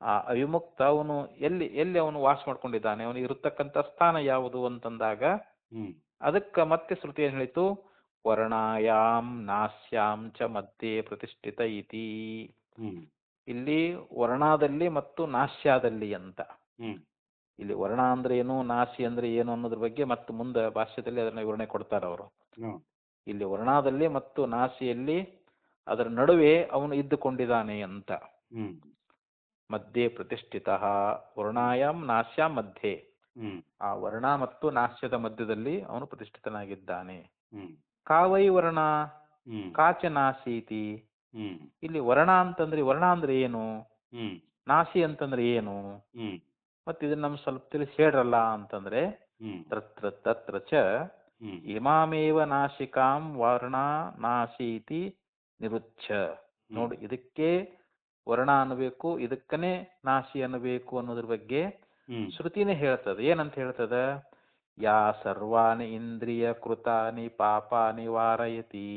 Speaker 1: ಆ ಅವಿಮುಕ್ತ ಅವನು ಎಲ್ಲಿ ಎಲ್ಲಿ ಅವನು ವಾಸ ಮಾಡ್ಕೊಂಡಿದ್ದಾನೆ, ಅವನು ಇರತಕ್ಕಂಥ ಸ್ಥಾನ ಯಾವುದು ಅಂತಂದಾಗ ಅದಕ್ಕೆ ಮತ್ತೆ ಶ್ರುತಿ ಏನ್ ಹೇಳಿತು? ವರ್ಣಾಯಾಮ್ ನಾಸ್ಯಾಂ ಚ ಮಧ್ಯೆ ಪ್ರತಿಷ್ಠಿತ ಇತಿ. ಇಲ್ಲಿ ವರ್ಣಾದಲ್ಲಿ ಮತ್ತು ನಾಸ್ಯಾದಲ್ಲಿ ಅಂತ. ಇಲ್ಲಿ ವರ್ಣ ಅಂದ್ರೆ ಏನು, ನಾಸಿ ಅಂದ್ರೆ ಏನು ಅನ್ನೋದ್ರ ಬಗ್ಗೆ ಮತ್ತೆ ಮುಂದೆ ಭಾಷ್ಯದಲ್ಲಿ ಅದನ್ನ ವಿವರಣೆ ಕೊಡ್ತಾರೆ ಅವರು. ಇಲ್ಲಿ ವರ್ಣಾದಲ್ಲಿ ಮತ್ತು ನಾಸಿಯಲ್ಲಿ ಅದರ ನಡುವೆ ಅವನು ಇದ್ದುಕೊಂಡಿದ್ದಾನೆ ಅಂತ. ಮಧ್ಯೆ ಪ್ರತಿಷ್ಠಿತ ವರ್ಣಾಯಾಮ್ ನಾಸ್ಯಾಂ ಮಧ್ಯೆ, ಆ ವರ್ಣ ಮತ್ತು ನಾಸ್ಯದ ಮಧ್ಯದಲ್ಲಿ ಅವನು ಪ್ರತಿಷ್ಠಿತನಾಗಿದ್ದಾನೆ. ಕಾವೈ ವರ್ಣ ಕಾಚ ನಾಸೀತಿ. ಇಲ್ಲಿ ವರ್ಣ ಅಂತಂದ್ರೆ ವರ್ಣ ಅಂದ್ರೆ ಏನು, ನಾಸಿ ಅಂತಂದ್ರೆ ಏನು, ಮತ್ತೆ ಇದನ್ನ ನಮ್ ಸ್ವಲ್ಪ ತಿಳಿಸಿ ಹೇಳ್ರಲ್ಲ ಅಂತಂದ್ರೆ ತತ್ರ ತತ್ರ ಚ ಇಮಾಮೇವ ನಾಸಿಕಾಂ ವರ್ಣ ನಾಸೀತಿ ನಿರುಚ್ಛ. ನೋಡಿ, ಇದಕ್ಕೆ ವರ್ಣ ಅನ್ನಬೇಕು, ಇದಕ್ಕನೇ ನಾಸಿ ಅನ್ನಬೇಕು ಅನ್ನೋದ್ರ ಬಗ್ಗೆ ಶ್ರುತಿನೇ ಹೇಳ್ತದೆ. ಏನಂತ ಹೇಳ್ತದ? ಯಾ ಸರ್ವಾಣಿ ಇಂದ್ರಿಯ ಕೃತಾನಿ ಪಾಪಾನಿ ವಾರಯತಿ.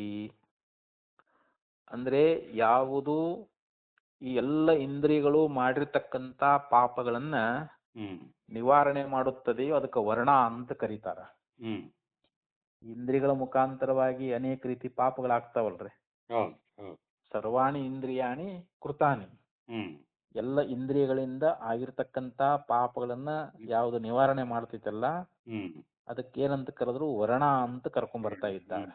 Speaker 1: ಅಂದ್ರೆ ಯಾವುದು ಈ ಎಲ್ಲ ಇಂದ್ರಿಯಗಳು ಮಾಡಿರ್ತಕ್ಕಂಥ ಪಾಪಗಳನ್ನ ನಿವಾರಣೆ ಮಾಡುತ್ತದೆಯೋ ಅದಕ್ಕೆ ವರ್ಣ ಅಂತ ಕರೀತಾರ. ಇಂದ್ರಿಯಗಳ ಮುಖಾಂತರವಾಗಿ ಅನೇಕ ರೀತಿ ಪಾಪಗಳಾಗ್ತಾವಲ್ರಿ. ಸರ್ವಾಣಿ ಇಂದ್ರಿಯಾಣಿ ಕೃತಾನಿ, ಎಲ್ಲ ಇಂದ್ರಿಯಗಳಿಂದ ಆಗಿರ್ತಕ್ಕಂಥ ಪಾಪಗಳನ್ನ ಯಾವುದು ನಿವಾರಣೆ ಮಾಡ್ತೈತಲ್ಲ ಅದಕ್ಕೆ ಏನಂತ ಕರೆದ್ರು? ವರ್ಣ ಅಂತ ಕರ್ಕೊಂಡ್ ಬರ್ತಾ ಇದ್ದಾರೆ.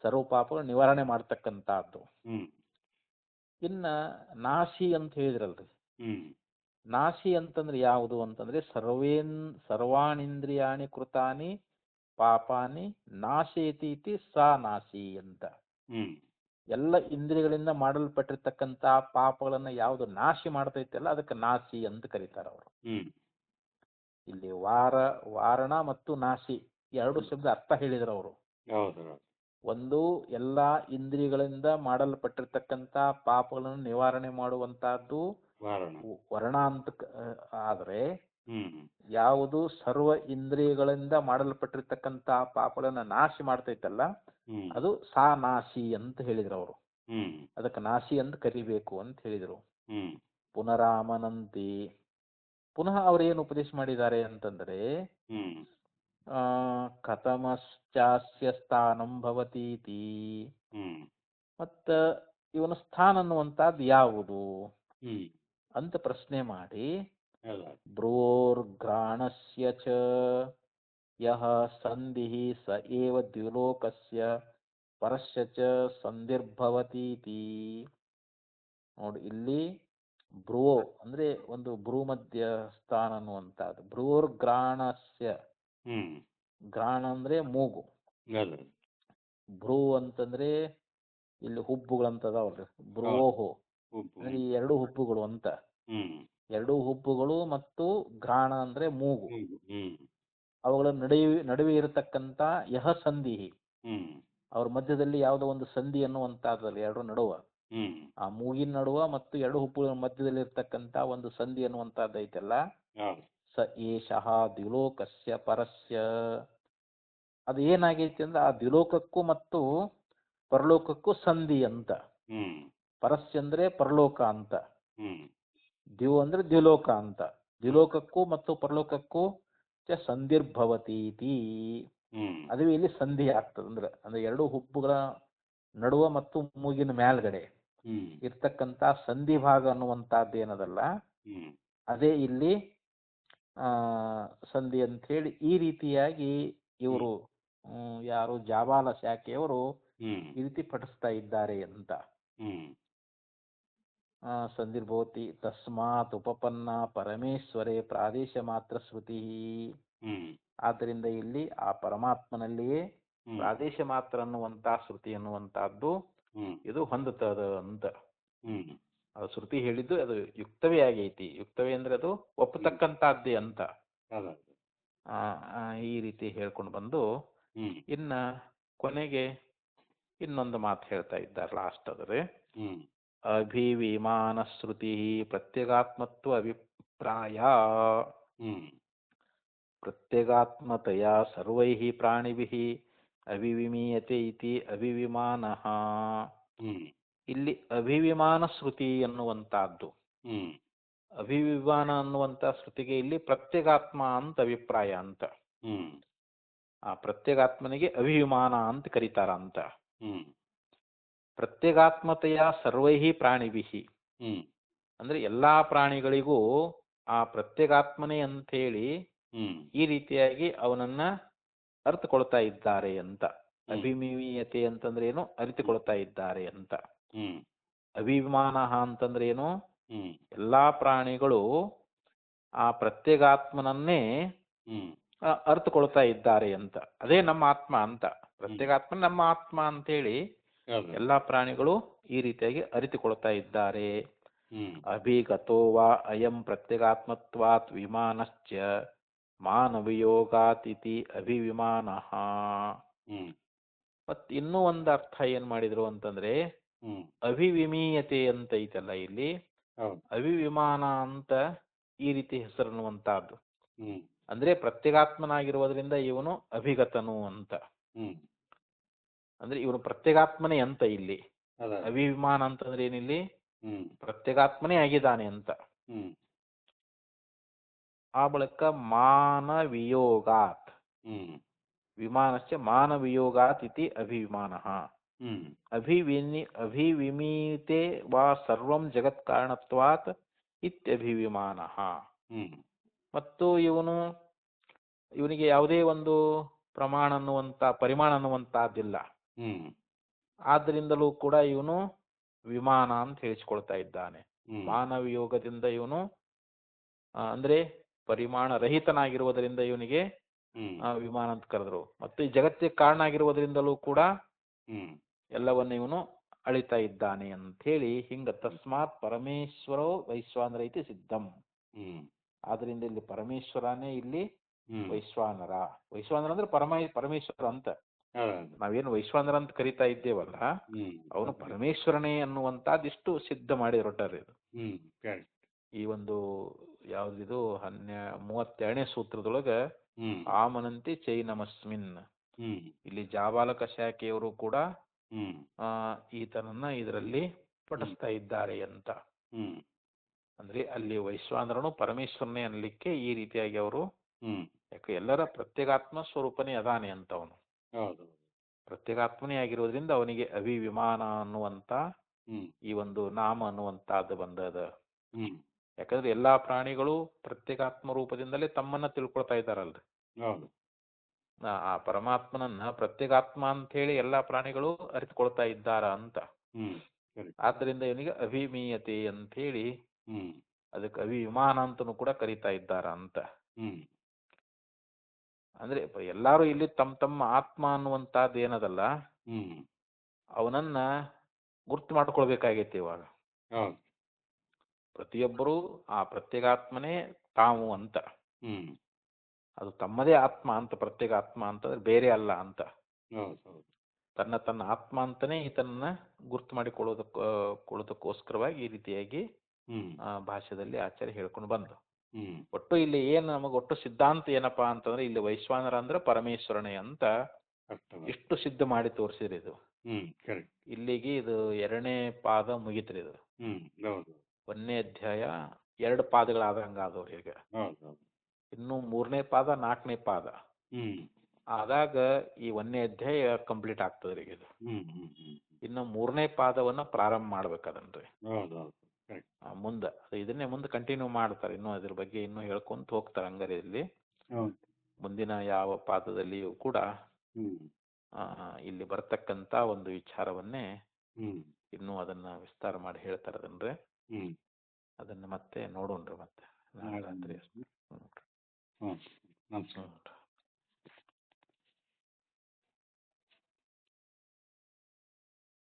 Speaker 1: ಸರ್ವ ಪಾಪಗಳು ನಿವಾರಣೆ ಮಾಡ್ತಕ್ಕಂಥದ್ದು. ಇನ್ನ ನಾಶಿ ಅಂತ ಹೇಳಿದ್ರಲ್ರಿ, ನಾಶಿ ಅಂತಂದ್ರೆ ಯಾವುದು ಅಂತಂದ್ರೆ ಸರ್ವಾಣಿಂದ್ರಿಯಾಣಿ ಕೃತಾನಿ ಪಾಪಾನಿ ನಾಶೇತಿ ಇತಿ ಸಾ ನಾಶಿ ಅಂತ. ಎಲ್ಲ ಇಂದ್ರಿಯಗಳಿಂದ ಮಾಡಲ್ಪಟ್ಟಿರ್ತಕ್ಕಂಥ ಪಾಪಗಳನ್ನ ಯಾವುದು ನಾಶಿ ಮಾಡ್ತೈತಲ್ಲ ಅದಕ್ಕೆ ನಾಶಿ ಅಂತ ಕರೀತಾರ ಅವರು. ಇಲ್ಲಿ ವಾರಣ ಮತ್ತು ನಾಶಿ ಎರಡು ಶಬ್ದ ಅರ್ಥ ಹೇಳಿದ್ರು ಅವರು.
Speaker 2: ಹೌದು.
Speaker 1: ಒಂದು ಎಲ್ಲ ಇಂದ್ರಿಯಗಳಿಂದ ಮಾಡಲ್ಪಟ್ಟಿರ್ತಕ್ಕಂಥ ಪಾಪಗಳನ್ನು ನಿವಾರಣೆ ಮಾಡುವಂತಹದ್ದು ವರ್ಣ ಅಂತ ಆದ್ರೆ, ಯಾವುದು ಸರ್ವ ಇಂದ್ರಿಯಗಳಿಂದ ಮಾಡಲ್ಪಟ್ಟಿರ್ತಕ್ಕಂಥ ಪಾಪಗಳನ್ನ ನಾಶಿ ಮಾಡ್ತೈತಲ್ಲ ಅದು ನಾಶಿ ಅಂತ ಹೇಳಿದ್ರು ಅವರು. ಅದಕ್ಕೆ ನಾಶಿ ಅಂತ ಕರಿಬೇಕು ಅಂತ ಹೇಳಿದ್ರು. ಪುನರಾಮನಂತಿ, ಪುನಃ ಅವ್ರೇನು ಉಪದೇಶ ಮಾಡಿದ್ದಾರೆ ಅಂತಂದ್ರೆ, ಕಥಮಶ್ಚಾಸ್ಯ ಸ್ಥಾನಂ ಭವತೀತಿ, ಮತ್ತ ಇವನ ಸ್ಥಾನ ಅನ್ನುವಂತಹದ್ದು ಯಾವುದು ಅಂತ ಪ್ರಶ್ನೆ ಮಾಡಿ, ಭ್ರುವೋರ್ಘ್ರಾಣಸ್ಯ ಚ ಯಹ ಸಂಧಿಃ ಸ ಏವ ದ್ವಿಲೋಕಸ್ಯ ಪರಸ್ಯ ಚ ಸಂಧಿರ್ಭವತೀತಿ. ನೋಡಿ, ಇಲ್ಲಿ ಭ್ರುವೋ ಅಂದ್ರೆ ಒಂದು ಭ್ರೂಮಧ್ಯ ಸ್ಥಾನ ಅನ್ನುವಂಥದ್ದು. ಭ್ರುವೋರ್ಘ್ರಾಣಸ್ಯ, ಘ್ರಾಣ ಅಂದ್ರೆ ಮೂಗು, ಭ್ರೂ ಅಂತಂದ್ರೆ ಇಲ್ಲಿ ಹುಬ್ಬುಗಳಂತದಾವಲ್ರಿ, ಭ್ರುವೋಹೋ ಅಂದ್ರೆ ಈ ಎರಡು ಹುಬ್ಬುಗಳು ಅಂತ. ಎರಡು ಹುಬ್ಬುಗಳು ಮತ್ತು ಘ್ರಾಣ ಅಂದ್ರೆ ಮೂಗು, ಅವುಗಳ ನಡುವೆ ಇರತಕ್ಕಂತ ಯಹ ಸಂಧಿ, ಅವ್ರ ಮಧ್ಯದಲ್ಲಿ ಯಾವುದೋ ಒಂದು ಸಂಧಿ ಅನ್ನುವಂತಹದ್ರಲ್ಲಿ ಎರಡು ನಡುವ, ಆ ಮೂಗಿನ ನಡುವ ಮತ್ತು ಎರಡು ಹುಬ್ಬುಗಳ ಮಧ್ಯದಲ್ಲಿ ಇರ್ತಕ್ಕಂತ ಒಂದು ಸಂಧಿ ಅನ್ನುವಂತಹದ್ದು ಐತಲ್ಲ, ಸ ಏಷಃ ದ್ವಿಲೋಕಸ್ಯ ಪರಸ್ಯ. ಅದು ಏನಾಗೈತಿ ಅಂದ್ರೆ ಆ ದ್ವಿಲೋಕಕ್ಕೂ ಮತ್ತು ಪರಲೋಕಕ್ಕೂ ಸಂಧಿ ಅಂತ. ಪರಸ್ಯ ಅಂದ್ರೆ ಪರಲೋಕ ಅಂತ, ದ್ಯು ಅಂದ್ರೆ ದ್ವಿಲೋಕ ಅಂತ. ದ್ವಿಲೋಕಕ್ಕೂ ಮತ್ತು ಪರಲೋಕಕ್ಕೂ ಸಂಧಿರ್ಭವತೀತಿ, ಅದು ಇಲ್ಲಿ ಸಂಧಿ ಆಗ್ತದೆ. ಅಂದ್ರೆ ಎರಡು ಹುಬ್ಬುಗಳ ನಡುವ ಮತ್ತು ಮೂಗಿನ ಮೇಲ್ಗಡೆ ಇರ್ತಕ್ಕಂತ ಸಂಧಿ ಭಾಗ ಅನ್ನುವಂತಹದ್ದು ಏನದಲ್ಲ, ಅದೇ ಇಲ್ಲಿ ಸಂಧಿ ಅಂತ ಹೇಳಿ ಈ ರೀತಿಯಾಗಿ ಇವರು ಯಾರು ಜಾಬಾಲ ಶಾಖೆಯವರು ಈ ರೀತಿ ಪಠಿಸ್ತಾ ಇದ್ದಾರೆ ಅಂತ. ಸಂಧಿರ್ಭವತಿ ತಸ್ಮಾತ್ ಉಪಪನ್ನ ಪರಮೇಶ್ವರೇ ಪ್ರಾದೇಶ ಮಾತ್ರ ಶ್ರುತಿ. ಆದ್ದರಿಂದ ಇಲ್ಲಿ ಆ ಪರಮಾತ್ಮನಲ್ಲಿಯೇ ಪ್ರಾದೇಶ ಮಾತ್ರ ಅನ್ನುವಂತ ಶ್ರುತಿ ಅನ್ನುವಂತಹದ್ದು ಇದು ಹೊಂದುತ್ತದೆ ಅಂತ. ಅದು ಶ್ರುತಿ ಹೇಳಿದ್ದು ಅದು ಯುಕ್ತವೇ ಆಗೈತಿ. ಯುಕ್ತವೇ ಅಂದ್ರೆ ಅದು ಒಪ್ಪತಕ್ಕಂತಹದ್ದೇ ಅಂತ. ಈ ರೀತಿ ಹೇಳ್ಕೊಂಡು ಬಂದು ಇನ್ನ ಕೊನೆಗೆ ಇನ್ನೊಂದು ಮಾತು ಹೇಳ್ತಾ ಇದ್ದಾರೆ ಲಾಸ್ಟ್ ಆದರೆ, ಅಭಿವಿಮಾನ ಶ್ರುತಿ ಪ್ರತ್ಯಗಾತ್ಮತ್ವ ಅಭಿಪ್ರಾಯ ಪ್ರತ್ಯಗಾತ್ಮತೆಯ ಸರ್ವೈಃ ಪ್ರಾಣಿಭಿಃ ಅಭಿವಿಮೀಯತೆ ಇತಿ ಅಭಿವಿಮಾನಃ. ಇಲ್ಲಿ ಅಭಿವಿಮಾನ ಶ್ರುತಿ ಅನ್ನುವಂತಹದ್ದು, ಅಭಿವಿಮಾನ ಅನ್ನುವಂತ ಶ್ರುತಿಗೆ ಇಲ್ಲಿ ಪ್ರತ್ಯಗಾತ್ಮ ಅಂತ ಅಭಿಪ್ರಾಯ ಅಂತ. ಆ ಪ್ರತ್ಯಗಾತ್ಮನಿಗೆ ಅಭಿವಿಮಾನ ಅಂತ ಕರೀತಾರ ಅಂತ. ಪ್ರತ್ಯಗಾತ್ಮತೆಯ ಸರ್ವೈಃ ಪ್ರಾಣಿಭಿಃ ಅಂದ್ರೆ ಎಲ್ಲಾ ಪ್ರಾಣಿಗಳಿಗೂ ಆ ಪ್ರತ್ಯಗಾತ್ಮನೇ ಅಂತ ಹೇಳಿ ಈ ರೀತಿಯಾಗಿ ಅವನನ್ನ ಅರ್ಥಕೊಳ್ತಾ ಇದ್ದಾರೆ ಅಂತ. ಅಭಿಮೀಯತೆ ಅಂತಂದ್ರೆ ಏನು, ಅರಿತುಕೊಳ್ತಾ ಇದ್ದಾರೆ ಅಂತ. ಅಭಿಮಾನ ಅಂತಂದ್ರೆ ಏನು, ಎಲ್ಲಾ ಪ್ರಾಣಿಗಳು ಆ ಪ್ರತ್ಯಗಾತ್ಮನನ್ನೇ ಅರ್ಥಕೊಳ್ತಾ ಇದ್ದಾರೆ ಅಂತ. ಅದೇ ನಮ್ಮ ಆತ್ಮ ಅಂತ. ಪ್ರತ್ಯಗಾತ್ಮ ನಮ್ಮ ಆತ್ಮ ಅಂತ ಹೇಳಿ ಎಲ್ಲಾ ಪ್ರಾಣಿಗಳು ಈ ರೀತಿಯಾಗಿ ಅರಿತುಕೊಳ್ತಾ ಇದ್ದಾರೆ. ಅಭಿಗತೋ ವಾ ಅಯಂ ಪ್ರತ್ಯಗಾತ್ಮತ್ವಾತ್ ವಿಮಾನಶ್ಚ ಮಾನವಿಯೋಗಾತಿಥಿ ಅಭಿವಿಮಾನಃ. ಮತ್ ಇನ್ನೂ ಒಂದು ಅರ್ಥ ಏನ್ ಮಾಡಿದ್ರು ಅಂತಂದ್ರೆ, ಅಭಿವಿಮೀಯತೆ ಅಂತ ಐತಲ್ಲ ಇಲ್ಲಿ, ಅಭಿವಿಮಾನ ಅಂತ ಈ ರೀತಿ ಹೆಸರನ್ನುವಂತಹದ್ದು. ಅಂದ್ರೆ ಪ್ರತ್ಯಗಾತ್ಮನಾಗಿರುವುದರಿಂದ ಇವನು ಅಭಿಗತನು ಅಂತ. ಅಂದ್ರೆ ಇವನು ಪ್ರತ್ಯಗಾತ್ಮನೇ ಅಂತ ಇಲ್ಲಿ. ಅಭಿವಿಮಾನ ಅಂತಂದ್ರೆ ಏನಿಲ್ಲಿ ಪ್ರತ್ಯಗಾತ್ಮನೇ ಆಗಿದ್ದಾನೆ ಅಂತ. ಆ ಬಳಿಕ ಮಾನವಿಯೋಗಾತ್, ವಿಮಾನಶ್ಚ ಮಾನವಿಯೋಗಾತ್ ಇತಿ ಅಭಿವಿಮಾನಃ. ಅಭಿವಿಮೀತೆ ವಾ ಸರ್ವಂ ಜಗತ್ ಕಾರಣತ್ವಾತ್ ಇತ್ಯಭಿವಿಮಾನಃ. ಮತ್ತು ಇವನಿಗೆ ಯಾವುದೇ ಒಂದು ಪರಿಮಾಣ ಅನ್ನುವಂತಹದ್ದಿಲ್ಲ. ಆದ್ದರಿಂದಲೂ ಕೂಡ ಇವನು ವಿಮಾನ ಅಂತ ಹೇಳಿಸಿಕೊಳ್ತಾ ಇದ್ದಾನೆ. ಮಾನವಿಯೋಗದಿಂದ ಇವನು ಅಂದ್ರೆ ಪರಿಮಾಣ ರಹಿತನಾಗಿರುವುದರಿಂದ ಇವನಿಗೆ ವಿಮಾನ ಅಂತ ಕರೆದ್ರು. ಮತ್ತು ಈ ಜಗತ್ತಿಗೆ ಕಾರಣ ಆಗಿರುವುದರಿಂದಲೂ ಕೂಡ ಎಲ್ಲವನ್ನ ಇವನು ಅಳಿತಾ ಇದ್ದಾನೆ ಅಂತ ಹೇಳಿ ಹಿಂಗ ತಸ್ಮಾತ್ ಪರಮೇಶ್ವರೋ ವೈಶ್ವಾನರ ಐತಿ ಸಿದ್ಧಂ. ಆದ್ರಿಂದ ಇಲ್ಲಿ ಪರಮೇಶ್ವರನೇ ಇಲ್ಲಿ
Speaker 2: ಹ್ಮ್
Speaker 1: ವೈಶ್ವಾನರ. ವೈಶ್ವಾನರ ಅಂದ್ರೆ ಪರಮೇಶ್ವರ ಅಂತ.
Speaker 2: ಹೌದೌದು.
Speaker 1: ನಾವೇನು ವೈಶ್ವಾನರ ಅಂತ ಕರಿತಾ ಇದ್ದೇವಲ್ಲ,
Speaker 2: ಹ್ಮ್
Speaker 1: ಅವನು ಪರಮೇಶ್ವರನೇ ಅನ್ನುವಂಥದ್ದು ಇಷ್ಟು ಸಿದ್ಧ ಮಾಡಿ ಹೊರಟಾರೆ ಇದು.
Speaker 2: ಹ್ಮ್ ಕರೆಕ್ಟ್.
Speaker 1: ಈ ಒಂದು ಯಾವ್ದಿದು 32ನೇ ಸೂತ್ರದೊಳಗ
Speaker 2: ಹ್ಮ್
Speaker 1: ಆಮನಂತಿ ಚೈನಮಸ್ಮಿನ್.
Speaker 2: ಹ್ಮ್
Speaker 1: ಇಲ್ಲಿ ಜಾಬಾಲಕ ಶಾಖೆಯವರು ಕೂಡ
Speaker 2: ಹ್ಮ್
Speaker 1: ಈತನನ್ನ ಇದರಲ್ಲಿ ಪಠಿಸ್ತಾ ಇದ್ದಾರೆ ಅಂತ.
Speaker 2: ಹ್ಮ್
Speaker 1: ಅಂದ್ರೆ ಅಲ್ಲಿ ವೈಶ್ವಾನರನು ಪರಮೇಶ್ವರನೇ ಅನ್ಲಿಕ್ಕೆ ಈ ರೀತಿಯಾಗಿ ಅವರು,
Speaker 2: ಹ್ಮ್
Speaker 1: ಯಾಕೆ ಎಲ್ಲರ ಪ್ರತ್ಯೇಗಾತ್ಮ ಸ್ವರೂಪನೇ ಅದಾನೆ ಅಂತ. ಅವನು
Speaker 2: ಹೌದು.
Speaker 1: ಪ್ರತ್ಯೇಗಾತ್ಮನೇ ಆಗಿರೋದ್ರಿಂದ ಅವನಿಗೆ ಅವಿವಿಮಾನ ಅನ್ನುವಂತ
Speaker 2: ಹ್ಮ್
Speaker 1: ಈ ಒಂದು ನಾಮ ಅನ್ನುವಂತಹದ್ದು ಬಂದದ.
Speaker 2: ಹ್ಮ್
Speaker 1: ಯಾಕಂದ್ರೆ ಎಲ್ಲಾ ಪ್ರಾಣಿಗಳು ಪ್ರತ್ಯೇಗಾತ್ಮ ರೂಪದಿಂದಲೇ ತಮ್ಮನ್ನ ತಿಳ್ಕೊಳ್ತಾ ಇದ್ದಾರಲ್ರಿ.
Speaker 2: ಹೌದು.
Speaker 1: ಆ ಪರಮಾತ್ಮನನ್ನ ಪ್ರತ್ಯೇಗಾತ್ಮ ಅಂತ ಹೇಳಿ ಎಲ್ಲಾ ಪ್ರಾಣಿಗಳು ಅರಿತುಕೊಳ್ತಾ ಇದ್ದಾರ ಅಂತ.
Speaker 2: ಹ್ಮ್ ಸರಿ.
Speaker 1: ಆದ್ದರಿಂದ ಇವನಿಗೆ ಅವಿಮೀಯತೆ ಅಂತ ಹೇಳಿ
Speaker 2: ಹ್ಮ್
Speaker 1: ಅದಕ್ಕೆ ಅವಿವಿಮಾನ ಅಂತನೂ ಕೂಡ ಕರೀತಾ ಇದ್ದಾರ ಅಂತ.
Speaker 2: ಹ್ಮ್
Speaker 1: ಅಂದ್ರೆ ಎಲ್ಲಾರು ಇಲ್ಲಿ ತಮ್ಮ ತಮ್ಮ ಆತ್ಮ ಅನ್ನುವಂತಹದ್ದು ಏನದಲ್ಲ,
Speaker 2: ಹ್ಮ್
Speaker 1: ಅವನನ್ನ ಗುರ್ತು ಮಾಡ್ಕೊಳ್ಬೇಕಾಗೈತಿ ಇವಾಗ.
Speaker 2: ಹೌದು.
Speaker 1: ಪ್ರತಿಯೊಬ್ಬರು ಆ ಪ್ರತ್ಯೇಗಾತ್ಮನೇ ತಾವು ಅಂತ.
Speaker 2: ಹ್ಮ್
Speaker 1: ಅದು ತಮ್ಮದೇ ಆತ್ಮ ಅಂತ. ಪ್ರತ್ಯೇಗಾತ್ಮ ಅಂತಂದ್ರೆ ಬೇರೆ ಅಲ್ಲ ಅಂತ.
Speaker 2: ಹೌದು ಹೌದು.
Speaker 1: ತನ್ನ ಆತ್ಮ ಅಂತಾನೆ ಈತನನ್ನ ಗುರ್ತು ಮಾಡಿಕೊಳ್ಳೋದಕ್ಕೋಸ್ಕರವಾಗಿ ಈ ರೀತಿಯಾಗಿ
Speaker 2: ಹ್ಮ್
Speaker 1: ಭಾಷೆದಲ್ಲಿ ಆಚಾರ್ಯ ಹೇಳ್ಕೊಂಡು ಬಂದು.
Speaker 2: ಹ್ಮ್
Speaker 1: ಒಟ್ಟು ಇಲ್ಲಿ ಏನು ನಮಗೆ ಒಟ್ಟು ಸಿದ್ಧಾಂತ ಏನಪ್ಪಾ ಅಂತಂದ್ರೆ, ಇಲ್ಲಿ ವೈಶ್ವಾನರ ಅಂದ್ರೆ ಪರಮೇಶ್ವರನೇ ಅಂತ
Speaker 2: ಅರ್ಥವಾಯ್ತು.
Speaker 1: ಇಷ್ಟು ಸಿದ್ಧ ಮಾಡಿ ತೋರಿಸಿರಿ ಇದು.
Speaker 2: ಹ್ಮ್ ಕರೆಕ್ಟ್.
Speaker 1: ಇಲ್ಲಿಗೆ ಇದು 2ನೇ ಪಾದ ಮುಗಿತ್ರಿ ಇದು.
Speaker 2: ಹ್ಮ್ ಹೌದು
Speaker 1: 1ನೇ ಅಧ್ಯಾಯ 2 ಪಾದಗಳಾದಂಗ ಆದವ್ರಿ ಈಗ.
Speaker 2: ಹೌದು ಹೌದು.
Speaker 1: ಇನ್ನು 3ನೇ ಪಾದ 4ನೇ ಪಾದ
Speaker 2: ಹ್ಮ್
Speaker 1: ಆದಾಗ ಈ 1ನೇ ಅಧ್ಯಾಯ ಕಂಪ್ಲೀಟ್ ಆಗ್ತದ್ರಿ ಈಗ ಇದು.
Speaker 2: ಹ್ಮ್ ಹ್ಮ್ ಹ್ಮ್
Speaker 1: ಇನ್ನು 3ನೇ ಪಾದವನ್ನ ಪ್ರಾರಂಭ ಮಾಡ್ಬೇಕದನ್ರಿ.
Speaker 2: ಹೌದು ಹೌದು ಕರೆಕ್ಟ್.
Speaker 1: ಮುಂದೆ ಇದನ್ನೇ ಮುಂದೆ ಕಂಟಿನ್ಯೂ ಮಾಡ್ತಾರೆ. ಇನ್ನೂ ಅದ್ರ ಬಗ್ಗೆ ಇನ್ನೂ ಹೇಳ್ಕೊಂತ ಹೋಗ್ತಾರೆ ಹಂಗಾರೆ ಇಲ್ಲಿ.
Speaker 2: ಹೌದು.
Speaker 1: ಮುಂದಿನ ಯಾವ ಪಾದದಲ್ಲಿಯೂ ಕೂಡ
Speaker 2: ಹ್ಮ್
Speaker 1: ಇಲ್ಲಿ ಬರ್ತಕ್ಕಂತ ಒಂದು ವಿಚಾರವನ್ನೇ
Speaker 2: ಹ್ಮ್
Speaker 1: ಇನ್ನೂ ಅದನ್ನ ವಿಸ್ತಾರ ಮಾಡಿ ಹೇಳ್ತಾರೆ ಅದನ್ರಿ.
Speaker 2: ಹ್ಮ್
Speaker 1: ಅದನ್ನ ಮತ್ತೆ ನೋಡೋಣ್ರಿ ಮತ್ತೆ.